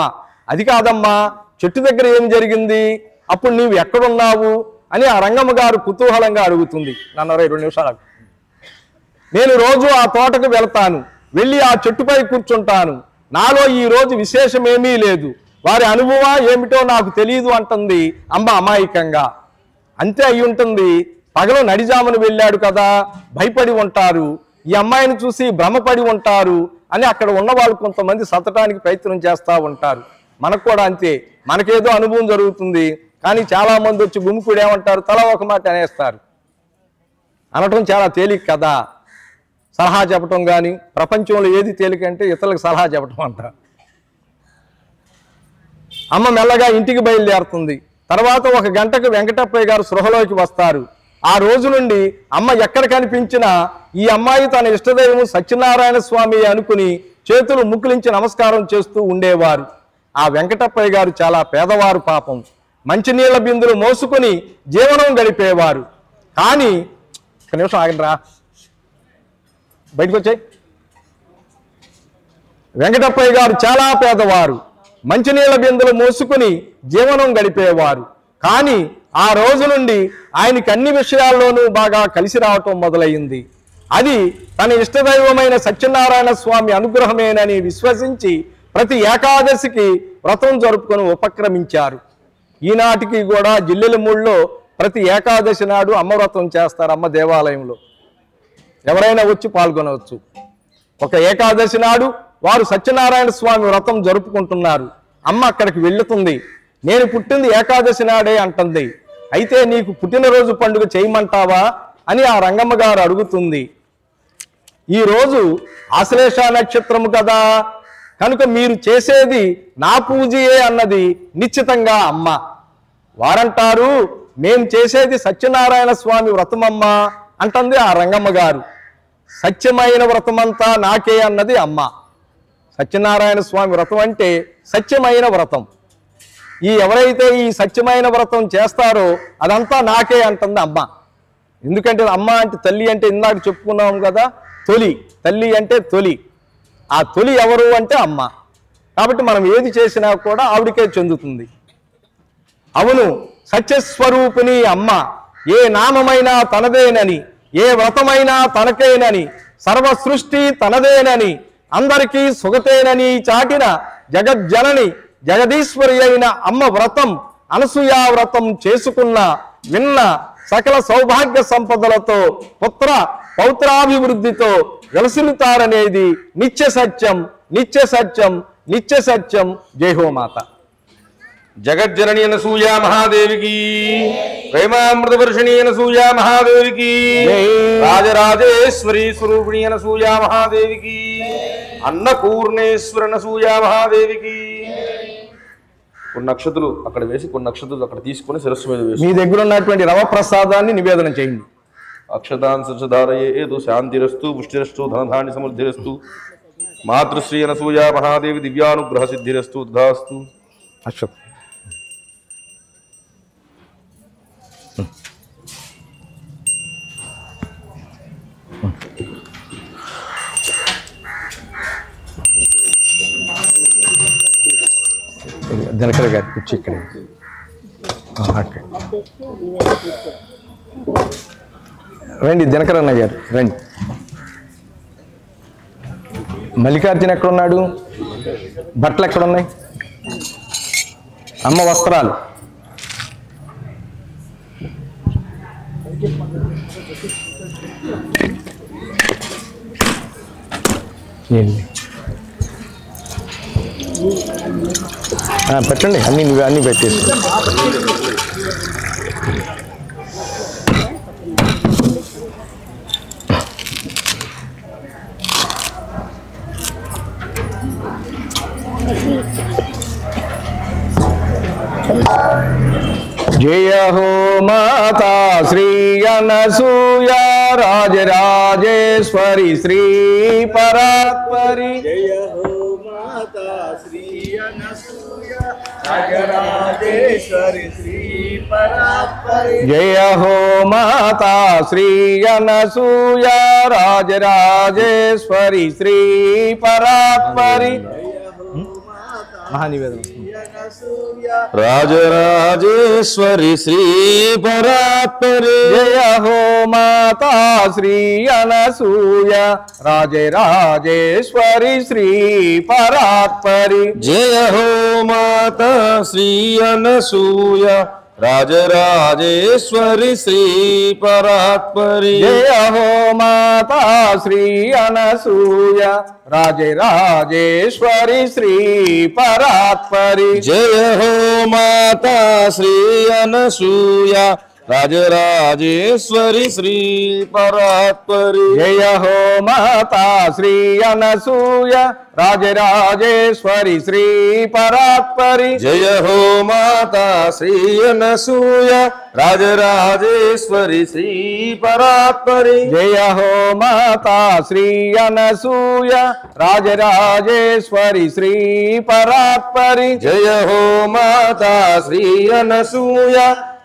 అది కాదమ్మా, చెట్టు దగ్గర ఏం జరిగింది, అప్పుడు నీవు ఎక్కడున్నావు అని ఆ రంగమ్మ గారు కుతూహలంగా అడుగుతుంది. నన్ను 2 నిమిషాలు. నేను రోజు ఆ తోటకు వెళ్తాను, వెళ్ళి ఆ చెట్టుపై కూర్చుంటాను. నాలో ఈ రోజు విశేషమేమీ లేదు, వారి అనుభవం ఏమిటో నాకు తెలియదు అంటుంది అమ్మ అమాయకంగా. అంతే అయి ఉంటుంది. పగలు నడిజామును వెళ్ళాడు కదా, భయపడి ఉంటారు, ఈ అమ్మాయిని చూసి భ్రమపడి ఉంటారు అని అక్కడ ఉన్న వాళ్ళు కొంతమంది సతటానికి ప్రయత్నం చేస్తూ ఉంటారు. మనకు కూడా అంతే, మనకేదో అనుభవం జరుగుతుంది, కానీ చాలా మంది వచ్చి గుమికూడు ఏమంటారు, తల ఒక మాట అనేస్తారు. అనటం చాలా తేలిక కదా, సలహా చెప్పటం కానీ. ప్రపంచంలో ఏది తేలికంటే ఇతరులకు సలహా చెప్పటం అంట. అమ్మ మెల్లగా ఇంటికి బయలుదేరుతుంది. తర్వాత 1 గంటకు వెంకటప్పయ్య గారు సృహలోకి వస్తారు. ఆ రోజు నుండి అమ్మ ఎక్కడ కనిపించినా ఈ అమ్మాయి తన ఇష్టదైవం సత్యనారాయణ స్వామి అనుకుని చేతులు ముక్కులించి నమస్కారం చేస్తూ ఉండేవారు. ఆ వెంకటప్పయ్య గారు చాలా పేదవారు పాపం. మంచినీళ్ల బిందులు మోసుకొని జీవనం గడిపేవారు. కానీ ఒక నిమిషం ఆగండిరా, బయటకు వచ్చాయి. వెంకటప్పయ్య గారు చాలా పేదవారు, మంచినీళ్ల బిందులు మోసుకుని జీవనం గడిపేవారు. కానీ ఆ రోజు నుండి ఆయనకి అన్ని విషయాల్లోనూ బాగా కలిసి రావటం మొదలయ్యింది. అది తన ఇష్టదైవమైన సత్యనారాయణ స్వామి అనుగ్రహమేనని విశ్వసించి ప్రతి ఏకాదశికి వ్రతం జరుపుకొని ఉపక్రమించారు. ఈనాటికి కూడా జిల్లెలమూడిలో ప్రతి ఏకాదశి నాడు అమ్మ వ్రతం చేస్తారు. అమ్మ దేవాలయంలో ఎవరైనా వచ్చి పాల్గొనవచ్చు. ఒక ఏకాదశి నాడు వారు సత్యనారాయణ స్వామి వ్రతం జరుపుకుంటున్నారు. అమ్మ అక్కడికి వెళ్తుంది. నేను పుట్టింది ఏకాదశి నాడే అంటుంది. అయితే నీకు పుట్టినరోజు పండుగ చేయమంటావా అని ఆ రంగమ్మ గారు అడుగుతుంది. ఈ రోజు ఆశ్లేష నక్షత్రము కదా, కనుక మీరు చేసేది నా పూజయే అన్నది నిశ్చితంగా అమ్మ. వారంటారు, మేం చేసేది సత్యనారాయణ స్వామి వ్రతమమ్మ అంటుంది ఆ రంగమ్మ గారు. సత్యమైన వ్రతమంతా నాకే అన్నది అమ్మ. సత్యనారాయణ స్వామి వ్రతం అంటే సత్యమైన వ్రతం. ఎవరైతే ఈ సత్యమైన వ్రతం చేస్తారో అదంతా నాకే అంటుంది అమ్మ. ఎందుకంటే అమ్మ అంటే తల్లి అంటే ఇందాక చెప్పుకున్నాం కదా, తొలి తల్లి అంటే తొలి. ఆ తొలి ఎవరు అంటే అమ్మ. కాబట్టి మనం ఏది చేసినా కూడా ఆవిడికే చెందుతుంది. అవును, సత్యస్వరూపిణి అమ్మ. ఏ నామమైనా తనదేనని, ఏ వ్రతమైనా తనకేనని, సర్వ సృష్టి తనదేనని, అందరికీ సుగతేనని చాటిన జగజ్జనని జగదీశ్వరి అయిన అమ్మ వ్రతం, అనసూయ వ్రతం చేసుకున్న విన్న సకల సౌభాగ్య సంపదలతో పుత్ర పౌత్రాభివృద్ధితో వెలసిల్లుతారనేది నిత్య సత్యం, నిత్య సత్యం, నిత్య సత్యం. జై హో మాత. జగజ్జనని అనసూయా మహాదేవికి, ప్రేమామృతవర్షిణి అనసూయా మహాదేవికి, రాజరాజేశ్వరి స్వరూపిణి అనసూయా మహాదేవికి, అన్నపూర్ణేశ్వర అనసూయా మహాదేవికి. కొన్ని నక్షత్రాలు అక్కడ వేసి కొన్ని నక్షత్రాలు అక్కడ తీసుకొని శిరస్సు మీద వేసి మీ దగ్గర ఉన్నటువంటి రవ ప్రసాదాన్ని నివేదన చేయండి. అక్షతాన్ శిరధారయేదు శాంతిరస్తు పుష్టిరస్తు ధనధాన్య సమృద్ధిరస్తు మాతృశ్రీ అనసూయా మహాదేవి దివ్యానుగ్రహ సిద్ధిరస్తు తథాస్తు. అక్షత్ దినకర గారి కూర్చి ఇక్కడ. రండి దినకరన్న గారు రండి. మల్లికార్జున ఎక్కడున్నాడు? బట్టలు ఎక్కడున్నాయి? అమ్మ వస్త్రాలు పెట్టండి, అన్నీ నువ్వు అన్నీ పెట్టేసి. జయ హో మాతా శ్రీ అనసూయ రాజరాజేశ్వరి శ్రీ పరాత్పరి. జయ హో మాతా శ్రీ అనసూయ రాజరాజేశ్వరి శ్రీ పరాత్పరి. జయ హో మాతా శ్రీ అనసూయ రాజరాజేశ్వరి శ్రీ పరాత్పరి. మహానివేదన. రాజరాజేశ్వరి శ్రీ పరాత్పరి. జయ హో మాతా శ్రీ అనసూయ రాజరాజేశ్వరి శ్రీ పరాత్పరి. జయ హో మాతా శ్రీ అనసూయ రాజరాజేశ్వరి శ్రీ పరాత్పరి. జయ హో మాతా శ్రీ అనసూయ రాజరాజేశ్వరి శ్రీ పరాత్పరి. జయ హో మాతా శ్రీ అనసూయ రాజరాజేశ్వరి శ్రీ పరాత్పరి. జయ హో మాతా శ్రీ అనసూయ రాజరాజేశ్వరి శ్రీ పరాత్పరి. జయ హో మాతా శ్రీ అనసూయ రాజరాజేశ్వరి శ్రీ పరాత్పరి. జయ హో మాతా శ్రీ అనసూయ రాజరాజేశ్వరి శ్రీ పరాత్పరి. జయ హో మాతా శ్రీ అనసూయ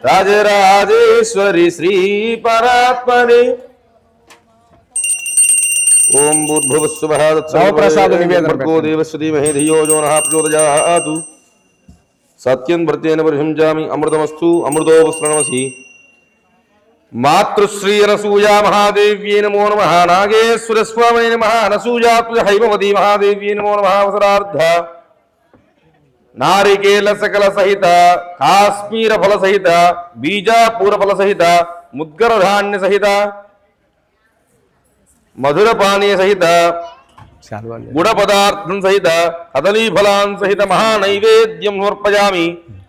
రాజరాజేశ్వరి శ్రీ పరాత్పరి. ఓం భూర్భువస్సువః నవప్రసాద నివేదన భర్గో దేవస్య ధీమహి ధియో యో నః ప్రచోదయాత్. సత్యం భృతేన పరిహంజామి అమృతమస్తు అమృతోపస్రణమసి. మాతృశ్రీ అనసూయా మహాదేవ్యై నమో నమః. నాగేశ్వర స్వామినే నమః. అనసూయాత్మజ హైమవతి మహాదేవ్యై నమో నమః. అవసరార్థ నారికేల సకల సహిత కాశ్మీర ఫల సహిత బీజాపూర ఫల సహిత ముద్గర ధాన్య సహిత మధుర పానీయ సహిత గుడ పదార్థం సహిత కదలీ ఫలాన్ సహిత మహానైవేద్యం సమర్పయామి.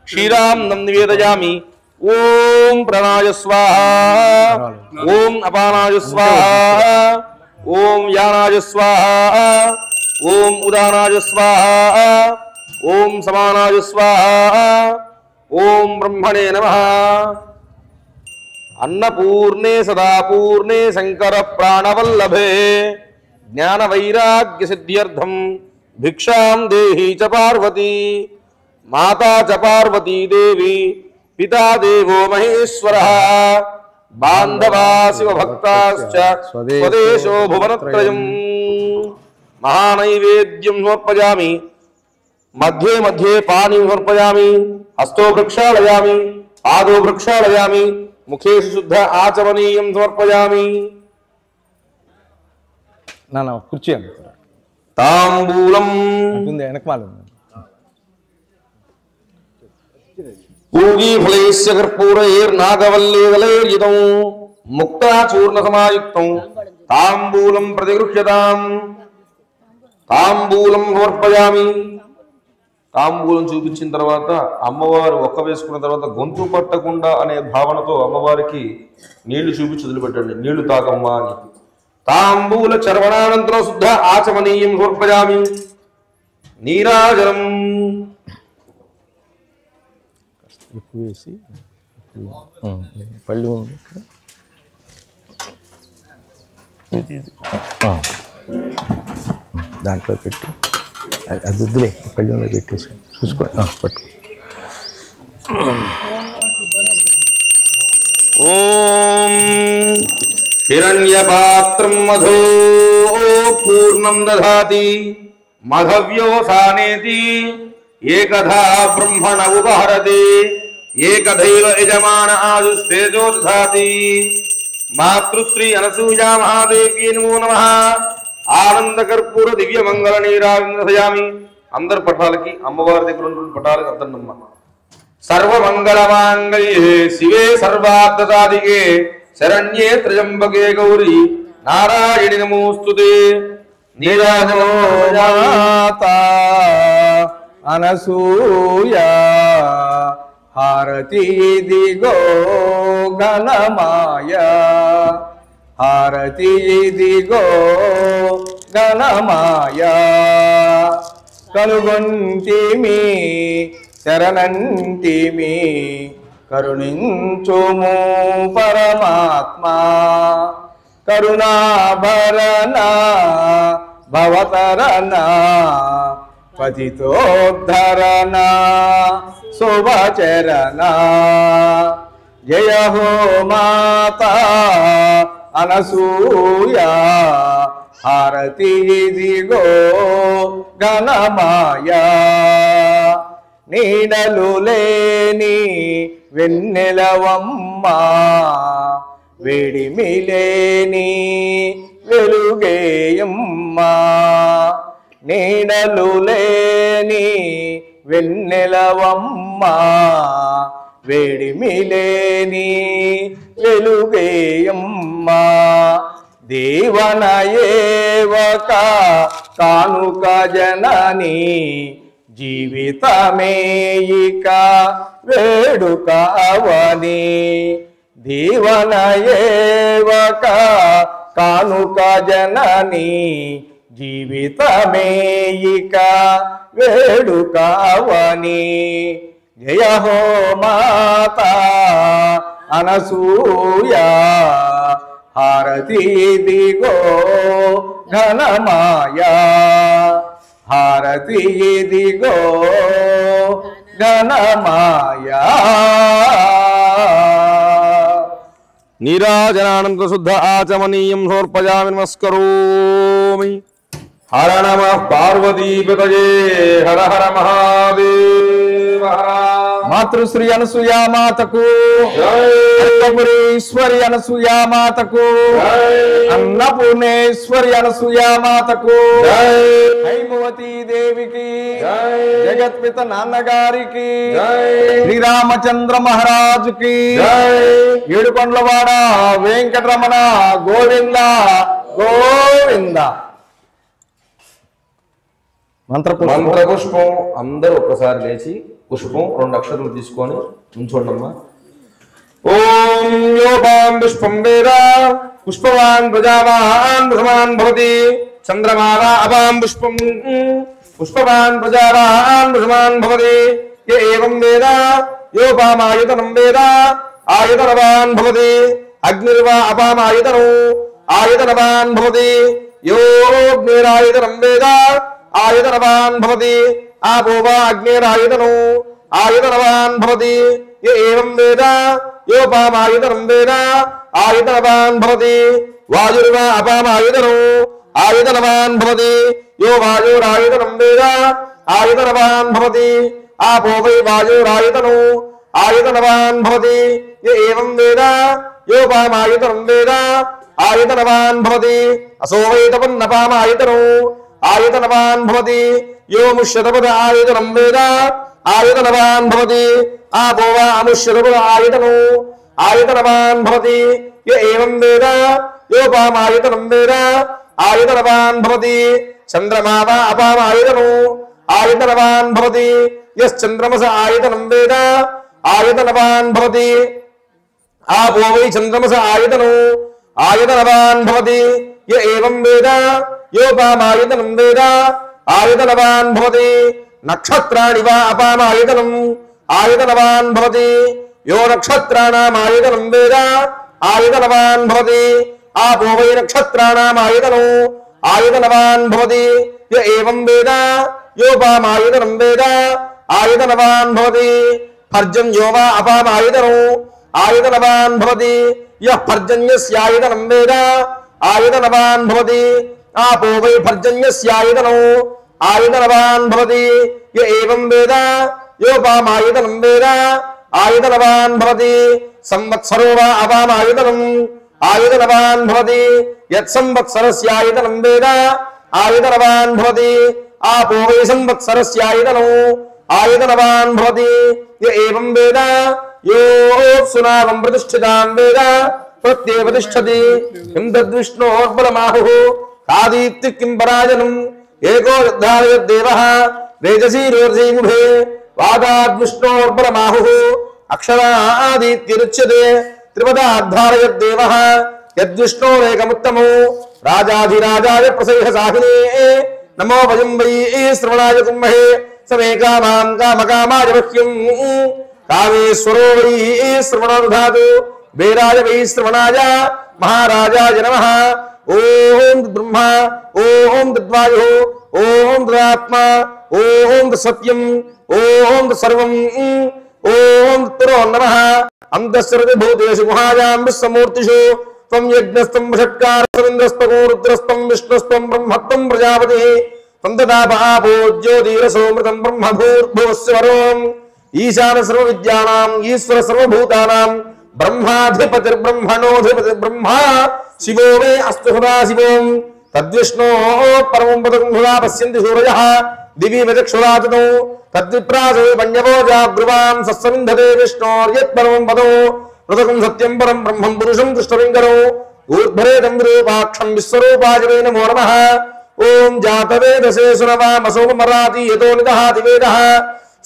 క్షీరాన్నం నివేదయామి. ఓం ప్రాణాయ స్వాహ. ఓం అపానాయ స్వాహ. ఓం యానాయ స్వాహ. ఓం ఉదానాయ స్వాహ. ఓం సమానాయ స్వాహ. ఓం బ్రహ్మణే నమః. అన్నపూర్ణే సదాపూర్ణే శంకర ప్రాణవల్లభే జ్ఞాన వైరాగ్య సిద్ధ్యర్థం భిక్షాం దేహి చ పార్వతీ మాతా చ పార్వతీ దేవి పితా దేవో మహేశ్వరః బాంధవా శివభక్తాశ్చ స్వదేశో భువనత్రయం. మహానైవేద్యం సమర్పయామి. మధ్యే మధ్యే పాణిం సమర్పయామి. హస్తో ప్రక్షాళయామి. పాదో ప్రక్షాళయామి. ముఖేషు శుద్ధ ఆచమనీయం సమర్పయామి. నా కుర్చీ తాంబూలం వెనకమాల పూగీఫలైస్య కర్పూరైర్నాగవల్లేదలైర్యుతం ముక్తాచూర్ణ సమాయుక్తం తాంబూలం ప్రతిగృహ్యతాం. తాంబూలం సమర్పయామి. తాంబూలం చూపించిన తర్వాత అమ్మవారు ఒక్క వేసుకున్న తర్వాత గొంతు పట్టకుండా అనే భావనతో అమ్మవారికి నీళ్లు చూపించి వదిలిపెట్టండి. నీళ్లు తాగమ్మా అని. తాంబూల చర్వణానంతరం శుద్ధ ఆచమనీయం సమర్పయామి. నీరాజనం ఎక్కువ వేసి పళ్ళు దాంట్లో పెట్టి అది వద్దులే పళ్ళులో పెట్టేసి చూసుకో పట్టు. ఓం హిరణ్యపాత్రం మధో పూర్ణం దధాతి మధవ్యోసానేతి ఏకధా బ్రహ్మణ ఉపహరతి ఏకధైవ యజమాన ఆయుస్తేజో దధాతి. మాతృశ్రీ అనసూయా మహాదేవి నమో నమః. ఆనంద కర్పూర దివ్య మంగళ నీరావింద్రయామి. అందరు పటాలకి అమ్మవారి దగ్గర ఉన్న పటాలకి అర్థనమ్మ. సర్వమంగళ మాంగళ్యే శివే సర్వార్థ సాధికే శరణ్యే త్ర్యంబకే గౌరీ నారాయణి నమోస్తుతే. నీరాజనో మాతా అనసూయ హారతి దిగో గణమాయ హారతి దిగో గణమాయ కనుగొంటిమి శరణంటిమి కరుణించుము పరమాత్మా కరుణాభరణ భవతరణ పతితోద్ధరణ శుభచరణ. జయ హో మాతా అనసూయ హారతి దిగో గణమాయ. నీడలు లేని వెన్నెలవమ్మ వేడిమిలేని వెలుగేయమ్మ. నీడలు లేని వెన్నెలవమ్మ వేడిమిలేని వెలుగేయమ్మ. దేవనయేవక కానుక జనని జీవితమేయిక వేడుక అవని. దేవనయేవక కానుక జనని జీవితమేయిక వేడుక అవని. జయ హో మాతా అనసూయ హారతి దిగో ఘనమాయ హారతి దిగో ఘనమాయ. నీరాజనానంద శుద్ధ ఆచమనీయం సమర్పయామి. నమస్కరోమి. హర నమః పార్వతీపతయే హర హర మహాదేవ. మాతృశ్రీ అనసూయా మాతకు అన్నపూర్ణేశ్వరి అనసూయా మాతకు అన్నపూర్ణేశ్వరి అనసూయా మాతకు హైమవతీ దేవికి జగత్పిత నాన్నగారికి శ్రీరామచంద్ర మహారాజుకి ఏడుకొండలవాడ వెంకటరమణ గోవింద గోవింద. మంత్రపుష్పం అందరూ ఒక్కసారి లేచి పుష్పం 2 అక్షరాలు తీసుకొని ఉంచోండమ్మా. ఓం యోపాం పుష్పం వేద పుష్పవాన్ ప్రజావాన్ ప్రథమాన్ భవతి చంద్రమావా అపాం పుష్పం పుష్పవాన్ ప్రజావాన్ ప్రథమాన్ భవతి. ఏవం వేద యోపామాయతనం వేద ఆయతనవాన్ భవతి. అగ్నిర్వా అపామాయతనం ఆయతనవాన్ భవతి. యోగ్నిరాయతనం వేద ఆయతనవాన్ భవతి ఆపో వా అగ్నేరాయతనో ఆయతనవాన్ భవతి య ఏవం వేద యోపామాయతనం వేద ఆయతనవాన్ భవతి వాయుర్వా అపామాయతనో ఆయతనవాన్ భవతి యో వాయురాయతనం వేద ఆయతనవాన్ భవతి ఆపో వై వాయురాయతనో ఆయతనవాన్ భవతి య ఏవం వేద యోపామాయతనం వేద ఆయతనవాన్ భవతి అసో వై తపన్నపామాయతనో ఆయతనవాన్ భవతి యో ముష్యతపద ఆయతనం వేద ఆయతనవాన్ భవతి ఆపో వా అముష్యతపద ఆయతనో ఆయతనవాన్ భవతి య ఏవం వేద యోపామాయతనం వేద ఆయతనవాన్ భవతి చంద్రమా వా అపామాయతనో ఆయతనవాన్ భవతి యశ్చంద్రమస ఆయతనం వేద ఆయతనవాన్ భవతి ఆపో వై చంద్రమస ఆయతనో ఆయతనవాన్ భవతి య ఏవం వేద యోపామాయతనం వేద ఆయతనవాన్ భవతి నక్షత్రాణి వా అపామాయతనం ఆయతనవాన్ భవతి యో నక్షత్రాణామాయతనం వేద ఆయతనవాన్ భవతి ఆపో వై నక్షత్రాణామాయతనో ఆయతనవాన్ భవతి య ఏవం వేద యోపామాయతనం వేద ఆయతనవాన్ భవతి పర్జన్యో వా అపామాయతనో ఆయతనవాన్ భవతి యః పర్జన్యస్యాయతనం వేద ఆయతనవాన్ భవతి ఆపో వై పర్జన్యస్యాయతనో ఆయతనవాన్ భవతి య ఏవం వేద యోపామాయతనం వేద ఆయతనవాన్ భవతి సంవత్సరో వా అపామాయతనం ఆయతనవాన్ భవతి యత్ సంవత్సరస్యాయతనం వేద ఆయతనవాన్ భవతి ఆపో వై సంవత్సరస్యాయతనో ఆయతనవాన్ భవతి య ఏవం వేద యో సునామం ప్రతిష్ఠితాం వేద ప్రత్యేవ తిష్టతి కిం తద్విష్ణోర్బలమాహుః ఆదిత్య కిం పరాజనం ఏకో ధారయద్దేవః రేజసీరోర్జీముఖే వాదాద్విష్ణోర్బలమాహుః అక్షరాదిత్యుచ్యతే త్రిపదాద్ధారయద్దేవః యద్విష్ణోరేకముత్తమో రాజాధిరాజాయ ప్రసహసాహినే నమో వయం వై శ్రవణాయ కుర్మహే సమే కామాం కామకామాయ మహ్యం కామేశ్వరో వై శ్రవణాదధాతు వేరాయ వై శ్రవణాయ మహారాజాయ నమః ఓం బ్రహ్మ ఓం తద్వాయు ఓం తదాత్మ ఓం సత్యం ఓం సర్వం ఓం పురో నమః అంతఃసర్వ భూతేషు గుహాయాం విశ్వమూర్తిషు త్వం యజ్ఞస్తం షట్కారస్తం రుద్రస్తం విష్ణుస్తం బ్రహ్మత్వం ప్రజాపతి త్వం తదాపో జ్యోతిరసోమృతం బ్రహ్మ భూర్భువస్వరోం ఈశాన సర్వ విద్యానాం ఈశ్వర సర్వభూతానాం బ్రహ్మాధిపతిర్బ్రహ్మణోధిపతిర్బ్రహ్మ శివో మే అస్తు సదా శివోం తద్విష్ణో పరమం పదం హుదా పశ్యంతి సూరయః దివి మచక్షురాతతో తద్విప్రాసో పణ్యవోజాగ్రువాం సస్సవింధతే విష్ణోర్యత్ పరమం పదో ఋతకం సత్యం పరం బ్రహ్మం పురుషం కృష్ణలింగరో ఊర్ధ్వరేతం విరూపాక్షం విశ్వరూపాయ నమో నమః ఓం జాతవేదసే సునవామసోమరాతి యతో నిదహాతి వేదః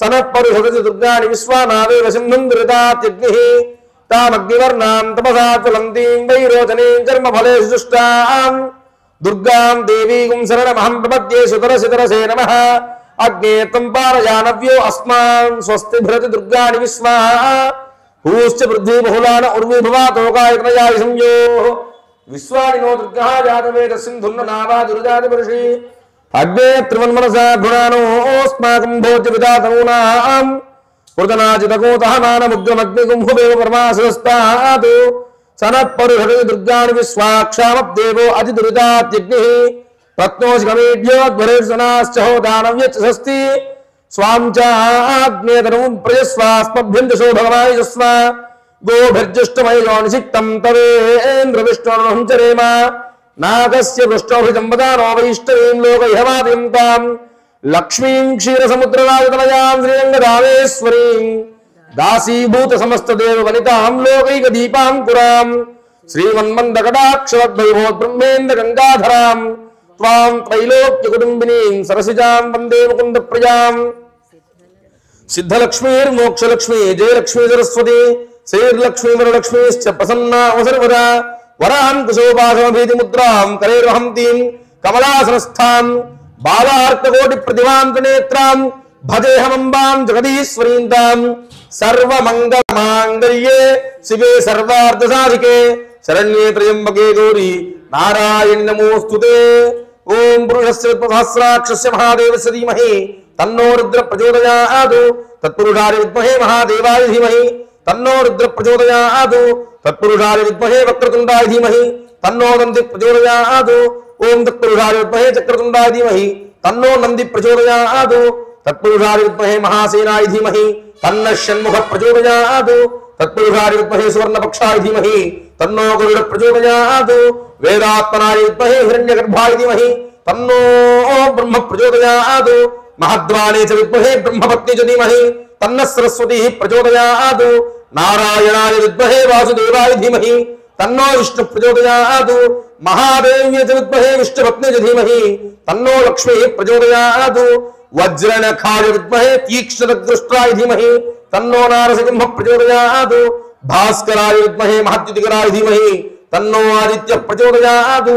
సనఃపరుషదతి దుర్గాణి విశ్వానాదేవ సింధుం దురితాత్యగ్నిః తామగ్నివర్ణాం తపసా జ్వలంతీం వైరోచనీం కర్మఫలేషు దుష్టాం దుర్గాం దేవీగుం శరణమహం ప్రపద్యే సుతరసితరసే నమః అగ్నే త్వం పారయానవ్యో అస్మాన్ స్వస్తిభృతి దుర్గాణి విశ్వా హూశ్చ పృథ్వీ బహుళాన ఉర్వీభవాతోకాయతనయాయ సంయో విశ్వానినో దుర్గా జాతవేద సింధున్న నావా దుర్జాతి పురుషి అగ్నే త్రివన్మనసా గుణానోస్మాకం భోజ్య విదాతనూనాం హృదనాజితకోతహనానముగ్రమగ్నిగుంహువేవ పరమాశస్తాతు సనఃపరుషదతి దుర్గాణి విశ్వాక్షామప్దేవో అతిదురితాత్యగ్నిః రత్నోసి కమేఢ్యోధ్వరేర్సనాశ్చ హోదానవ్యచ్చ స్వస్తి స్వాం చాగ్నేతరం ప్రజస్వాస్మభ్యంజసో భగవాయుజస్వ గోభిర్జుష్టమయో నిషిక్తం తవేంద్ర విష్ణోర్హం చరేమ నాగస్య పృష్టోభిజం వదానో వైష్ణవీం లోకైహవాదిం తాం లక్ష్మీం క్షీరసముద్రరాజతనయాం శ్రీరంగరామేశ్వరీం దాసీభూత సమస్తదేవ వనితాం లోకైక దీపాంకురాం శ్రీమన్మందకటాక్షవద్భైభోద్బ్రహ్మేంద్ర గంగాధరాం త్వాం త్రైలోక్య కుటుంబినీం సరసిజాం వందే ముకుంద ప్రియాం సిద్ధలక్ష్మీర్మోక్షలక్ష్మీ జయలక్ష్మీ సరస్వతి శ్రీర్లక్ష్మీ వరలక్ష్మీశ్చ ప్రసన్నా సర్వదా వరాం కుశోపాసమభీతి ముద్రాం కరైర్వహంతీం కమలాసనస్థాం బాలార్కకోటి ప్రతిమాం త్రినేత్రాం భజేహమంబాం జగదీశ్వరీం తాం సర్వమంగళమాంగళ్యే శివే సర్వార్థసాధికే శరణ్యే త్రయంబకే గౌరీ నారాయణ నమోస్తుతే ఓం పురుషస్య సహస్రాక్షస్య మహాదేవస్య ధీమహి తన్నో రుద్ర ప్రచోదయాదు తత్పురుషాయ విద్మహే మహాదేవాయ ధీమహి తన్నో రుద్ర ప్రచోదయాదు తత్పురుషాయ విద్మహే వక్రతుండాయ ధీమహి తన్నో నంది ప్రచోదయాదు ఓం తత్పురుషాయ విద్మహే చక్రతుండాయ ధీమహి తన్నో నంది ప్రచోదయాదు తత్పురుషాయ విద్మహే మహాసేనాయ ధీమహి తన్న షణ్ముఖ ప్రచోదయాదు తత్పురుషాయ విద్మహే సువర్ణపక్షాయ ధీమహి తన్నో గరుడ ప్రచోదయాదు వేదాత్మనాయ విద్మహే హిరణ్యగర్భాయ ధీమహి తన్నో బ్రహ్మ ప్రచోదయాదు మహద్వానే చ విద్మహే బ్రహ్మపత్ని చ ధీమహి తన్న సరస్వతి ప్రచోదయాదు నారాయణాయ విద్మహే వాసుదేవాయ ధీమహి తన్నో విష్ణు ప్రచోదయాదు మహాదేవ్య చ విద్మహే విష్ణుపత్ని చ ధీమహి తన్నో లక్ష్మీ ప్రచోదయాదు వజ్రనఖాయ విద్మహే తీక్ష్ణదృష్టాయ ధీమహి తన్నో నారసింహ ప్రచోదయాదు భాస్కరాయ విద్మహే మహద్యుతికరాయ ధీమహి తన్నో ఆదిత్య ప్రచోదయాదు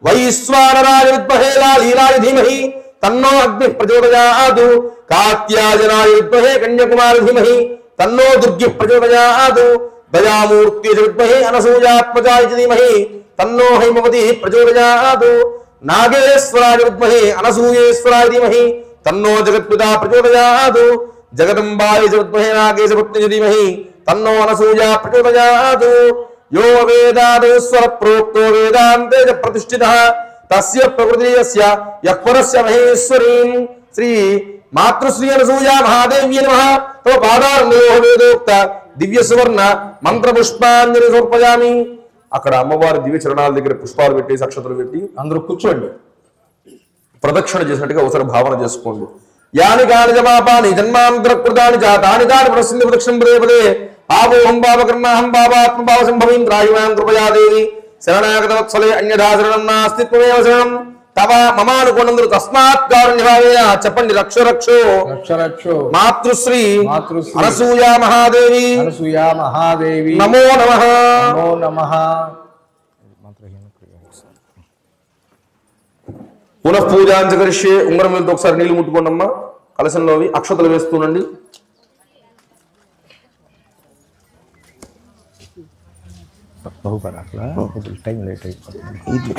వైశ్వానరాయ విద్మహే లాలీలాయ ధీమహి తన్నో అగ్ని ప్రచోదయాదు కాత్యాయనాయ విద్మహే కన్యాకుమార ధీమహి తన్నో దుర్గి ప్రచోదయాదు దయామూర్తి విద్మహే అనసూయాత్మజాయ ధీమహి తన్నో హైమవతి ప్రచోదయాదు నాగేశ్వరాయ విద్మహే అనసూయేశ్వరాయ ధీమహి తన్నో జగత్పితా ప్రచోదయాదు జగదంబాయ విద్మహే నాగేశపత్ని ధీమహి తన్నో అనసూయా ప్రచోదయాదు యో వేదాదేశ్వర ప్రోక్తో వేదాంతే చ ప్రతిష్ఠితః తస్య ప్రకృతియస్య యఃపరస్య మహేశ్వరీం శ్రీ మాతృశ్రీ అనసూయా మహాదేవ్యై నమః తవ పాదారవిందయోః వేదోక్త దివ్య సువర్ణ మంత్ర పుష్పాంజలి సమర్పయామి. అక్కడ అమ్మవారి దివ్య చరణాల దగ్గర పుష్పాలు పెట్టేసి అక్షతలు పెట్టి అందరూ కూర్చోండి. ప్రదక్షిణ చేసినట్టుగా ఒకసారి భావన చేసుకోండి. యాని కాని జపాపాని జన్మాంతర కృతాని జాతాని తాని ప్రసిద్ధి ప్రదక్షిణం పదే పదే ఆవోహం భావకర్ణాహం భావాత్మ భావ సంభవీం త్రాహిమాం కృపయాదేవి శరణాగత వత్సలే అన్యథా శరణం నాస్తి త్వమేవ శరణం తవ మమానుకోనందరు తస్మాత్ కారుణ్యభావేన చెప్పండి. రక్ష రక్షో మాతృశ్రీ అనసూయా మహాదేవి నమో నమః. పునః పూజాంచ కరిష్యే. ఉంగరం వెళ్తే ఒకసారి నీళ్లు ముట్టుకోండి అమ్మా. కలశంలోవి అక్షతలు వేస్తూనండి.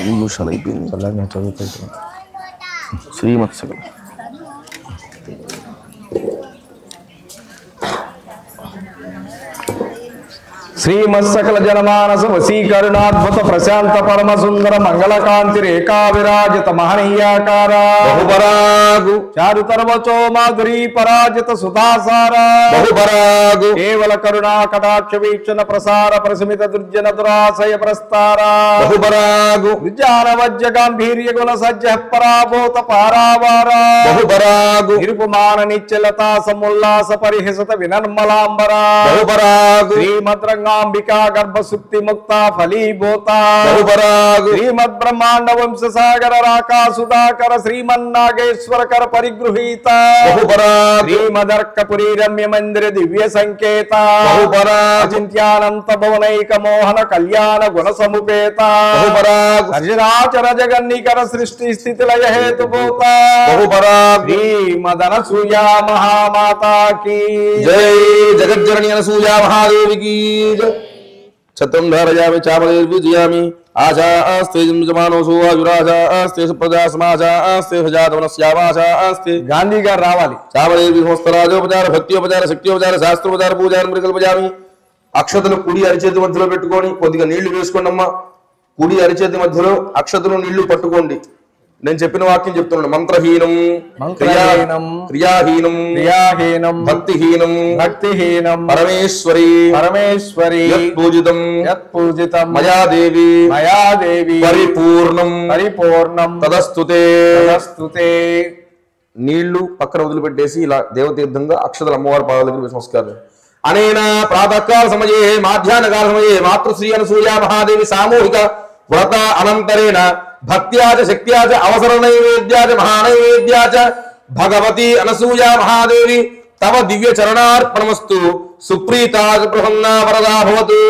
నిమిషాలు అయిపోయింది. శ్రీమత్సకం శ్రీమత్సకల జనమానస వశీకరుణాద్భుత ప్రశాంత పరమ సుందర మంగళకాంతి రేఖా విరాజిత మహనీయాకార బహుపరాగు చారుతరవచో మాధురీ పరాజిత సుధాసారా బహుపరాగు కేవల కరుణా కటాక్ష వీక్షణ ప్రసార ప్రసమిత దుర్జన దురాశయ ప్రస్తారా బహుపరాగు విజ్ఞాన వజ్య గాంభీర్య గుణ సజ్జ పరాభూత పారావారా బహుపరాగు నిరుపమాన నిత్యలతా సముల్లాస పరిహసత వినర్మలాంబరా బహుపరాగు శ్రీమద్రంగాంబికా గర్భసుక్తి ముక్త ఫలీభూత బహుపరాగు శ్రీమద్ బ్రహ్మాండ వంశ సాగర రాకా సుధాకర శ్రీమన్నాగేశ్వరకర పరిగృహీత బహుపరాగు శ్రీమదర్కపురీ రమ్య మందిర దివ్య సంకేత బహుపరాగు అచింత్యానంత భువనైక మోహన కళ్యాణ గుణ సముపేత బహుపరాగు సర్జనాచర జగన్నికర సృష్టి స్థితి లయ హేతుభూత బహుపరాగు శ్రీమదనసూయా మహామాతా కీ జై. జగజ్జనని అనసూయా మహాదేవికి ఛత్రం ధారయామి చామలేర్విజయామి ఆశాస్తే జమానోసు ఆయురాశాస్తే సుప్రజా సమాశాస్తే సజాతవనస్యావాశాస్తే. గాంధీ గారు రావాలి. చామలేర్వి సమస్తరాజోపచార భక్త్యోపచార శక్త్యోపచార శాస్త్రోపచార పూజారం కల్పజామి. అక్షతలు కుడి అరిచేతి మధ్యలో పెట్టుకొని కొద్దిగా నీళ్లు వేసుకోండి అమ్మా. కుడి అరిచేతి మధ్యలో అక్షతలు నీళ్లు పట్టుకోండి. నేను చెప్పిన వాక్యం చెప్తున్నాను. మంత్రహీనం క్రియాహీనం భక్తిహీనం పరమేశ్వరి యత్పూజితం మయాదేవి పరిపూర్ణం తదస్తుతే. నీళ్లు పక్కన వదిలిపెట్టేసి ఇలా దేవతీర్థంగా అక్షతలు అమ్మవారి పాదాల దగ్గర నమస్కారం. అనేన ప్రాతకాల సమయే మాధ్యాహ్నకాల సమయే మాతృశ్రీ అనసూయా మహాదేవి సామూహిక వ్రత అనంతరేణ భక్త్యాచ శక్త్యాచ అవసర నైవేద్యాచ మహానైవేద్యాచ భగవతి అనసూయా మహాదేవి తవ దివ్య చరణార్పణమస్తు. సుప్రీతా ప్రసన్నా వరదా భవతు.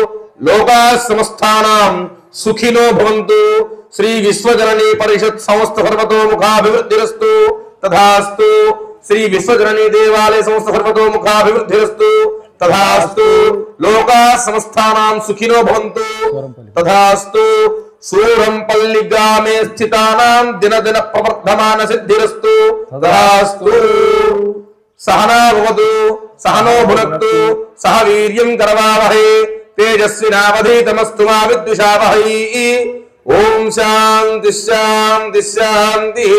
లోకా సమస్తానాం సుఖినో భవంతు. శ్రీ విశ్వజననీ పరిషత్ సంస్థ సర్వతో ముఖాభివృద్ధిరస్తు తథాస్తు. శ్రీ విశ్వజననీ దేవాలయ సంస్థ సర్వతో ముఖాభివృద్ధిరస్తు తథాస్తు. లోకా సమస్తానాం సుఖినో భవంతు తథాస్తు. సూరం పల్లి గ్రామే స్థితానాం దినదిన ప్రవర్ధమాన సిద్ధిరస్తు తదాస్తు. సహనా భవతు సహనో భునక్తు సహ వీర్యం కరవావహై తేజస్వినావధీతమస్తు మా విద్విషావహై. ఓం శాంతి శాంతి శాంతి.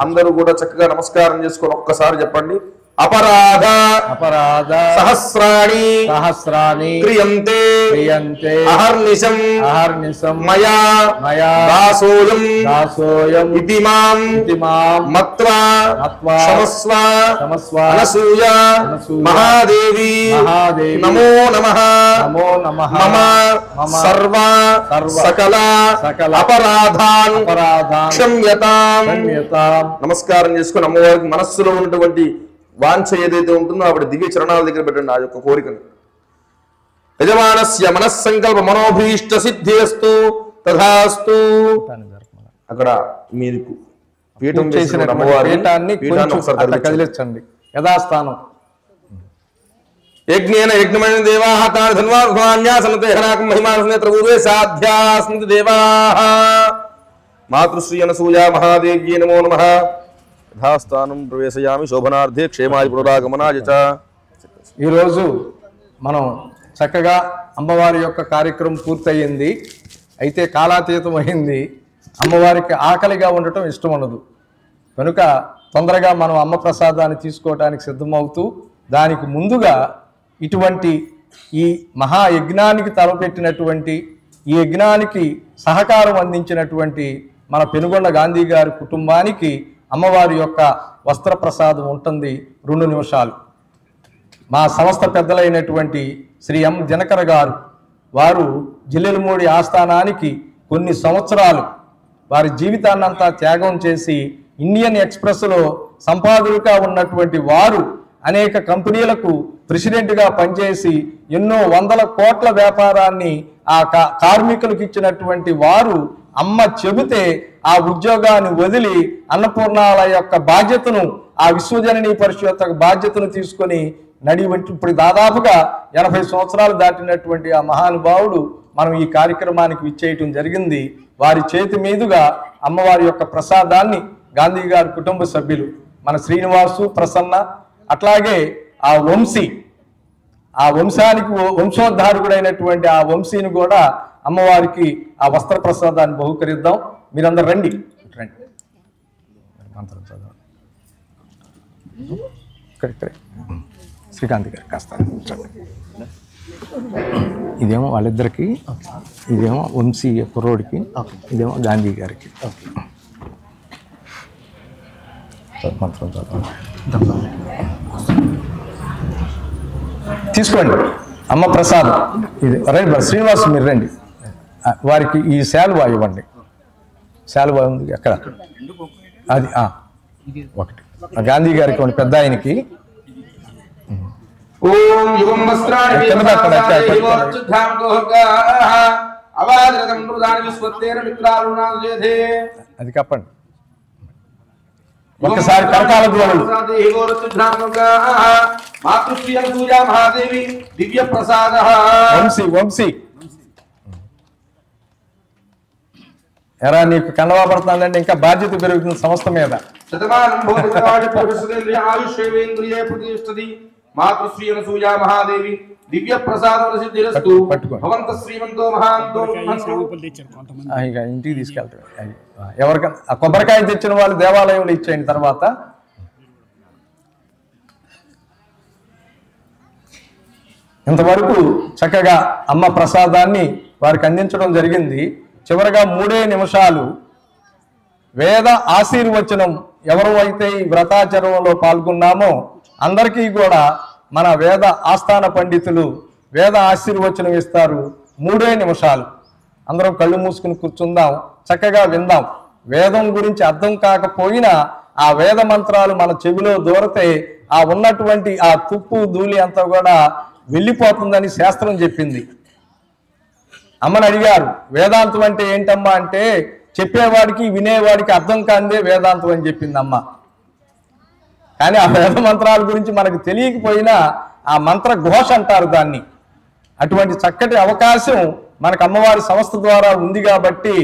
అందరూ కూడా చక్కగా నమస్కారం చేసుకొని ఒక్కసారి చెప్పండి. అపరాధ అపరాధ సహస్రాణి సహస్రాణి క్రియంతే క్రియంతే అహర్నిశం అహర్నిశం మయా మయా దాసోయం దాసోయం ఇతి మాం మత్వా మత్వా క్షమస్వ క్షమస్వ అనసూయ అనసూయ మహాదేవి మహాదేవి నమో నమః నమో నమః మమ మమ సర్వ సర్వ సకల సకల అపరాధాన్ అపరాధాన్ క్షమ్యతాం. క్షమ్యతాం. నమస్కారం చేసుకుని అమ్మవారికి మనస్సులో ఉన్నటువంటి వాంఛ ఏదైతే ఉంటుందో ఆవిడ దివ్య చరణాల దగ్గర పెట్టండి ఆ యొక్క కోరికను. యజమానస్య మనస్సంకల్ప మనోభీష్ట సిద్ధిరస్తు తథాస్తు. అక్కడ మీకు పీఠం చేసిన అమ్మవారి పీఠాన్ని పీఠాన్ని ఒకసారి కదిలించండి. కదిలించండి యథాస్థానం. యజ్ఞేన యజ్ఞమైన దేవాః తాని ధన్వాన్యాసనతే హనాకం మహిమానసనేత్ర పూర్వే సాధ్యాస్మితి దేవాః. మాతృశ్రీ అనసూయా మహాదేవ్యై నమో నమః. యథాస్థానం ప్రవేశయామి శోభనార్థే క్షేమాది పునరాగమనాయ చ. ఈరోజు మనం చక్కగా అమ్మవారి యొక్క కార్యక్రమం పూర్తయింది. అయితే కాలాతీతం అయింది. అమ్మవారికి ఆకలిగా ఉండటం ఇష్టం ఉండదు కనుక తొందరగా మనం అమ్మ ప్రసాదాన్ని తీసుకోవడానికి సిద్ధమవుతూ దానికి ముందుగా ఇటువంటి ఈ మహాయజ్ఞానికి తలపెట్టినటువంటి ఈ యజ్ఞానికి సహకారం అందించినటువంటి మన పెనుగొండ గాంధీ గారి కుటుంబానికి అమ్మవారి యొక్క వస్త్రప్రసాదం ఉంటుంది. 2 నిమిషాలు. మా సంస్థ పెద్దలైనటువంటి శ్రీ ఎం దినకర్ గారు వారు జిల్లెలమూడి ఆస్థానానికి కొన్ని సంవత్సరాలు వారి జీవితాన్నంతా త్యాగం చేసి ఇండియన్ ఎక్స్ప్రెస్లో సంపాదకులుగా ఉన్నటువంటి వారు అనేక కంపెనీలకు ప్రెసిడెంట్గా పనిచేసి ఎన్నో వందల కోట్ల వ్యాపారాన్ని ఆ కార్మికులకు ఇచ్చినటువంటి వారు అమ్మ చెబితే ఆ ఉద్యోగాన్ని వదిలి అన్నపూర్ణాల యొక్క బాధ్యతను ఆ విశ్వజననీ పరిషత్ యొక్క బాధ్యతను తీసుకొని ఇప్పుడు దాదాపుగా 80 సంవత్సరాలు దాటినటువంటి ఆ మహానుభావుడు మనం ఈ కార్యక్రమానికి విచ్చేయటం జరిగింది. వారి చేతి మీదుగా అమ్మవారి యొక్క ప్రసాదాన్ని గాంధీ గారి కుటుంబ సభ్యులు మన శ్రీనివాసు ప్రసన్న అట్లాగే ఆ వంశానికి వంశోద్ధారకుడైనటువంటి ఆ వంశీని కూడా అమ్మవారికి ఆ వస్త్ర ప్రసాదాన్ని బహుకరిద్దాం. మీరందరూ రండి రండి. మంత్రం చదవండి. ఇక్కడే శ్రీకాంత్ గారు కాస్త ఇదేమో వాళ్ళిద్దరికి, ఇదేమో వంశీ కుర్రోడికి, ఇదేమో గాంధీ గారికి. మంత్రం చదవండి. తీసుకోండి అమ్మ ప్రసాదం. ఇది రండి శ్రీనివాస్ మీరు రండి. వారికి ఈ శాలువా ఇవ్వండి. శాలువా ఉంది ఎక్కడ అది ఒకటి గాంధీ గారికి ఒక పెద్ద ఆయనకి. ఓం యుగం వస్త్రాణి అది కప్పండి ఒక్కసారి కరకాల ధ్వనులు. మహాదేవి దివ్య ప్రసాద. వంశీ ఎరా నీకు కన్నవా పడుతుందండి, ఇంకా బాధ్యత పెరుగుతుంది సంస్థ మీద. మాతృశ్రీ అనసూయ మహాదేవి దివ్య ప్రసాదం సిద్ధిరస్తు. భవంత శ్రీమంతో మహాంతో. ఇక ఇంటికి తీసుకెళ్తాడు. ఎవరికైనా కొబ్బరికాయ తెచ్చిన వాళ్ళు దేవాలయంలో ఇచ్చేయండి. తర్వాత ఇంతవరకు చక్కగా అమ్మ ప్రసాదాన్ని వారికి అందించడం జరిగింది. చివరగా 3 నిమిషాలు వేద ఆశీర్వచనం. ఎవరు అయితే ఈ వ్రతాచరణలో పాల్గొన్నామో అందరికీ కూడా మన వేద ఆస్థాన పండితులు వేద ఆశీర్వచనం ఇస్తారు. 3 నిమిషాలు అందరం కళ్ళు మూసుకుని కూర్చుందాం, చక్కగా విందాం. వేదం గురించి అర్థం కాకపోయినా ఆ వేద మంత్రాలు మన చెవిలో దూరతే ఆ ఉన్నటువంటి ఆ తుప్పు ధూళి అంతా కూడా వెళ్ళిపోతుందని శాస్త్రం చెప్పింది. అమ్మని అడిగారు వేదాంతం అంటే ఏంటమ్మా అంటే, చెప్పేవాడికి వినేవాడికి అర్థం కాందే వేదాంతం అని చెప్పింది అమ్మ. కానీ ఆ వేద మంత్రాల గురించి మనకు తెలియకపోయినా ఆ మంత్ర ఘోష అంటారు దాన్ని. అటువంటి చక్కటి అవకాశం మనకు అమ్మవారి సంస్థ ద్వారా ఉంది కాబట్టి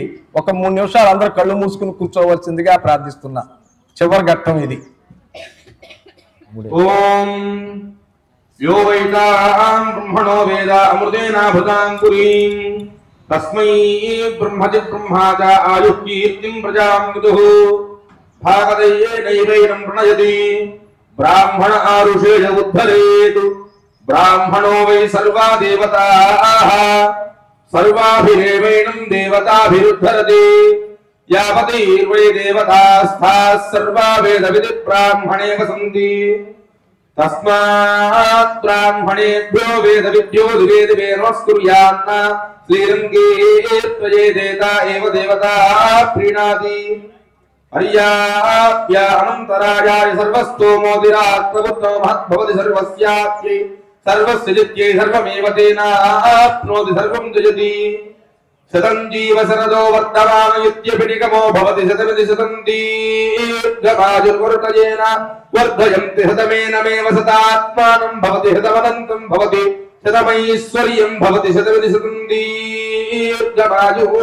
ఒక 3 నిమిషాలు అందరూ కళ్ళు మూసుకుని కూర్చోవలసిందిగా ప్రార్థిస్తున్నా. చివరి ఘట్టం ఇది. ఓం యో వైతాం బ్రహ్మణో వేద అమృతేనాభృతాం పురీం తస్మై బ్రహ్మతి బ్రహ్మాచ ఆయుః కీర్తిం ప్రజాం విదుః భాగదయేనైవైనం ప్రణయతి బ్రాహ్మణ ఆరుషేయ ఉద్ధరేతు బ్రాహ్మణో వై సర్వా దేవతాః సర్వాభిరేవైనం దేవతాభిరుద్ధరతి యావతీర్వై దేవతాస్థాః సర్వా వేదవిది బ్రాహ్మణే వసంతి తస్మాత్ బ్రాహ్మణేభ్యో వేదవిద్యో దివేదివే నమస్కుర్యాన్న శ్రీరంగే త్వయేదేత ఏవ దేవతా ప్రీణాతి పర్యాప్య అనంతరాయాయ సర్వస్తోమోదిరాత్ ప్రభుత్వ మహద్భవతి సర్వస్యాప్యై సర్వస్య జిత్యై సర్వమేవ తేనాప్నోతి సర్వం జయతి శతం జీవ శరదో వర్తమాన ఇత్యభినిగమో భవతి శతమితి శతం దీర్ఘమాయుర్వరుతయేన వర్ధయంతి శతమేనమేవ శతాత్మానం భవతి శతమనంతం భవతి శతమైశ్వర్యం భవతి శతమితి శతం దీర్ఘమాయుః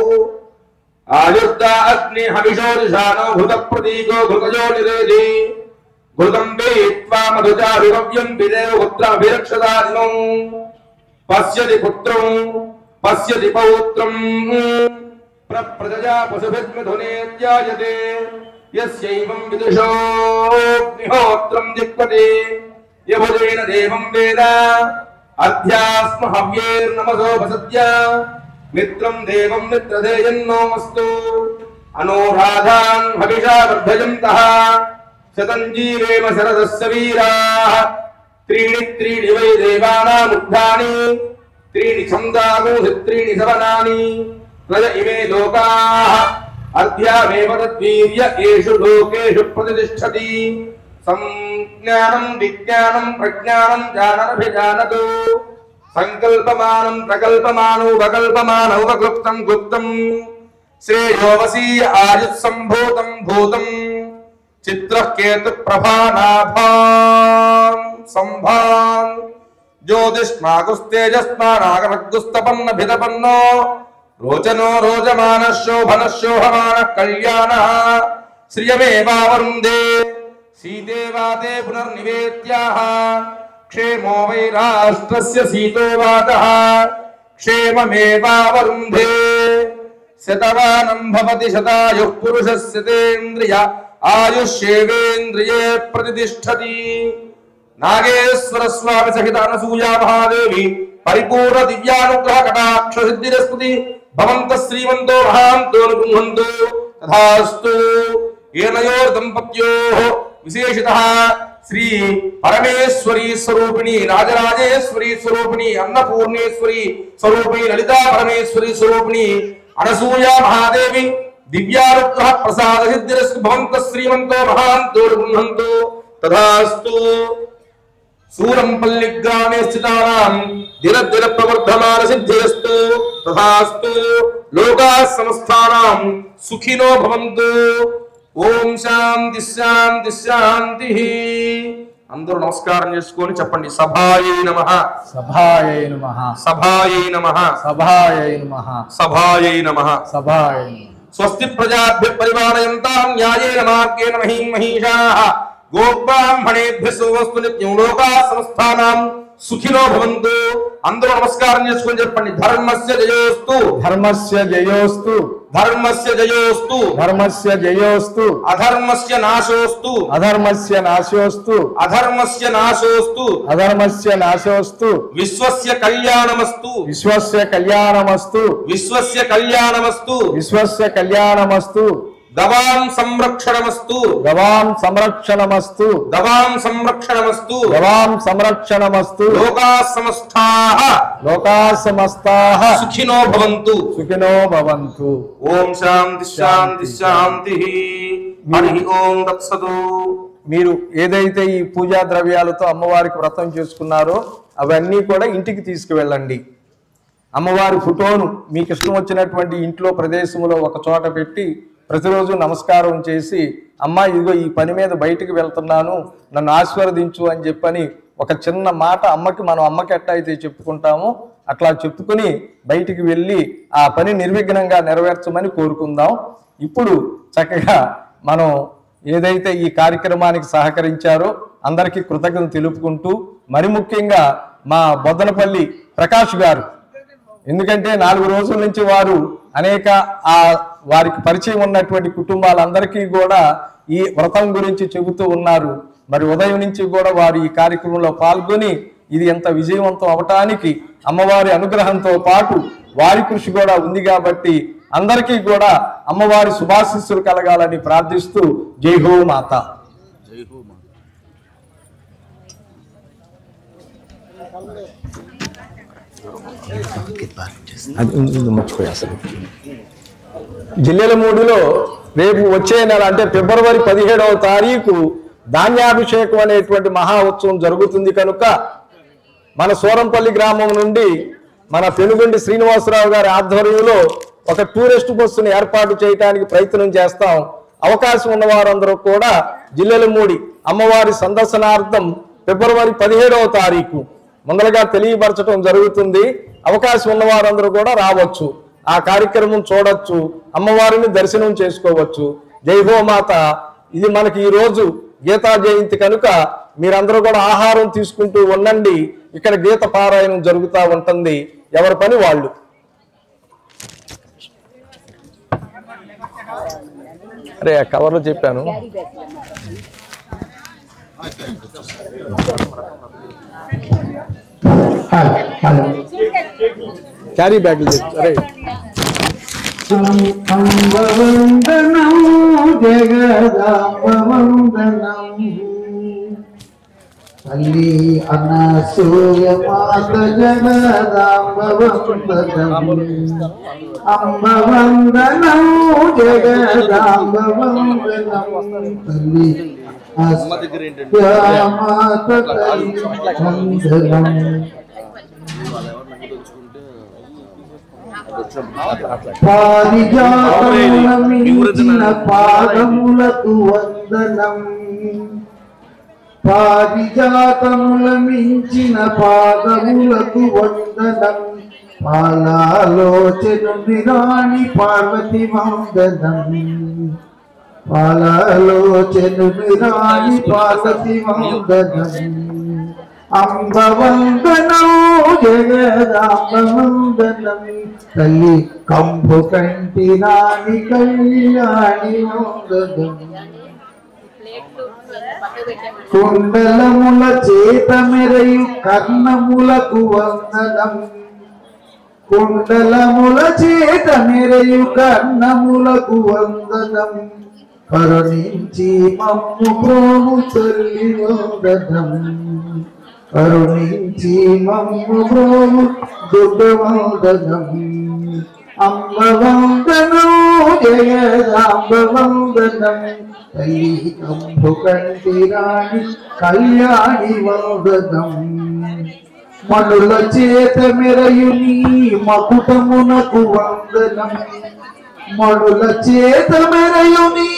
ఆయుర్ద అగ్ని హవిషో నిశానో భృత ప్రతీకో ఘృతజో నిరేధి ఘృతం వేత్వా మధుచారుగవ్యం విదేవ పుత్రమభిరక్షదాదినం పశ్యతి పుత్రం పశ్యతి పౌత్రం ప్రజా పశుభిర్మిథునేత్యాయతే యస్యైవం విదుషోగ్నిహోత్రం జిక్వతే యభుజేన దేవం వేద అధ్యాస్మ హవ్యేర్నమసోపసద్య మిత్రం దేవం మిత్రధేయన్నోమస్తు అనోరాధాన్ హవిషా వర్ధయంతః శతం జీవేమ శరదస్య వీరాః త్రీణి వై దేవానాముగ్ధాని త్రీణి ఛందాగూసి త్రీణి సవనాని ప్రజ ఇమే లోకాః అర్ధ్యామేవ తద్వీర్య ఏషు లోకేషు ప్రతిష్ఠతి సంజ్ఞానం విజ్ఞానం ప్రజ్ఞానం జాననభిజానతు సంకల్పమానం ప్రకల్పమానో వకల్పమానో వక్లుప్తం గుప్తం శ్రేయోవసీయ ఆయుః సంభూతం భూతం చిత్రః కేతు ప్రభానాభాం సంభాం జ్యోతిష్మాగుస్తేజస్మానాగమగ్గుస్తపన్న భిదపన్నో రోచనో రోచమాన శోభన శోభమాన కళ్యాణ శ్రియమేవావరుందే సీదేవాతే పునర్నివేత్యాః క్షేమో వై రాష్ట్రస్య సీతో వాతః క్షేమమేవావరుంధే శతవానం భవతి శతాయుః పురుషస్య తేంద్రియ ఆయుష్యేవేంద్రియే ప్రతిష్ఠతి నాగేశ్వర స్వామి సహిత అనసూయా మహాదేవి పరిపూర్ణ దివ్యానుగ్రహ కటాక్ష సిద్ధిరస్పతి భవంత శ్రీమంతో మహాంతో అనుగృహంతు తథాస్తు ఏనయోర్ దంపత్యోః విశేషితః శ్రీ పరమేశ్వరీ స్వరూపిణి రాజరాజేశ్వరీ స్వరూపిణి అన్నపూర్ణేశ్వరి స్వరూపిణి లలితా పరమేశ్వరీ స్వరూపిణి అనసూయా మహాదేవి దివ్యానుగ్రహ ప్రసాద సిద్ధిరస్తు భవంత శ్రీమంతో మహాంతో అనుగృహంతు తథాస్తు సూరంపల్లి గ్రామే స్థితానాం దినదిన ప్రవర్ధమాన సిద్ధిరస్తు తథాస్తు లోకాః సమస్తానాం సుఖినో భవంతు. ఓం శాంతి శాంతి శాంతి. అందరూ నమస్కారం చేసుకొని చెప్పండి సభాయై నమః సభాయై నమః సభాయై నమః సభాయై నమః సభాయై నమః. సభాయై. స్వస్తి ప్రజాభ్య పరిపాలయంతాం న్యాయేన మార్గేణ మహీం మహీషాః గోబ్రాహ్మణేభ్య సువస్తు నిత్యం లోకాః సమస్తానాం సుఖినో భవంతు. అందరూ నమస్కారం చేసుకొని చెప్పండి ధర్మస్య జయోస్తు ధర్మస్య జయోస్తు ధర్మస్య జయోస్తు ధర్మస్య జయోస్తు అధర్మస్య నాశోస్తు అధర్మస్య నాశోస్తు అధర్మస్య నాశోస్తు అధర్మస్య నాశోస్తు విశ్వస్య కళ్యాణమస్తు విశ్వస్య కళ్యాణమస్తు విశ్వస్య కళ్యాణమస్తు విశ్వస్య కళ్యాణమస్తు గవాం సంరక్షణమస్తు గవాం సంరక్షణమస్తు గవాం సంరక్షణమస్తు గవాం సంరక్షణమస్తు లోకాః సమస్తాః లోకాః సమస్తాః సుఖినో భవంతు. సుఖినో భవంతు. ఓం శాంతి శాంతి శాంతి. హరి ఓం తత్సతు. మీరు ఏదైతే ఈ పూజా ద్రవ్యాలతో అమ్మవారికి వ్రతం చేసుకున్నారో అవన్నీ కూడా ఇంటికి తీసుకువెళ్ళండి. అమ్మవారి ఫోటోను మీకు ఇష్టం వచ్చినటువంటి ఇంట్లో ప్రదేశంలో ఒక చోట పెట్టి ప్రతిరోజు నమస్కారం చేసి అమ్మ ఇదిగో ఈ పని మీద బయటికి వెళ్తున్నాను నన్ను ఆశీర్వదించు అని చెప్పని ఒక చిన్న మాట అమ్మకి మనం అమ్మకి ఎట్లా అయితే చెప్పుకుంటామో అట్లా చెప్పుకుని బయటికి వెళ్ళి ఆ పని నిర్విఘ్నంగా నెరవేర్చమని కోరుకుందాం. ఇప్పుడు చక్కగా మనం ఏదైతే ఈ కార్యక్రమానికి సహకరించారో అందరికీ కృతజ్ఞతలు తెలుపుకుంటూ, మరి ముఖ్యంగా మా బొద్దనపల్లి ప్రకాష్ గారు, ఎందుకంటే 4 రోజుల నుంచి వారు అనేక వారికి పరిచయం ఉన్నటువంటి కుటుంబాలందరికీ కూడా ఈ వ్రతం గురించి చెబుతూ ఉన్నారు. మరి ఉదయం నుంచి కూడా వారు ఈ కార్యక్రమంలో పాల్గొని ఇది ఎంత విజయవంతం అవటానికి అమ్మవారి అనుగ్రహంతో పాటు వారి కృషి కూడా ఉంది. కాబట్టి అందరికీ కూడా అమ్మవారి శుభాశీస్సులు కలగాలని ప్రార్థిస్తూ జై హో మాత. జిల్లెలమూడిలో రేపు వచ్చే నెల అంటే ఫిబ్రవరి 17వ తారీఖు ధాన్యాభిషేకం అనేటువంటి మహా ఉత్సవం జరుగుతుంది కనుక మన సూరంపల్లి గ్రామం నుండి మన పెనుగొండి శ్రీనివాసరావు గారి ఆధ్వర్యంలో ఒక టూరిస్ట్ బస్సును ఏర్పాటు చేయడానికి ప్రయత్నం చేస్తాం. అవకాశం ఉన్న వారందరూ కూడా జిల్లెలమూడి అమ్మవారి సందర్శనార్థం ఫిబ్రవరి 17వ తారీఖు ముందరగా తెలియపరచడం జరుగుతుంది. అవకాశం ఉన్న వారందరూ కూడా రావచ్చు, ఆ కార్యక్రమం చూడొచ్చు, అమ్మవారిని దర్శనం చేసుకోవచ్చు. జై హో మాత. ఇది మనకి ఈ రోజు గీతా జయంతి కనుక మీరందరూ కూడా ఆహారం తీసుకుంటూ ఉండండి. ఇక్కడ గీత పారాయణం జరుగుతూ ఉంటుంది, ఎవరి పని వాళ్ళు. అరే ఆ కవర్లో చెప్పాను. క్యారీ బ్యాగ్లు అరే అంబవందనం జగదాంబవందనం తల్లి అనసూయ మాత జగదాంబవందనం అంబవందనం జగదాంబవందనం తల్లి అనసూయ మాత వందనం పారిజాతముల మించిన పాదములకు వందనం పారిజాతముల మించిన పాదములకు వందనం పాలాలోచనుని రాణి పార్వతి వందనం పాలాలోచనుని రాణి పార్వతి వందనం అంబవందనం జగదాంబవందనం తల్లి కంపు కంటి రాణి కళ్యాణి వందనం కుండలముల చేత మెరయు కర్ణములకు వందనం కుండలముల చేత మెరయు కర్ణములకు వందనం కరుణించి మమ్ము ప్రోము తల్లి వందనం కరుణించి మమ్ము ప్రోము దుర్గ వందనం అంబవందనం జగదాంబవందనం తల్లి కంపు కంటి రాణి కళ్యాణి వందనం మనుల చేత మెరయు నీ మకుటమునకు వందనం మనుల చేత మెరయు నీ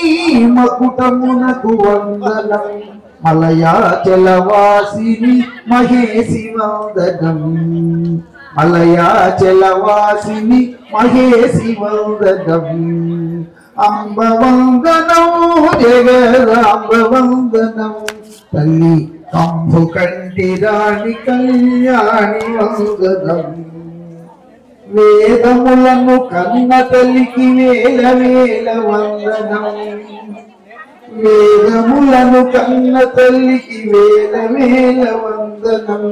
మకుటమునకు వందనం మలయాచలవాసిని మహేసి వందనం మలయాచలవాసిని మహేసి వందనం అంబవందనం జగదాంబవందనం తల్లి కంపు కంటి రాణి కళ్యాణి వందనం వేదములను కన్న తల్లికి వేల వేల వందనం వేదములను కన్న తల్లికి వేల వేల వందనం.